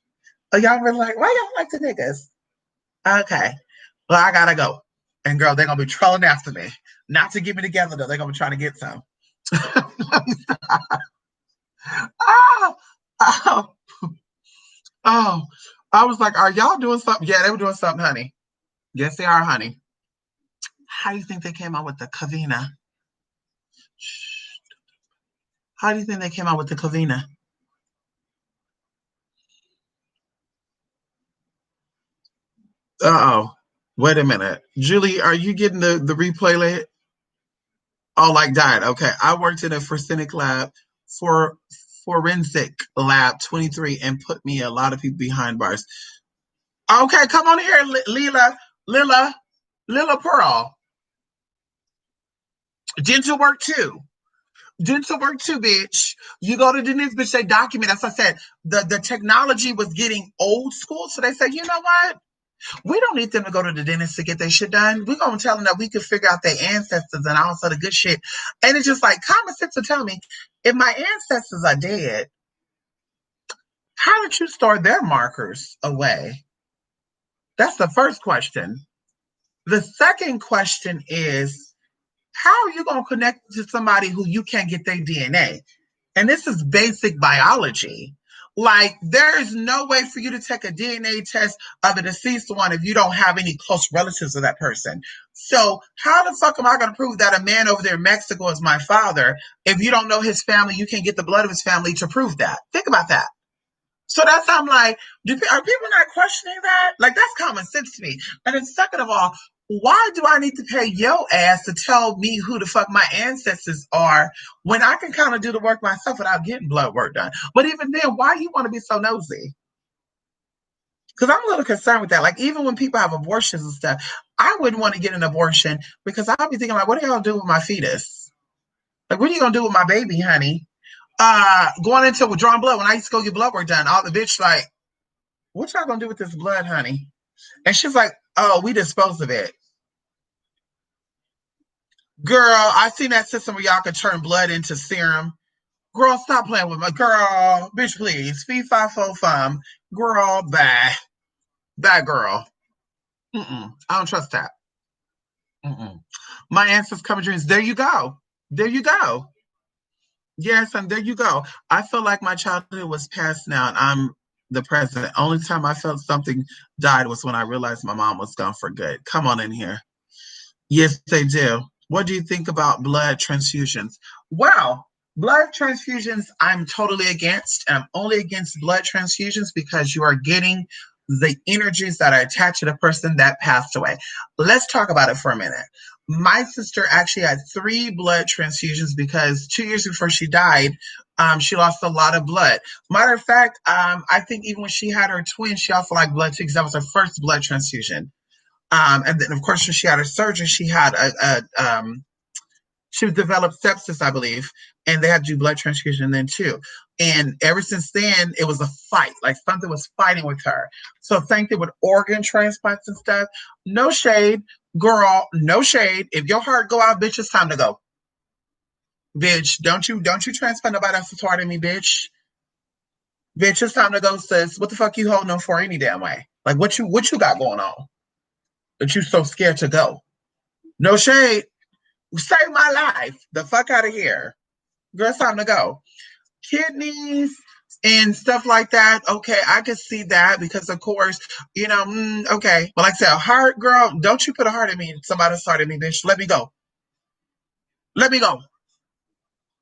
Speaker 1: Or y'all really like, why y'all like the niggas? Okay. Well, I gotta go. And girl, they're gonna be trolling after me. Not to get me together though. They're gonna be trying to get some. oh, oh, oh. I was like, are y'all doing something? Yeah, they were doing something, honey. Yes, they are, honey. How do you think they came out with the Kavina? How do you think they came out with the Kavina? Uh-oh. Wait a minute. Julie, are you getting the replay late? Oh, like died. Okay. I worked in a forensic lab for forensic lab 23 and put me a lot of people behind bars. Okay, come on here, Lila Pearl. Dental work too. Dental work too, bitch. You go to the dentist, bitch, they document. As I said, the technology was getting old school. So they said, you know what? We don't need them to go to the dentist to get their shit done. We're going to tell them that we can figure out their ancestors and all sort of good shit. And it's just like common sense to tell me, if my ancestors are dead, how did you store their markers away? That's the first question. The second question is, how are you going to connect to somebody who you can't get their DNA? And this is basic biology. Like, there is no way for you to take a DNA test of a deceased one if you don't have any close relatives of that person. So, how the fuck am I going to prove that a man over there in Mexico is my father if you don't know his family? You can't get the blood of his family to prove that. Think about that. So that's how I'm like, are people not questioning that? Like, that's common sense to me. And then second of all, why do I need to pay your ass to tell me who the fuck my ancestors are when I can kind of do the work myself without getting blood work done? But even then, why do you want to be so nosy? Because I'm a little concerned with that. Like, even when people have abortions and stuff, I wouldn't want to get an abortion because I'll be thinking, like, what are y'all do with my fetus? Like, what are you going to do with my baby, honey? Going into withdrawing blood, when I used to go get blood work done, all the bitch like, what y'all gonna do with this blood, honey? And she's like, oh, we dispose of it. Girl, I seen that system where y'all could turn blood into serum. Girl, stop playing with my girl. Bitch, please. Fee, fi, fo, fum. Girl, bye. Bye, girl. I don't trust that. My ancestors cover dreams. There you go. There you go. Yes, and there you go. I feel like my childhood was past now, and I'm the present. Only time I felt something died was when I realized my mom was gone for good. Come on in here. Yes, they do. What do you think about blood transfusions? Wow, blood transfusions, I'm totally against. And I'm only against blood transfusions because you are getting the energies that are attached to the person that passed away. Let's talk about it for a minute. My sister actually had 3 blood transfusions because 2 years before she died, she lost a lot of blood. Matter of fact, I think even when she had her twin, she also liked blood too because that was her first blood transfusion. And then, of course, when she had her surgery, she had she developed sepsis, I believe, and they had to do blood transfusion then too. And ever since then, it was a fight. Like something was fighting with her. So same thing with organ transplants and stuff. No shade, girl. No shade. If your heart go out, bitch, it's time to go. Bitch, don't you transplant nobody else's heart in me, bitch. Bitch, it's time to go, sis. What the fuck you holding on for any damn way? Like what you got going on? that you so scared to go. No shade. Save my life. The fuck out of here. Girl, it's time to go. Kidneys and stuff like that. Okay, I could see that because, of course, okay. But like I said, a heart, girl, don't you put a heart in me. Somebody started me, bitch. Let me go. Let me go.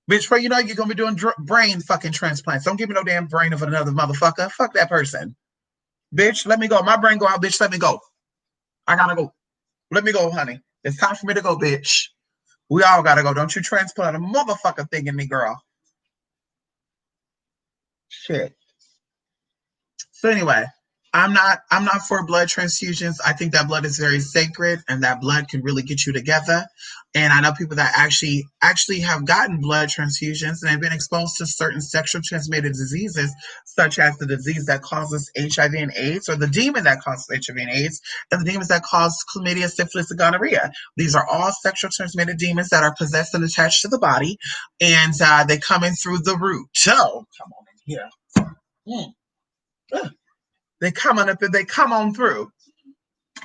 Speaker 1: Bitch, for you know, you're going to be doing brain fucking transplants. Don't give me no damn brain of another motherfucker. Fuck that person. Bitch, let me go. My brain go out, bitch. Let me go. I gotta go. Let me go, honey. It's time for me to go, bitch. We all gotta go. Don't you transplant a motherfucker thing in me, girl. Shit. So anyway, I'm not for blood transfusions. I think that blood is very sacred and that blood can really get you together. And I know people that actually have gotten blood transfusions and have been exposed to certain sexually transmitted diseases, such as the disease that causes HIV and AIDS, or the demon that causes HIV and AIDS, and the demons that cause chlamydia, syphilis, and gonorrhea. These are all sexually transmitted demons that are possessed and attached to the body, and they come in through the root. So come on in here. Mm. They come on up and they come on through.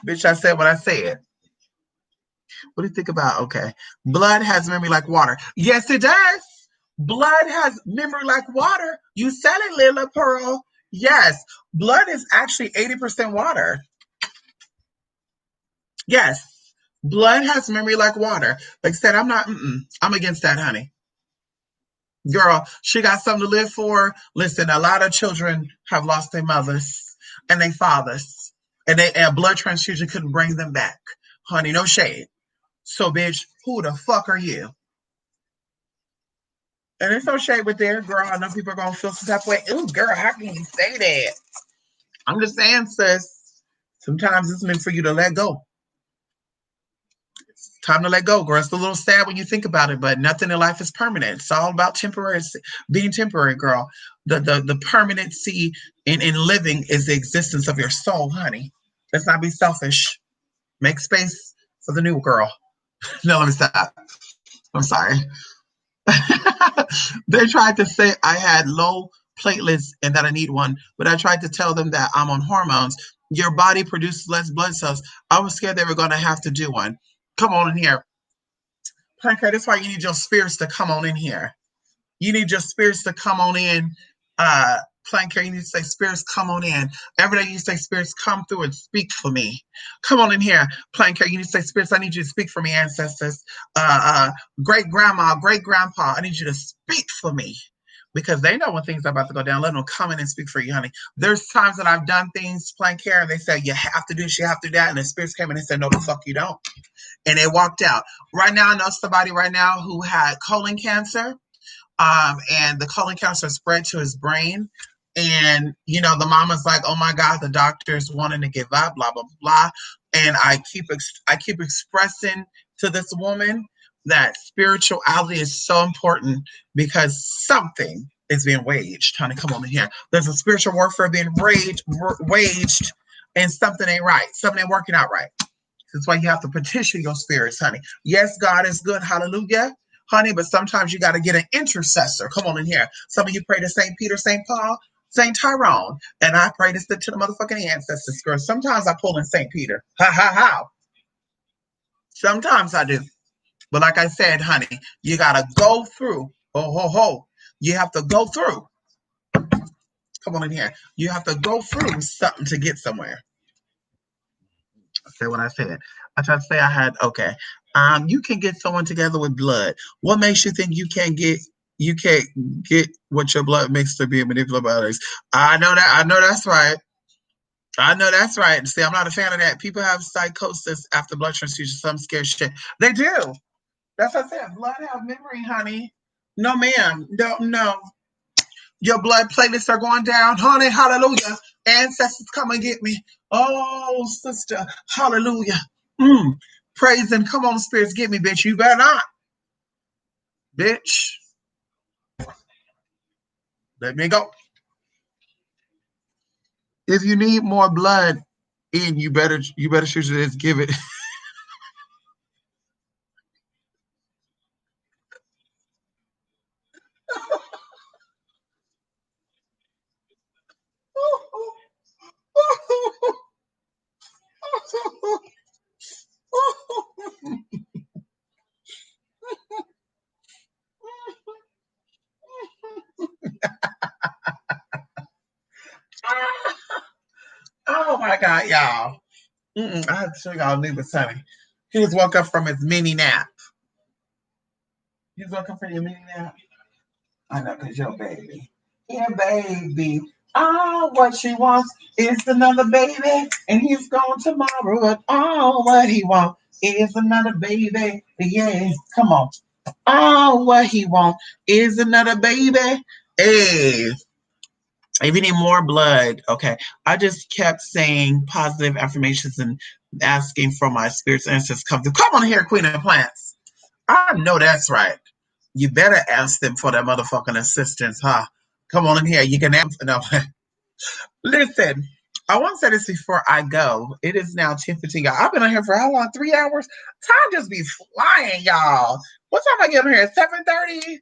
Speaker 1: Bitch, I said what I said. What do you think about? Okay. Blood has memory like water. Yes, it does. Blood has memory like water. You said it, Lila Pearl. Yes. Blood is actually 80% water. Yes. Blood has memory like water. Like I said, I'm against that, honey. Girl, she got something to live for. Listen, a lot of children have lost their mothers and their fathers, and a blood transfusion couldn't bring them back. Honey, no shade. So, bitch, who the fuck are you? And there's no shade with there, girl. I know people are gonna feel some type of way. Ooh, girl, how can you say that? I'm just saying, sis. Sometimes it's meant for you to let go. It's time to let go, girl. It's a little sad when you think about it, but nothing in life is permanent. It's all about temporary, being temporary, girl. The permanency in living is the existence of your soul, honey. Let's not be selfish. Make space for the new girl. No, let me stop. I'm sorry. They tried to say I had low platelets and that I need one, but I tried to tell them that I'm on hormones. Your body produces less blood cells. I was scared they were going to have to do one. Come on in here. Planker, that's why you need your spirits to come on in here. You need your spirits to come on in. Planker, you need to say, spirits, come on in. Every day you say, spirits, come through and speak for me. Come on in here. Planker, you need to say, spirits, I need you to speak for me, ancestors. Great grandma, great grandpa, I need you to speak for me. Because they know when things are about to go down. Let them come in and speak for you, honey. There's times that I've done things, Planker, and they say, you have to do this, you have to do that. And the spirits came in and said, no, the fuck you don't. And they walked out. Right now, I know somebody right now who had colon cancer. And the colon cancer spread to his brain. And, the mama's like, oh my God, the doctor's wanting to give up, blah, blah, blah. And I keep expressing to this woman that spirituality is so important because something is being waged. Honey, come on in here. There's a spiritual warfare being waged, and something ain't right. Something ain't working out right. That's why you have to petition your spirits, honey. Yes, God is good. Hallelujah. Honey, but sometimes you got to get an intercessor. Come on in here. Some of you pray to St. Peter, St. Paul, St. Tyrone. And I pray to the motherfucking ancestors, girl. Sometimes I pull in St. Peter. Ha, ha, ha. Sometimes I do. But like I said, honey, you got to go through. Ho, ho, ho. You have to go through. Come on in here. You have to go through something to get somewhere. I said what I said. I tried to say I had, okay. You can get someone together with blood. What makes you think you can't get what your blood makes to be manipulated by others? I know that. I know that's right. I know that's right. See, I'm not a fan of that. People have psychosis after blood transfusion. Some scared shit. They do. That's what I said. Blood have memory, honey. No, ma'am. No, no. Your blood platelets are going down. Honey, hallelujah. Ancestors, come and get me. Oh, sister, hallelujah. Praise and come on, spirits, get me, bitch. You better not. Bitch. Let me go. If you need more blood in, you better choose to just give it. God, y'all. I have to show y'all neighbor Sonny. He just woke up from his mini nap. You woke up from your mini nap? I know, because your baby. Yeah, baby. Oh, what she wants is another baby, and he's gone tomorrow. But oh, what he wants is another baby. Yeah, come on. Oh, what he wants is another baby. Hey, if you need more blood, okay. I just kept saying positive affirmations and asking for my spirits ancestors come through. Come on here, Queen of Plants. I know that's right. You better ask them for that motherfucking assistance, huh? Come on in here. You can ask. No. Listen, I want to say this before I go. It is now 10:15, y'all. I've been on here for how long? 3 hours? Time just be flying, y'all. What time I get on here? 7:30?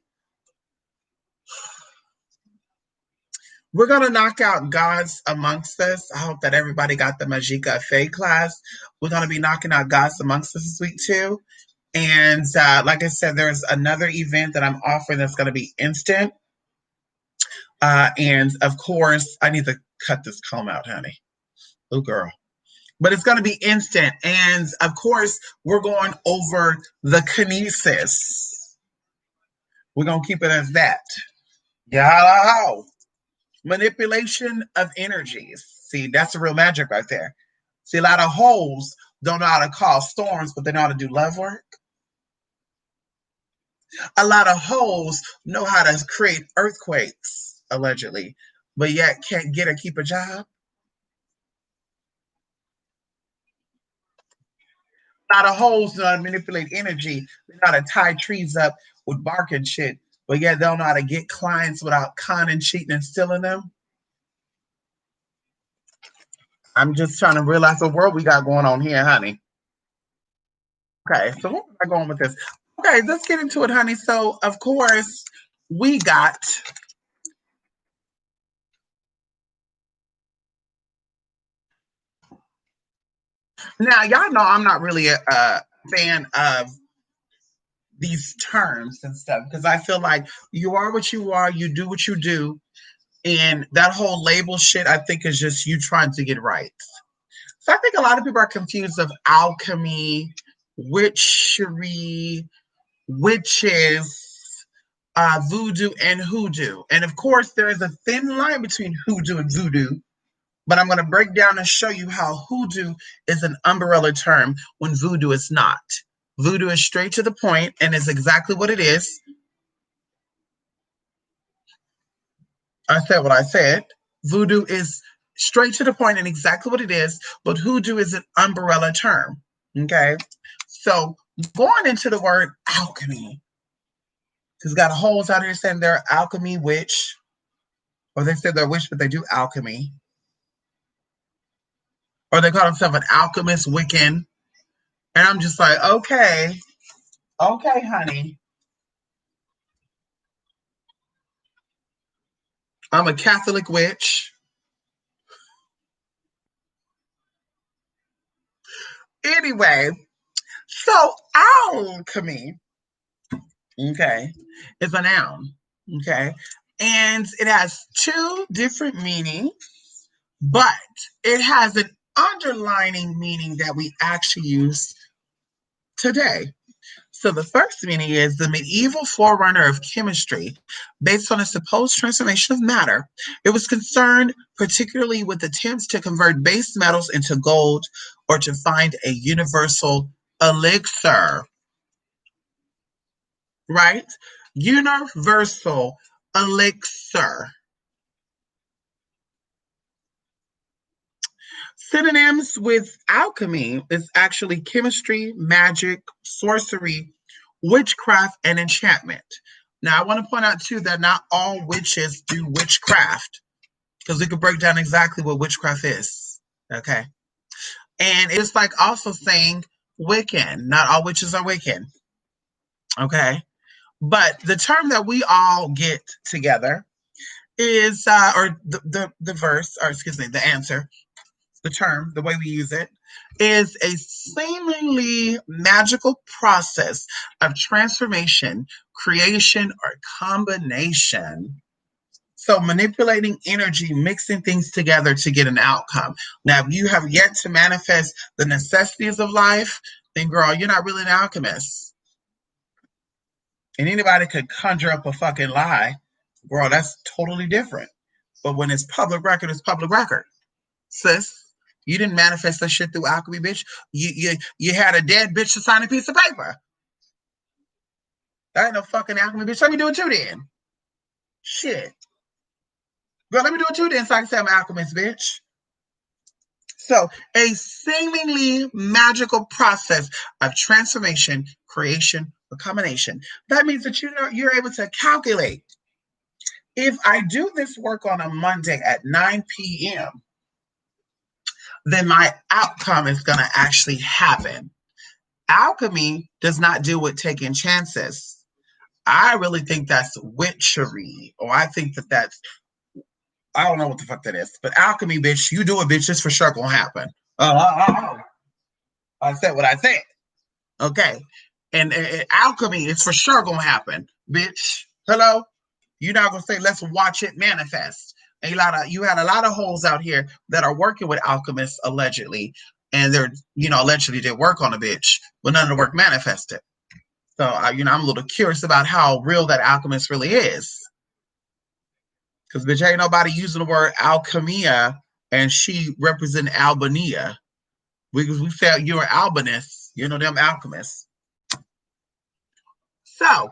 Speaker 1: We're going to knock out Gods Amongst Us. I hope that everybody got the Majika Fae class. We're going to be knocking out Gods Amongst Us this week, too. And like I said, there's another event that I'm offering that's going to be instant. And of course, I need to cut this comb out, honey. Oh, girl. But it's going to be instant. And of course, we're going over the kinesis. We're going to keep it as that. Yeah. Manipulation of energies. See, that's the real magic right there. See, a lot of hoes don't know how to cause storms, but they know how to do love work. A lot of hoes know how to create earthquakes, allegedly, but yet can't get or keep a job. A lot of hoes know how to manipulate energy. They know how to tie trees up with bark and shit, but yet they don't know how to get clients without conning, cheating, and stealing them. I'm just trying to realize the world we got going on here, honey. Okay, so where am I going with this? Okay, let's get into it, honey. So, of course, we got now. Y'all know I'm not really a fan of these terms and stuff because I feel like you are what you are, you do what you do, and that whole label shit I think is just you trying to get right. So I think a lot of people are confused of alchemy, witchery, witches, voodoo, and hoodoo. And of course, there is a thin line between hoodoo and voodoo. But I'm going to break down and show you how hoodoo is an umbrella term when voodoo is not. Voodoo is straight to the point and is exactly what it is. I said what I said. Voodoo is straight to the point and exactly what it is, but hoodoo is an umbrella term. Okay. So going into the word alchemy, because got holes out here saying they're alchemy witch, or they say they're witch, but they do alchemy. Or they call themselves an alchemist Wiccan. And I'm just like, okay, honey. I'm a Catholic witch. Anyway, so alchemy, okay, is a noun, okay, and it has two different meanings, but it has an underlining meaning that we actually use today. So the first meaning is the medieval forerunner of chemistry, based on a supposed transformation of matter. It was concerned particularly with attempts to convert base metals into gold or to find a universal elixir, right? Universal elixir. Synonyms with alchemy is actually chemistry, magic, sorcery, witchcraft, and enchantment. Now, I want to point out too that not all witches do witchcraft because we could break down exactly what witchcraft is. Okay. And it's like also saying Wiccan. Not all witches are Wiccan. Okay. But the term that we all get together is, or the verse, or excuse me, the answer, the term, the way we use it, is a seemingly magical process of transformation, creation, or combination. So manipulating energy, mixing things together to get an outcome. Now, if you have yet to manifest the necessities of life, then girl, you're not really an alchemist. And anybody could conjure up a fucking lie. Girl, that's totally different. But when it's public record, it's public record. Sis, you didn't manifest that shit through alchemy, bitch. You had a dead bitch to sign a piece of paper. That ain't no fucking alchemy, bitch. Let me do it too then. Shit. Girl, let me do it too then so I can say I'm an alchemist, bitch. So, a seemingly magical process of transformation, creation, or combination. That means that you're able to calculate. If I do this work on a Monday at 9 p.m., then my outcome is going to actually happen. Alchemy does not deal with taking chances. I really think that's witchery, or I think that's, I don't know what the fuck that is, but alchemy, bitch, you do it, bitch, it's for sure gonna happen. I said what I said. Okay. And alchemy is for sure gonna happen, bitch. Hello? You're not gonna say, let's watch it manifest. And you had a lot of holes out here that are working with alchemists allegedly, and they're, allegedly did work on a bitch, but none of the work manifested. So, I'm a little curious about how real that alchemist really is. Because, bitch, ain't nobody using the word alchemia and she represent Albania. We said you're an Albanist, them alchemists. So,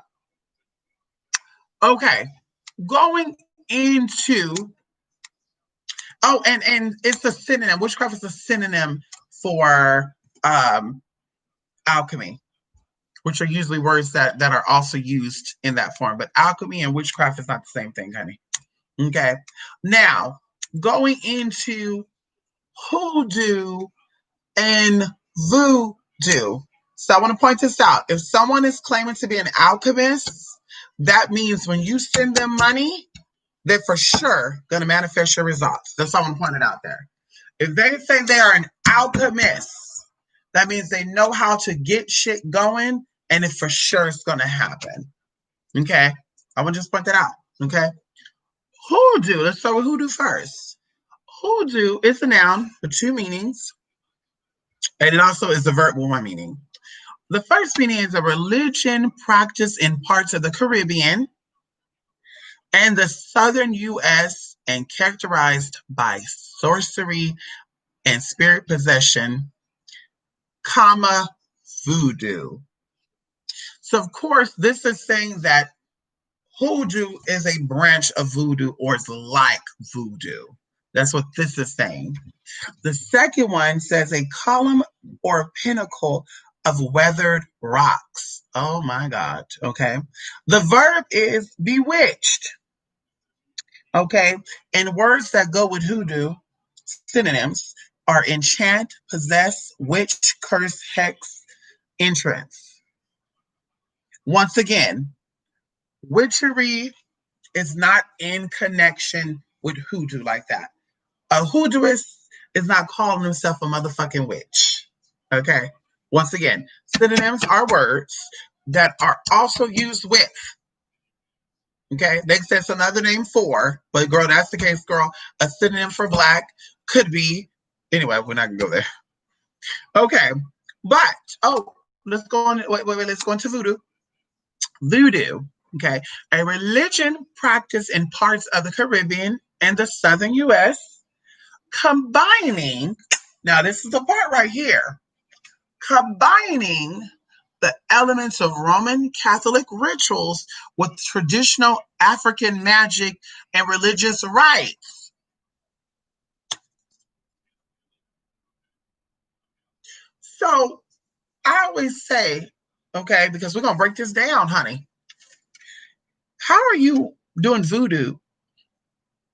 Speaker 1: okay, going into, and it's a synonym. Witchcraft is a synonym for alchemy, which are usually words that are also used in that form. But alchemy and witchcraft is not the same thing, honey. Okay. Now, going into hoodoo and voodoo. So I want to point this out. If someone is claiming to be an alchemist, that means when you send them money, they're for sure going to manifest your results. That's all I'm pointing out there. If they say they are an alchemist, that means they know how to get shit going, and it for sure is going to happen. Okay? I want to just point that out. Okay? Hoodoo. Let's start with hoodoo first. Hoodoo is a noun with two meanings, and it also is a verb with one meaning. The first meaning is a religion practiced in parts of the Caribbean and the southern U.S. and characterized by sorcery and spirit possession, voodoo. So, of course, this is saying that hoodoo is a branch of voodoo or is like voodoo. That's what this is saying. The second one says a column or pinnacle of weathered rocks. Oh my God. Okay. The verb is bewitched. Okay. And words that go with hoodoo, synonyms, are enchant, possess, witch, curse, hex, entrance. Once again, witchery is not in connection with hoodoo like that. A hoodooist is not calling himself a motherfucking witch. Okay? Once again, synonyms are words that are also used with. Okay? They said another name for, but girl, that's the case, girl. A synonym for black could be, anyway, we're not going to go there. Okay. But, let's go on. Wait, let's go into voodoo. Voodoo, okay, a religion practiced in parts of the Caribbean and the southern U.S., combining, now this is the part right here, combining the elements of Roman Catholic rituals with traditional African magic and religious rites. So I always say, okay, because we're going to break this down, honey. How are you doing voodoo,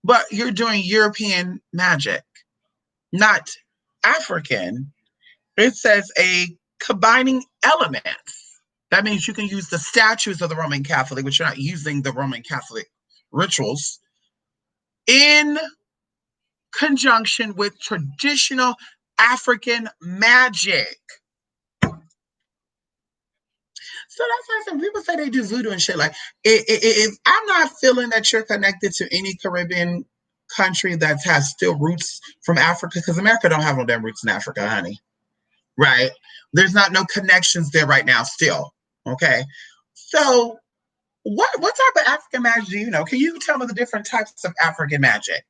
Speaker 1: but you're doing European magic, not African? It says a combining elements. That means you can use the statues of the Roman Catholic, but you're not using the Roman Catholic rituals, in conjunction with traditional African magic. So that's why some people say they do voodoo and shit. Like, if I'm not feeling that you're connected to any Caribbean country that has still roots from Africa, because America don't have no damn roots in Africa, honey. Right? There's not no connections there right now still. Okay. So what type of African magic do you know? Can you tell me the different types of African magic?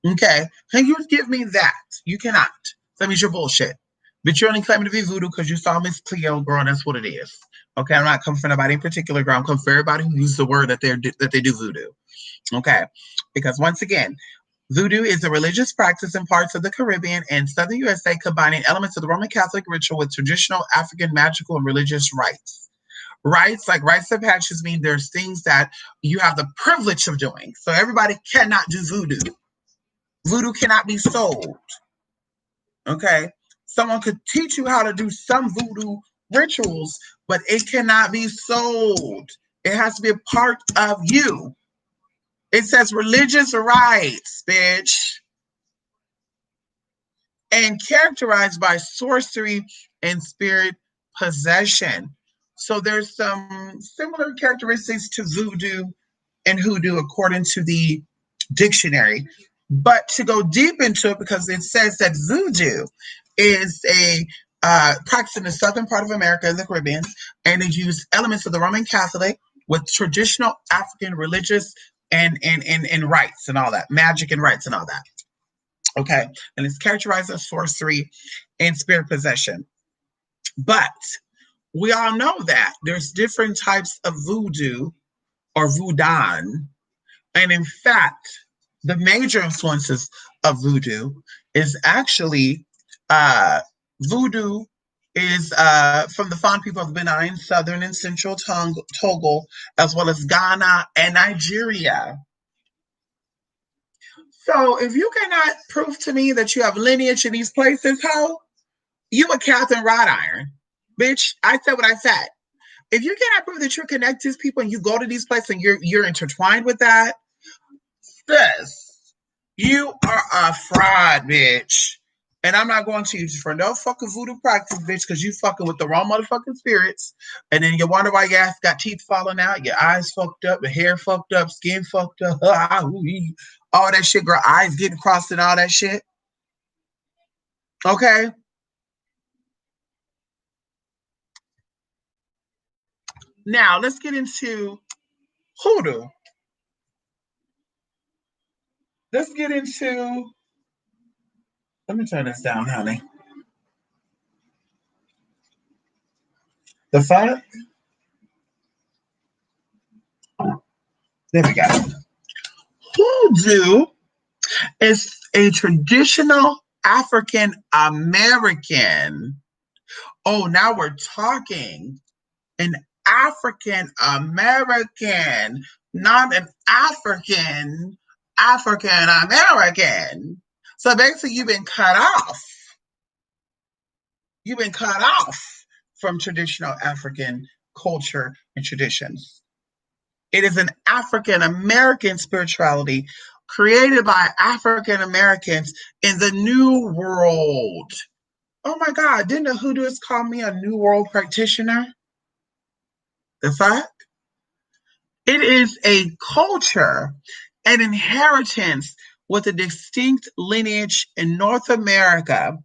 Speaker 1: Okay. Can you give me that? You cannot. That means you're bullshit. But you're only claiming to be voodoo because you saw Miss Cleo, girl, and that's what it is. Okay, I'm not coming for anybody in particular, girl. I'm coming for everybody who uses the word that they do voodoo. Okay. Because once again, voodoo is a religious practice in parts of the Caribbean and southern USA combining elements of the Roman Catholic ritual with traditional African magical and religious rites. Rites, like rites of passage, mean there's things that you have the privilege of doing. So everybody cannot do voodoo. Voodoo cannot be sold. Okay? Someone could teach you how to do some voodoo rituals, but it cannot be sold. It has to be a part of you. It says religious rites, bitch. And characterized by sorcery and spirit possession. So there's some similar characteristics to voodoo and hoodoo according to the dictionary. But to go deep into it, because it says that voodoo is a practice in the southern part of America and the Caribbean, and it used elements of the Roman Catholic with traditional African religious and rites and all that, magic and rites and all that. Okay, and it's characterized as sorcery and spirit possession. But we all know that there's different types of voodoo or voodoo. And in fact, the major influences of voodoo is actually voodoo is from the Fon people of Benin, southern and central Togo, as well as Ghana and Nigeria. So if you cannot prove to me that you have lineage in these places, how you a Catherine Wrought Iron, bitch? I said what I said. If you cannot prove that you're connected to people and you go to these places and you're intertwined with that, sis, you are a fraud, bitch. And I'm not going to use you for no fucking voodoo practice, bitch, because you fucking with the wrong motherfucking spirits. And then you wonder why your ass got teeth falling out, your eyes fucked up, your hair fucked up, skin fucked up, all that shit, girl, eyes getting crossed and all that shit. Okay? Now, let's get into hoodoo. Let's get into, let me turn this down, honey. The fuck? There we go. Hoodoo is a traditional African American. Oh, now we're talking. An African American, not an African American. So basically, you've been cut off. You've been cut off from traditional African culture and traditions. It is an African American spirituality created by African Americans in the New World. Oh my God, didn't the hoodooists call me a New World practitioner? The fuck? It is a culture, an inheritance with a distinct lineage in North America.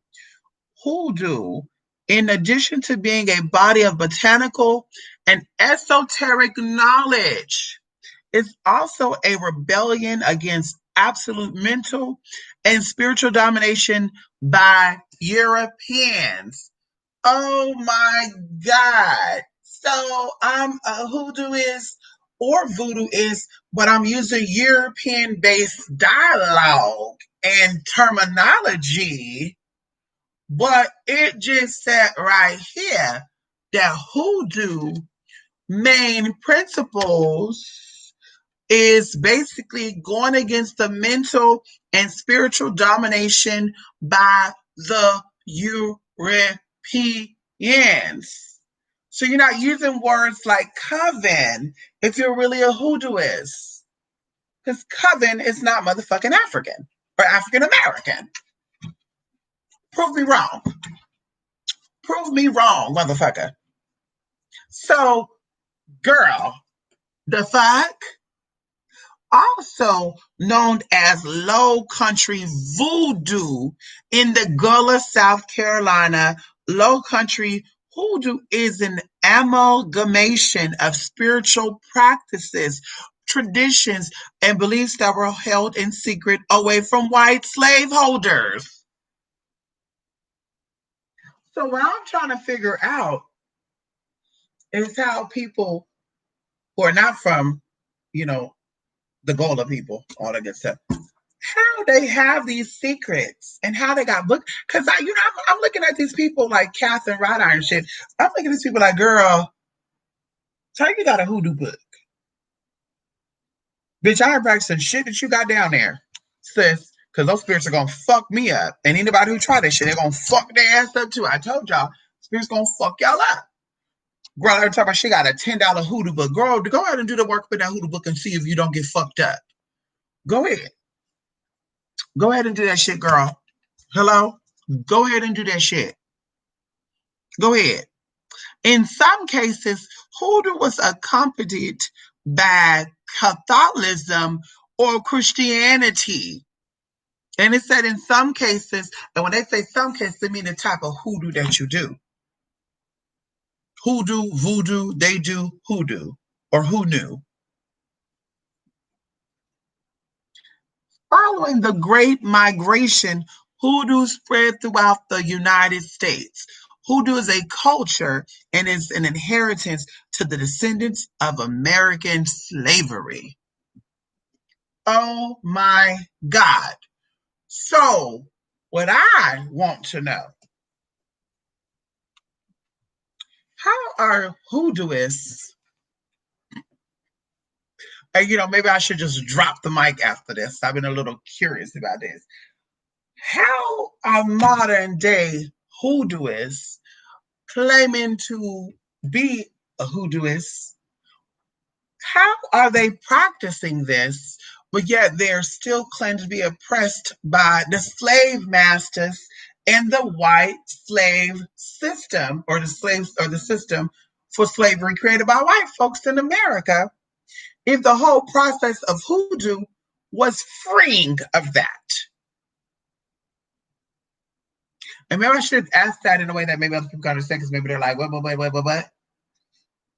Speaker 1: Hoodoo, in addition to being a body of botanical and esoteric knowledge, is also a rebellion against absolute mental and spiritual domination by Europeans. Oh my God. So I'm a hoodooist or voodooist, but I'm using European based dialogue and terminology. But it just said right here that hoodoo main principles is basically going against the mental and spiritual domination by the Europeans. So you're not using words like coven if you're really a hoodooist. Because coven is not motherfucking African or African American. Prove me wrong. Prove me wrong, motherfucker. So, girl, the fuck? Also known as Low Country Voodoo in the Gullah, South Carolina. Low Country Voodoo is an amalgamation of spiritual practices, traditions, and beliefs that were held in secret away from white slaveholders. So, what I'm trying to figure out is how people who are not from, you know, the Gullah people, all that good stuff, how they have these secrets and how they got booked. Because I'm looking at these people like Catherine Wright and shit. I'm looking at these people like, girl, how you got a hoodoo book? Bitch, I ain't practicing shit that you got down there, sis. Because those spirits are gonna fuck me up. And anybody who try that shit, they're gonna fuck their ass up too. I told y'all, spirits gonna fuck y'all up. Girl, every time she got a $10 hoodoo book. Girl, go ahead and do the work with that hoodoo book and see if you don't get fucked up. Go ahead. Go ahead and do that shit, girl. Hello? Go ahead and do that shit. Go ahead. In some cases, hoodoo was accompanied by Catholicism or Christianity. And it said in some cases, and when they say some cases, they mean the type of hoodoo that you do. Hoodoo, voodoo, they do hoodoo, or who knew. Following the Great Migration, hoodoo spread throughout the United States. Hoodoo is a culture and is an inheritance to the descendants of American slavery. Oh my God. So, what I want to know, how are hoodooists, and maybe I should just drop the mic after this. I've been a little curious about this. How are modern day hoodooists claiming to be a hoodooist? How are they practicing this, but yet they're still claimed to be oppressed by the slave masters and the white slave system, or the system for slavery created by white folks in America, if the whole process of hoodoo was freeing of that? And maybe I should ask that in a way that maybe other people can understand, because maybe they're like, what?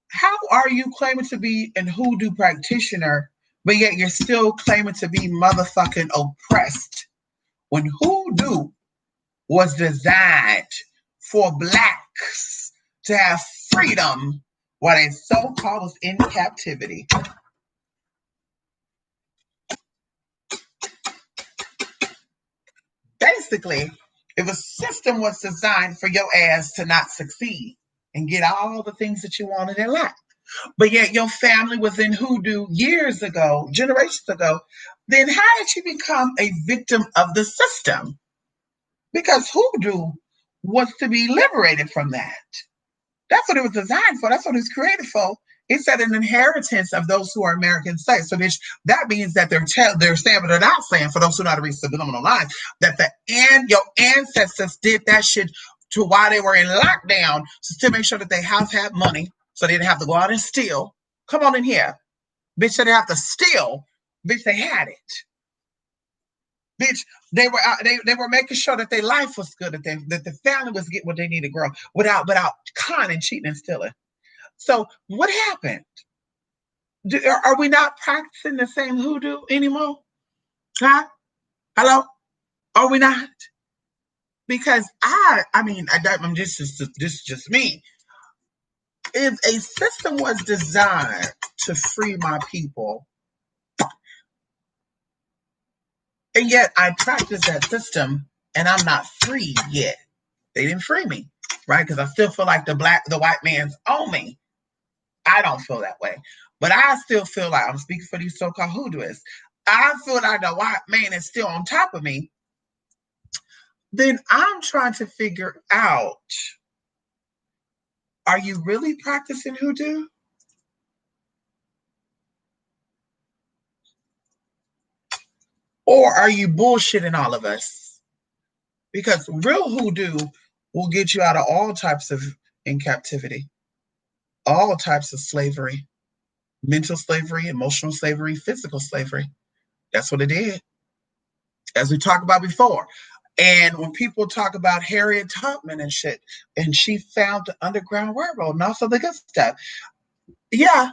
Speaker 1: How are you claiming to be an hoodoo practitioner, but yet you're still claiming to be motherfucking oppressed? When hoodoo was designed for blacks to have freedom while they so-called was in captivity. Basically, if a system was designed for your ass to not succeed and get all the things that you wanted in life, but yet your family was in hoodoo years ago, generations ago, then how did you become a victim of the system? Because hoodoo was to be liberated from that. That's what it was designed for. That's what it was created for. It's an inheritance of those who are American slaves. So that means that they're saying, but they're not saying, for those who know how to read subliminal lines, that your ancestors did that shit to while they were in lockdown to make sure that they had money, so they didn't have to go out and steal. Come on in here, bitch. So they have to steal, bitch. They had it, bitch. They were making sure that their life was good, that the family was getting what they needed to grow without conning, cheating, and stealing. So what happened? Are we not practicing the same hoodoo anymore? Huh? Hello? Are we not? Because this is just me. If a system was designed to free my people, and yet I practice that system and I'm not free yet. They didn't free me, right? Because I still feel like the white man's on me. I don't feel that way. But I still feel like, I'm speaking for these so-called hoodooists, I feel like the white man is still on top of me. Then I'm trying to figure out, are you really practicing hoodoo? Or are you bullshitting all of us? Because real hoodoo will get you out of all types of in captivity. all types of slavery, mental slavery, emotional slavery, physical slavery. That's what it did, as we talked about before. And when people talk about Harriet Tubman and shit, and she found the Underground Railroad and also the good stuff. Yeah,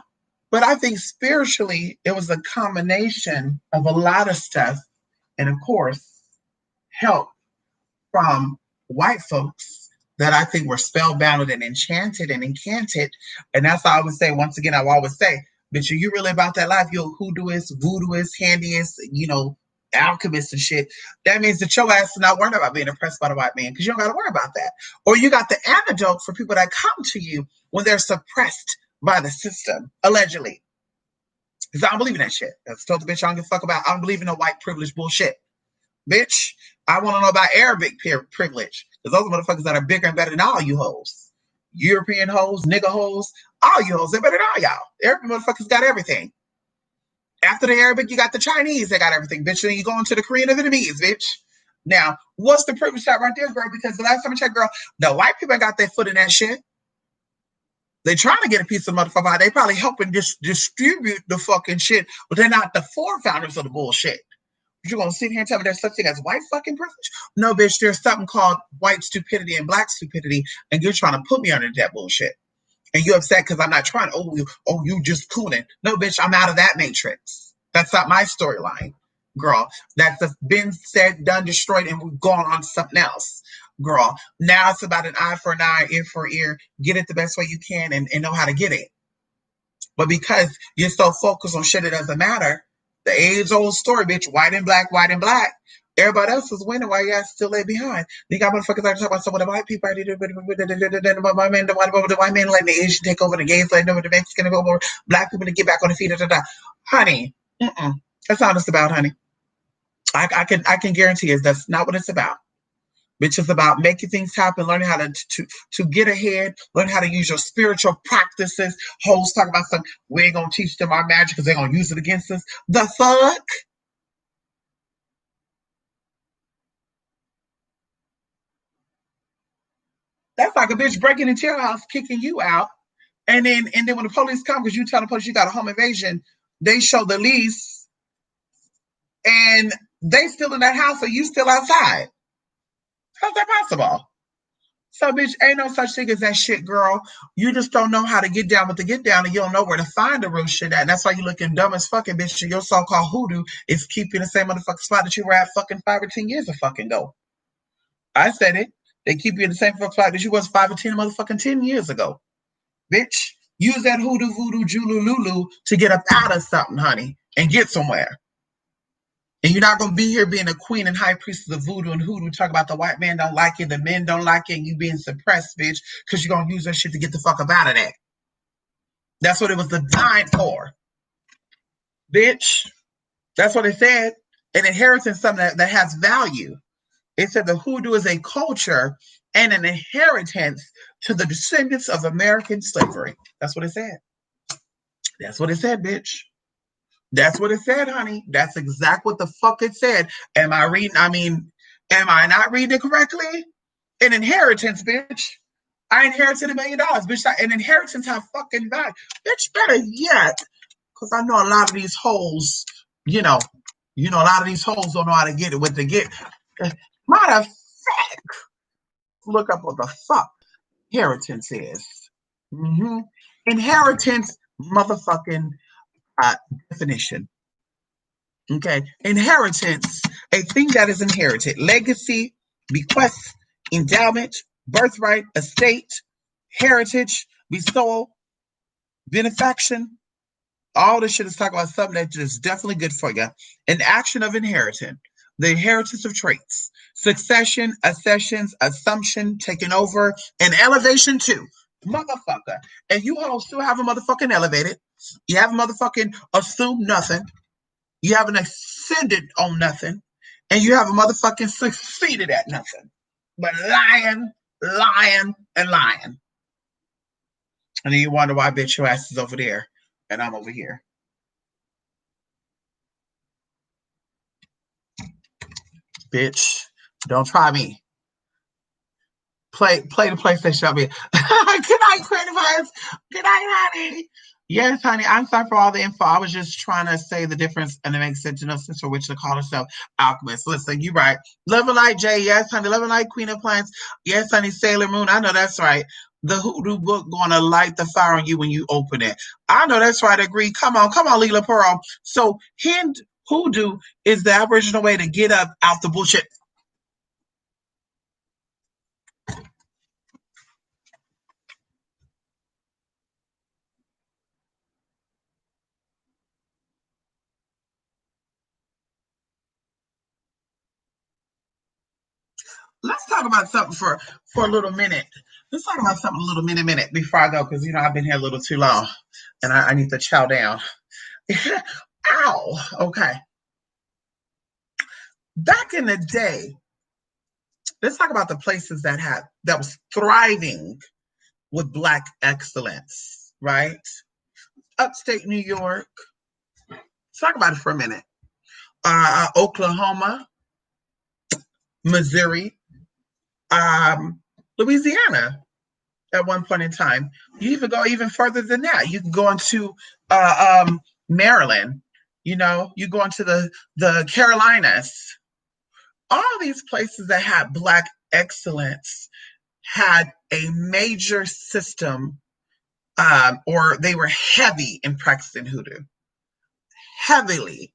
Speaker 1: but I think spiritually, it was a combination of a lot of stuff. And of course, help from white folks that I think were spellbound and enchanted and incanted. And that's all I would say. Once again, I will always say, bitch, are you really about that life? You're hoodooist, voodooist, handyist, alchemist and shit. That means that your ass is not worried about being oppressed by the white man, because you don't got to worry about that. Or you got the antidote for people that come to you when they're suppressed by the system, allegedly. Because I don't believe in that shit. That's told the bitch I don't give a fuck about. I don't believe in no white privilege bullshit. Bitch, I want to know about Arabic privilege. Because those motherfuckers that are bigger and better than all you hoes. European hoes, nigga hoes, all you hoes, they're better than all y'all. Every motherfucker's got everything. After the Arabic, you got the Chinese, they got everything, bitch. Then you go into the Korean and Vietnamese, bitch. Now, what's the privilege shot right there, girl? Because the last time I checked, girl, the white people got their foot in that shit. They trying to get a piece of motherfucker. They probably helping distribute the fucking shit, but they're not the forefounders of the bullshit. You're gonna sit here and tell me there's such thing as white fucking privilege? No, bitch, there's something called white stupidity and black stupidity, and you're trying to put me under that bullshit. And you're upset because I'm not trying to, you just cooning. No, bitch, I'm out of that matrix. That's not my storyline, girl. That's been said, done, destroyed, and we've gone on to something else, girl. Now it's about an eye for an eye, ear for ear. Get it the best way you can and know how to get it. But because you're so focused on shit, it doesn't matter. The age-old story, bitch, white and black, white and black. Everybody else is winning while you guys still lay behind. You got motherfuckers like talking about some of the white people. The white man letting the Asian take over, the gays letting over, the Mexican take over, black people to get back on the feet. Honey, that's not what it's about, honey. I can guarantee you that's not what it's about. Which is about making things happen, learning how to get ahead, learn how to use your spiritual practices. Hoes talk about something, we ain't gonna teach them our magic because they're gonna use it against us. The fuck? That's like a bitch breaking into your house, kicking you out, and then when the police come because you tell the police you got a home invasion, they show the lease and they still in that house, or you still outside. How's that possible? So, bitch, ain't no such thing as that shit, girl. You just don't know how to get down with the get down, and you don't know where to find the real shit at. And that's why you looking dumb as fucking, bitch. Your so-called hoodoo is keeping the same motherfucking spot that you were at fucking 5 or 10 years of fucking ago. I said it. They keep you in the same fucking spot that you was 5 or 10 motherfucking 10 years ago. Bitch, use that hoodoo, voodoo, julu, lulu to get up out of something, honey, and get somewhere. And you're not gonna be here being a queen and high priestess of voodoo and hoodoo, talk about the white man don't like it, the men don't like it, and you being suppressed, bitch, because you're gonna use that shit to get the fuck up out of that. That's what it was designed for, bitch. That's what it said. An inheritance, something that has value. It said the hoodoo is a culture and an inheritance to the descendants of American slavery. That's what it said. That's what it said, bitch. That's what it said, honey. That's exactly what the fuck it said. Am I reading? I mean, am I not reading it correctly? An inheritance, bitch. I inherited $1 million, bitch. An inheritance have fucking value, bitch. Better yet, because I know a lot of these hoes, you know, a lot of these hoes don't know how to get it. What they get. Matter of fact, look up what the fuck inheritance is. Mm-hmm. Inheritance, motherfucking definition. Okay, inheritance, a thing that is inherited, legacy, bequest, endowment, birthright, estate, heritage, bestowal, benefaction. All this shit is talking about something that is definitely good for you. An action of inheritance, the inheritance of traits, succession, accessions, assumption, taking over, and elevation too. Motherfucker. And you all still have a motherfucking elevated. You have a motherfucking assumed nothing. You haven't ascended on nothing, and you have a motherfucking succeeded at nothing. But lying, lying, and lying. And then you wonder why, bitch, your ass is over there and I'm over here. Bitch, don't try me. Play the PlayStation up here. Good night, Christopher. Good night, honey. Yes, honey. I'm sorry for all the info. I was just trying to say the difference, and it makes sense to know sense for which to call herself alchemist. Listen, you right. Love and light, Jay. Yes, honey. Love and light, Queen of Plants. Yes, honey. Sailor Moon. I know that's right. The hoodoo book gonna light the fire on you when you open it. I know that's right. Agree. Come on, Leela Pearl. So, hoodoo is the Aboriginal way to get up out the bullshit. Let's talk about something for a little minute. Let's talk about something a little minute before I go, because I've been here a little too long, and I need to chow down. Ow. Okay. Back in the day, let's talk about the places that was thriving with Black excellence, right? Upstate New York. Let's talk about it for a minute. Oklahoma, Missouri, Louisiana. At one point in time, you even go even further than that. You can go into Maryland. You go into the Carolinas. All these places that had Black excellence had a major system, or they were heavy in practicing hoodoo, heavily.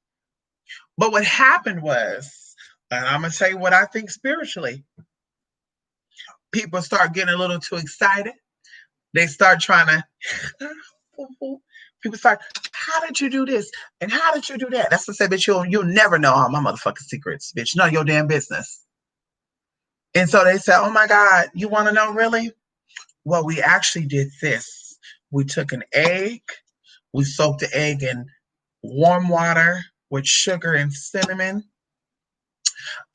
Speaker 1: But what happened was, and I'm gonna tell you what I think spiritually, people start getting a little too excited. They start trying to people start, how did you do this? And how did you do that? That's to say, bitch, you'll never know all my motherfucking secrets, bitch. None of your damn business. And so they said, oh my God, you want to know really? Well, we actually did this. We took an egg, we soaked the egg in warm water with sugar and cinnamon.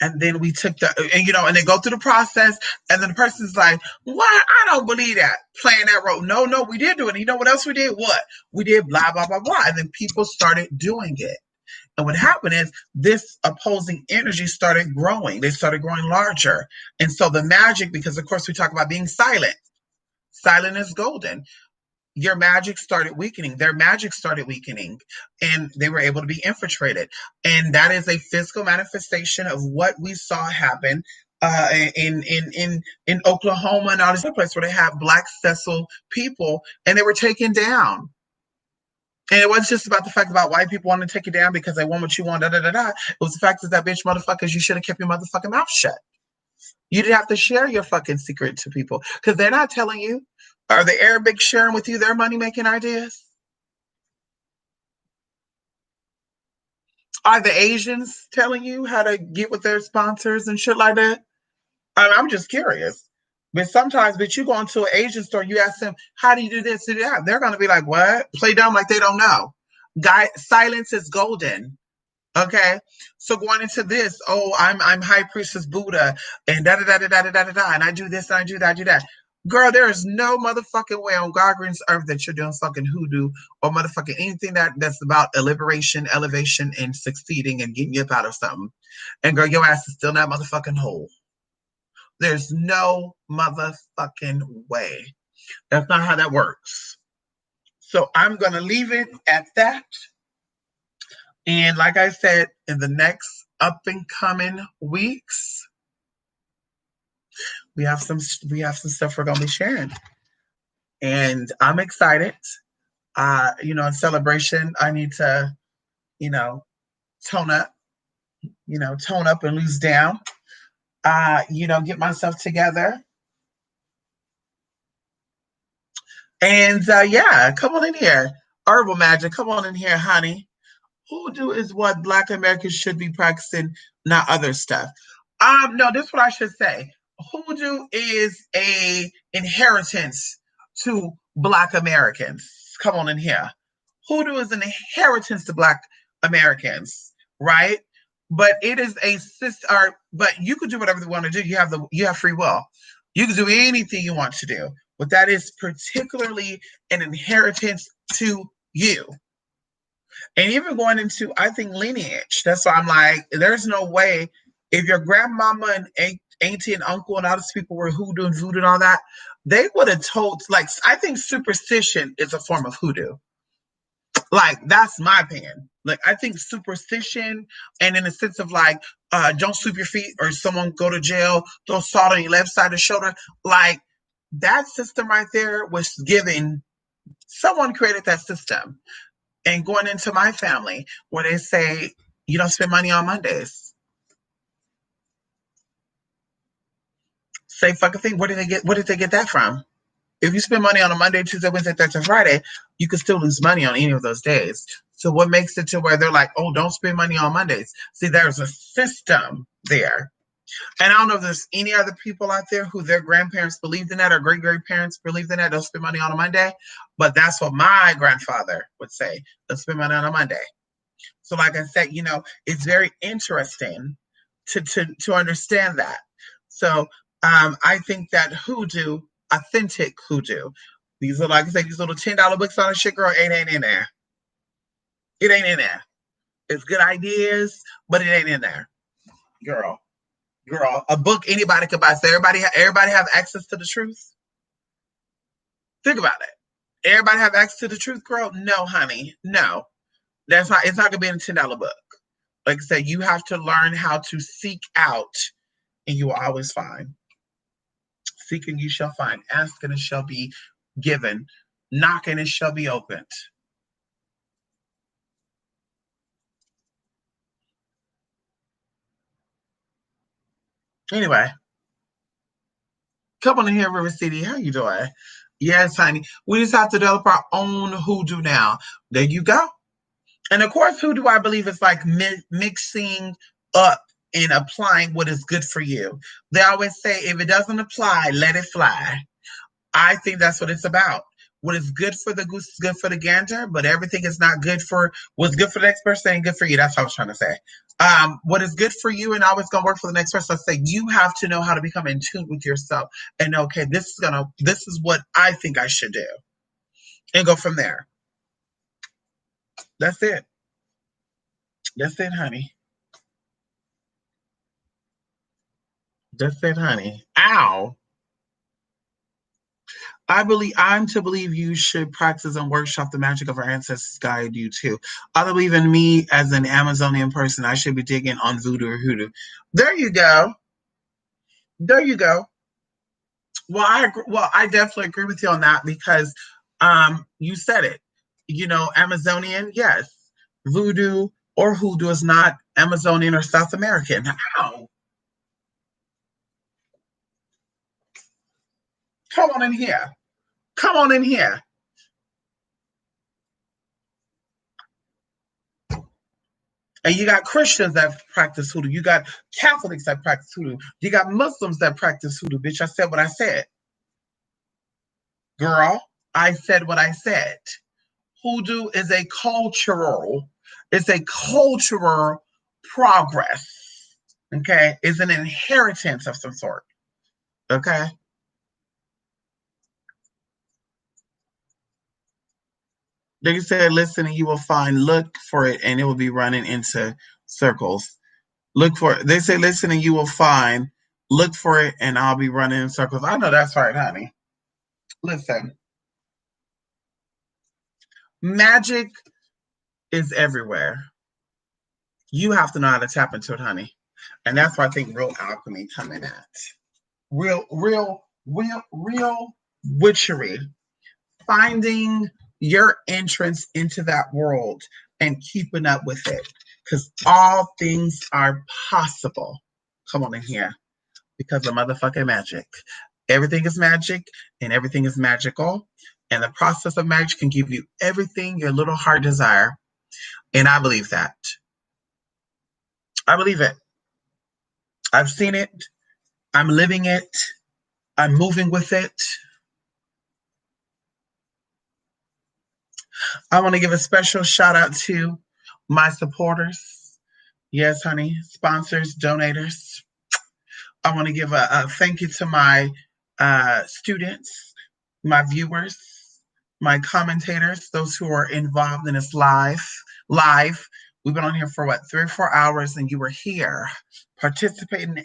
Speaker 1: And then we took and they go through the process, and then the person's like, what? I don't believe that. Playing that role. No, we did do it. You know what else we did? What? We did blah, blah, blah, blah. And then people started doing it. And what happened is this opposing energy started growing. They started growing larger. And so the magic, because of course we talk about being silent. Silent is golden. Your magic started weakening. Their magic started weakening, and they were able to be infiltrated. And that is a physical manifestation of what we saw happen in Oklahoma and all these other places where they have Black Cecil people, and they were taken down. And it wasn't just about the fact about white people wanting to take you down because they want what you want, da da da da. It was the fact that bitch motherfuckers, you should have kept your motherfucking mouth shut. You didn't have to share your fucking secret to people because they're not telling you. Are the Arabics sharing with you their money-making ideas? Are the Asians telling you how to get with their sponsors and shit like that? I'm just curious. But sometimes, you go into an Asian store, you ask them, how do you do this? They're going to be like, what? Play dumb like they don't know. Silence is golden. Okay, so going into this, I'm High Priestess Buddha, and da da da da da da da da, and I do this and I do that, Girl, there is no motherfucking way on God green's earth that you're doing fucking hoodoo or motherfucking anything that's about liberation, elevation, and succeeding and getting you up out of something. And girl, your ass is still not motherfucking whole. There's no motherfucking way. That's not how that works. So I'm gonna leave it at that. And like I said, in the next up and coming weeks, we have some stuff we're gonna be sharing. And I'm excited. In celebration, I need to, tone up, and lose down. Get myself together. And yeah, come on in here. Herbal magic, come on in here, honey. Hoodoo is what Black Americans should be practicing, not other stuff. No, this is what I should say. Hoodoo is a inheritance to Black Americans. Come on in here. Hoodoo is an inheritance to Black Americans, right? But it is a system. But you could do whatever you want to do. You have free will. You can do anything you want to do, but that is particularly an inheritance to you. And even going into, I think, lineage. That's why I'm like, there's no way if your grandmama auntie and uncle and all these people were hoodoo and voodoo and all that, they would have told, like, I think superstition is a form of hoodoo. Like, that's my opinion. Like, I think superstition, and in the sense of like, don't sweep your feet or someone go to jail, throw salt on your left side of the shoulder, like that system right there was given, someone created that system. And going into my family where they say you don't spend money on Mondays. Same fucking thing. Where did they get that from? If you spend money on a Monday, Tuesday, Wednesday, Thursday, Friday, you could still lose money on any of those days. So what makes it to where they're like, oh, don't spend money on Mondays? See, there's a system there. And I don't know if there's any other people out there who their grandparents believed in that or great-great-parents believed in that. Don't spend money on a Monday. But that's what my grandfather would say. Don't spend money on a Monday. So like I said, it's very interesting to understand that. So I think that hoodoo, authentic hoodoo, these are, like I said, these little $10 books on a shit, girl, it ain't in there. It ain't in there. It's good ideas, but it ain't in there. Girl, a book anybody could buy. So everybody have access to the truth? Think about it. Everybody have access to the truth, girl? No, honey. No. It's not gonna be in a $10 book. Like I said, you have to learn how to seek out, and you will always find. Seek and you shall find. Ask and it shall be given. Knock and it shall be opened. Anyway, come on in here, River City. How you doing? Yes, honey. We just have to develop our own hoodoo now. There you go. And of course, hoodoo, I believe, is like mixing up and applying what is good for you. They always say, if it doesn't apply, let it fly. I think that's what it's about. What is good for the goose is good for the gander, but everything is not good for what's good for the next person ain't good for you. That's what I was trying to say. What is good for you and always gonna work for the next person. I say you have to know how to become in tune with yourself and okay, this is what I think I should do, and go from there. That's it. That's it, honey. That's it, honey. Ow. I'm to believe you should practice and workshop the magic of our ancestors guide you too. I believe in me as an Amazonian person. I should be digging on voodoo or hoodoo. There you go. There you go. I definitely agree with you on that because you said it. Amazonian, yes. Voodoo or hoodoo is not Amazonian or South American. How? Come on in here. Come on in here. And you got Christians that practice hoodoo. You got Catholics that practice hoodoo. You got Muslims that practice hoodoo. Bitch, I said what I said. Girl, I said what I said. Hoodoo is it's a cultural progress. Okay? It's an inheritance of some sort. Okay? They said, listen, and you will find, look for it, and it will be running into circles. Look for it. They say, listen, and you will find, look for it, and I'll be running in circles. I know that's right, honey. Listen, magic is everywhere. You have to know how to tap into it, honey. And that's why I think real alchemy coming at. Real witchery. Finding your entrance into that world and keeping up with it. Because all things are possible. Come on in here. Because of motherfucking magic. Everything is magic and everything is magical. And the process of magic can give you everything your little heart desire. And I believe that. I believe it. I've seen it. I'm living it. I'm moving with it. I want to give a special shout out to my supporters. Yes, honey. Sponsors, donators. I want to give a thank you to my students, my viewers, my commentators, those who are involved in this live. We've been on here for 3 or 4 hours, and you were here participating,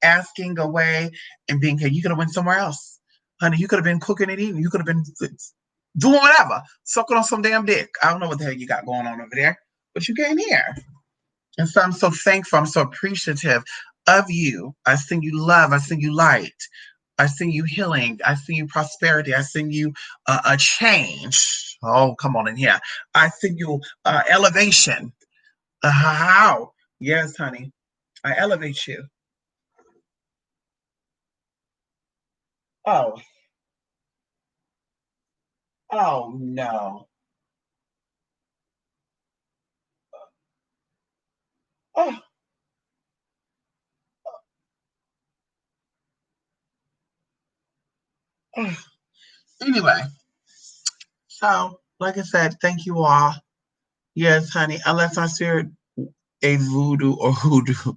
Speaker 1: asking away, and being here. You could have went somewhere else. Honey, you could have been cooking and eating. You could have been doing whatever. Sucking on some damn dick. I don't know what the hell you got going on over there, but you came here. And so I'm so thankful. I'm so appreciative of you. I send you love. I send you light. I send you healing. I send you prosperity. I send you a change. Oh, come on in here. I send you elevation. How? Yes, honey. I elevate you. Oh, oh no. Oh, oh. Anyway, so like I said, thank you all. Yes, honey. Unless I shared a voodoo or hoodoo.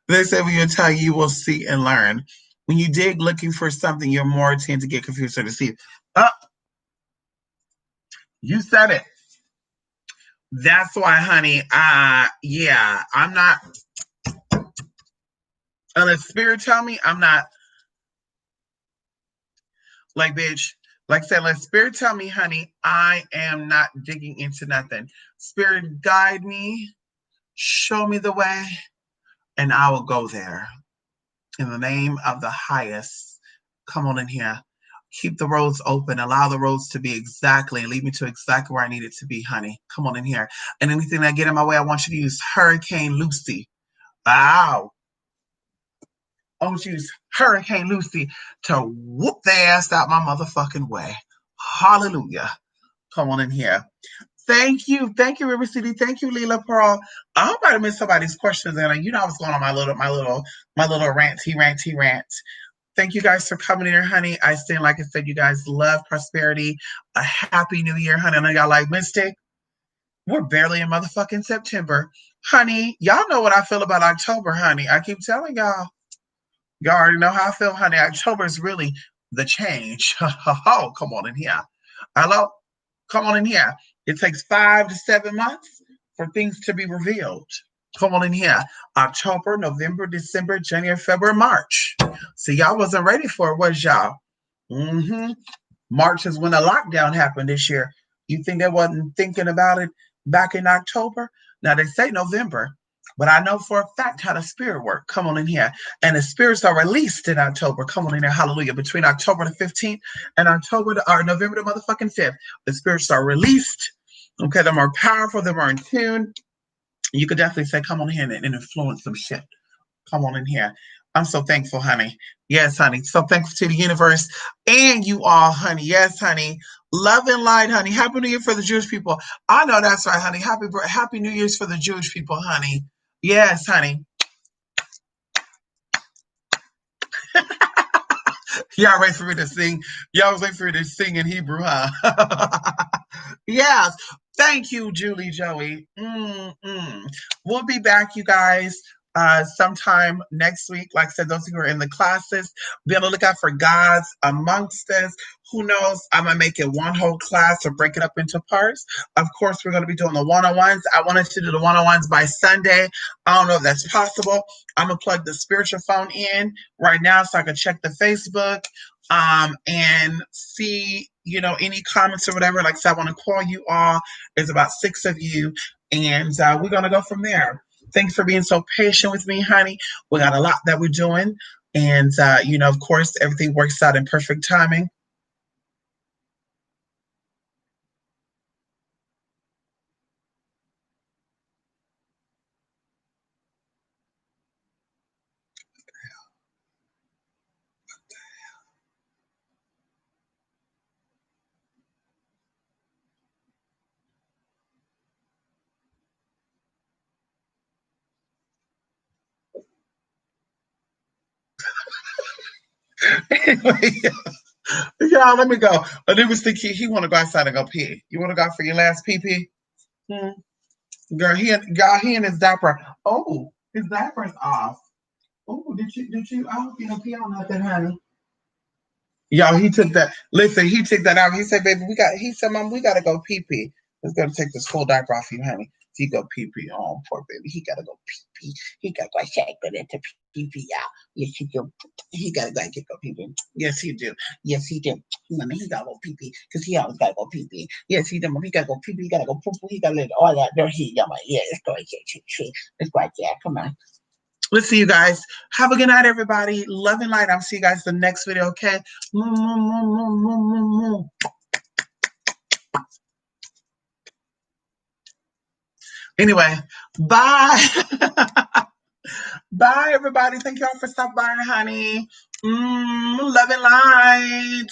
Speaker 1: They say when you tell you will see and learn. When you dig looking for something, you're more tend to get confused or deceived. Oh, you said it. That's why, honey. Yeah, I'm not. Unless spirit tell me, I'm not like bitch. Like I said, let spirit tell me, honey, I am not digging into nothing. Spirit guide me, show me the way, and I will go there. In the name of the highest, come on in here. Keep the roads open. Allow the roads to be exactly, lead me to exactly where I need it to be, honey. Come on in here. And anything that get in my way, I want you to use Hurricane Lucy. Wow. I want you to use Hurricane Lucy to whoop their ass out my motherfucking way. Hallelujah. Come on in here. Thank you. Thank you, River City. Thank you, Leela Pearl. I hope I didn't miss somebody's questions. And you know I was going on my little rant. Thank you guys for coming in here, honey. I stand, like I said, you guys love prosperity. A happy new year, honey. I know y'all like Mystic. We're barely in motherfucking September. Honey, y'all know what I feel about October, honey. I keep telling y'all. Y'all already know how I feel, honey. October is really the change. Oh, come on in here. Hello? Come on in here. It takes 5 to 7 months for things to be revealed. Come on in here. October, November, December, January, February, March. See, y'all wasn't ready for it, was y'all? Mm-hmm. March is when the lockdown happened this year. You think they wasn't thinking about it back in October? Now they say November, but I know for a fact how the spirit work. Come on in here. And the spirits are released in October. Come on in there. Hallelujah. Between October the 15th and November the motherfucking 5th, the spirits are released. Okay, they're more powerful, they're more in tune. You could definitely say, come on in and influence some shit. Come on in here. I'm so thankful, honey. Yes, honey. So thankful to the universe and you all, honey. Yes, honey. Love and light, honey. Happy New Year for the Jewish people. I know that's right, honey. Happy New Year's for the Jewish people, honey. Yes, honey. Y'all ready for me to sing? Y'all was waiting for me to sing in Hebrew, huh? Yes. Thank you, Julie Joey. We'll be back, you guys, sometime next week. Like I said, those who are in the classes, be on the lookout for Gods amongst us. Who knows? I'm going to make it one whole class or break it up into parts. Of course, we're going to be doing the one-on-ones. I wanted to do the one-on-ones by Sunday. I don't know if that's possible. I'm going to plug the spiritual phone in right now so I can check the Facebook and see, any comments or whatever. Like I said, I want to call you all. There's about 6 of you, and we're going to go from there. Thanks for being so patient with me, honey. We got a lot that we're doing, and, of course, everything works out in perfect timing. Anyway, y'all, let me go. But it was the kid. He want to go outside and go pee. You want to go out for your last pee pee? Girl, he in his diaper. Oh, his diaper's off. Oh, did you? I hope you don't pee on nothing, honey. Y'all, he took that. Listen, he took that out. He said, "Baby, he said, Mom, we gotta go pee pee. It's gonna take this whole diaper off you, honey." He go pee pee on, poor baby. He gotta go pee pee. He gotta go shake it into pee pee out. Yes, he do. He gotta go pee pee. Yes, he do. Yes, he do. Mommy, he gotta go pee pee because he always gotta go pee pee. Yes, he do. He gotta go pee pee. He gotta go poo poo. He gotta let all that dirt. Yeah, let's go. Let's go. Yeah, come on. Let's see you guys. Have a good night, everybody. Love and light. I'll see you guys in the next video, okay? Anyway, bye. Bye, everybody. Thank y'all for stopping by, honey. Love and light.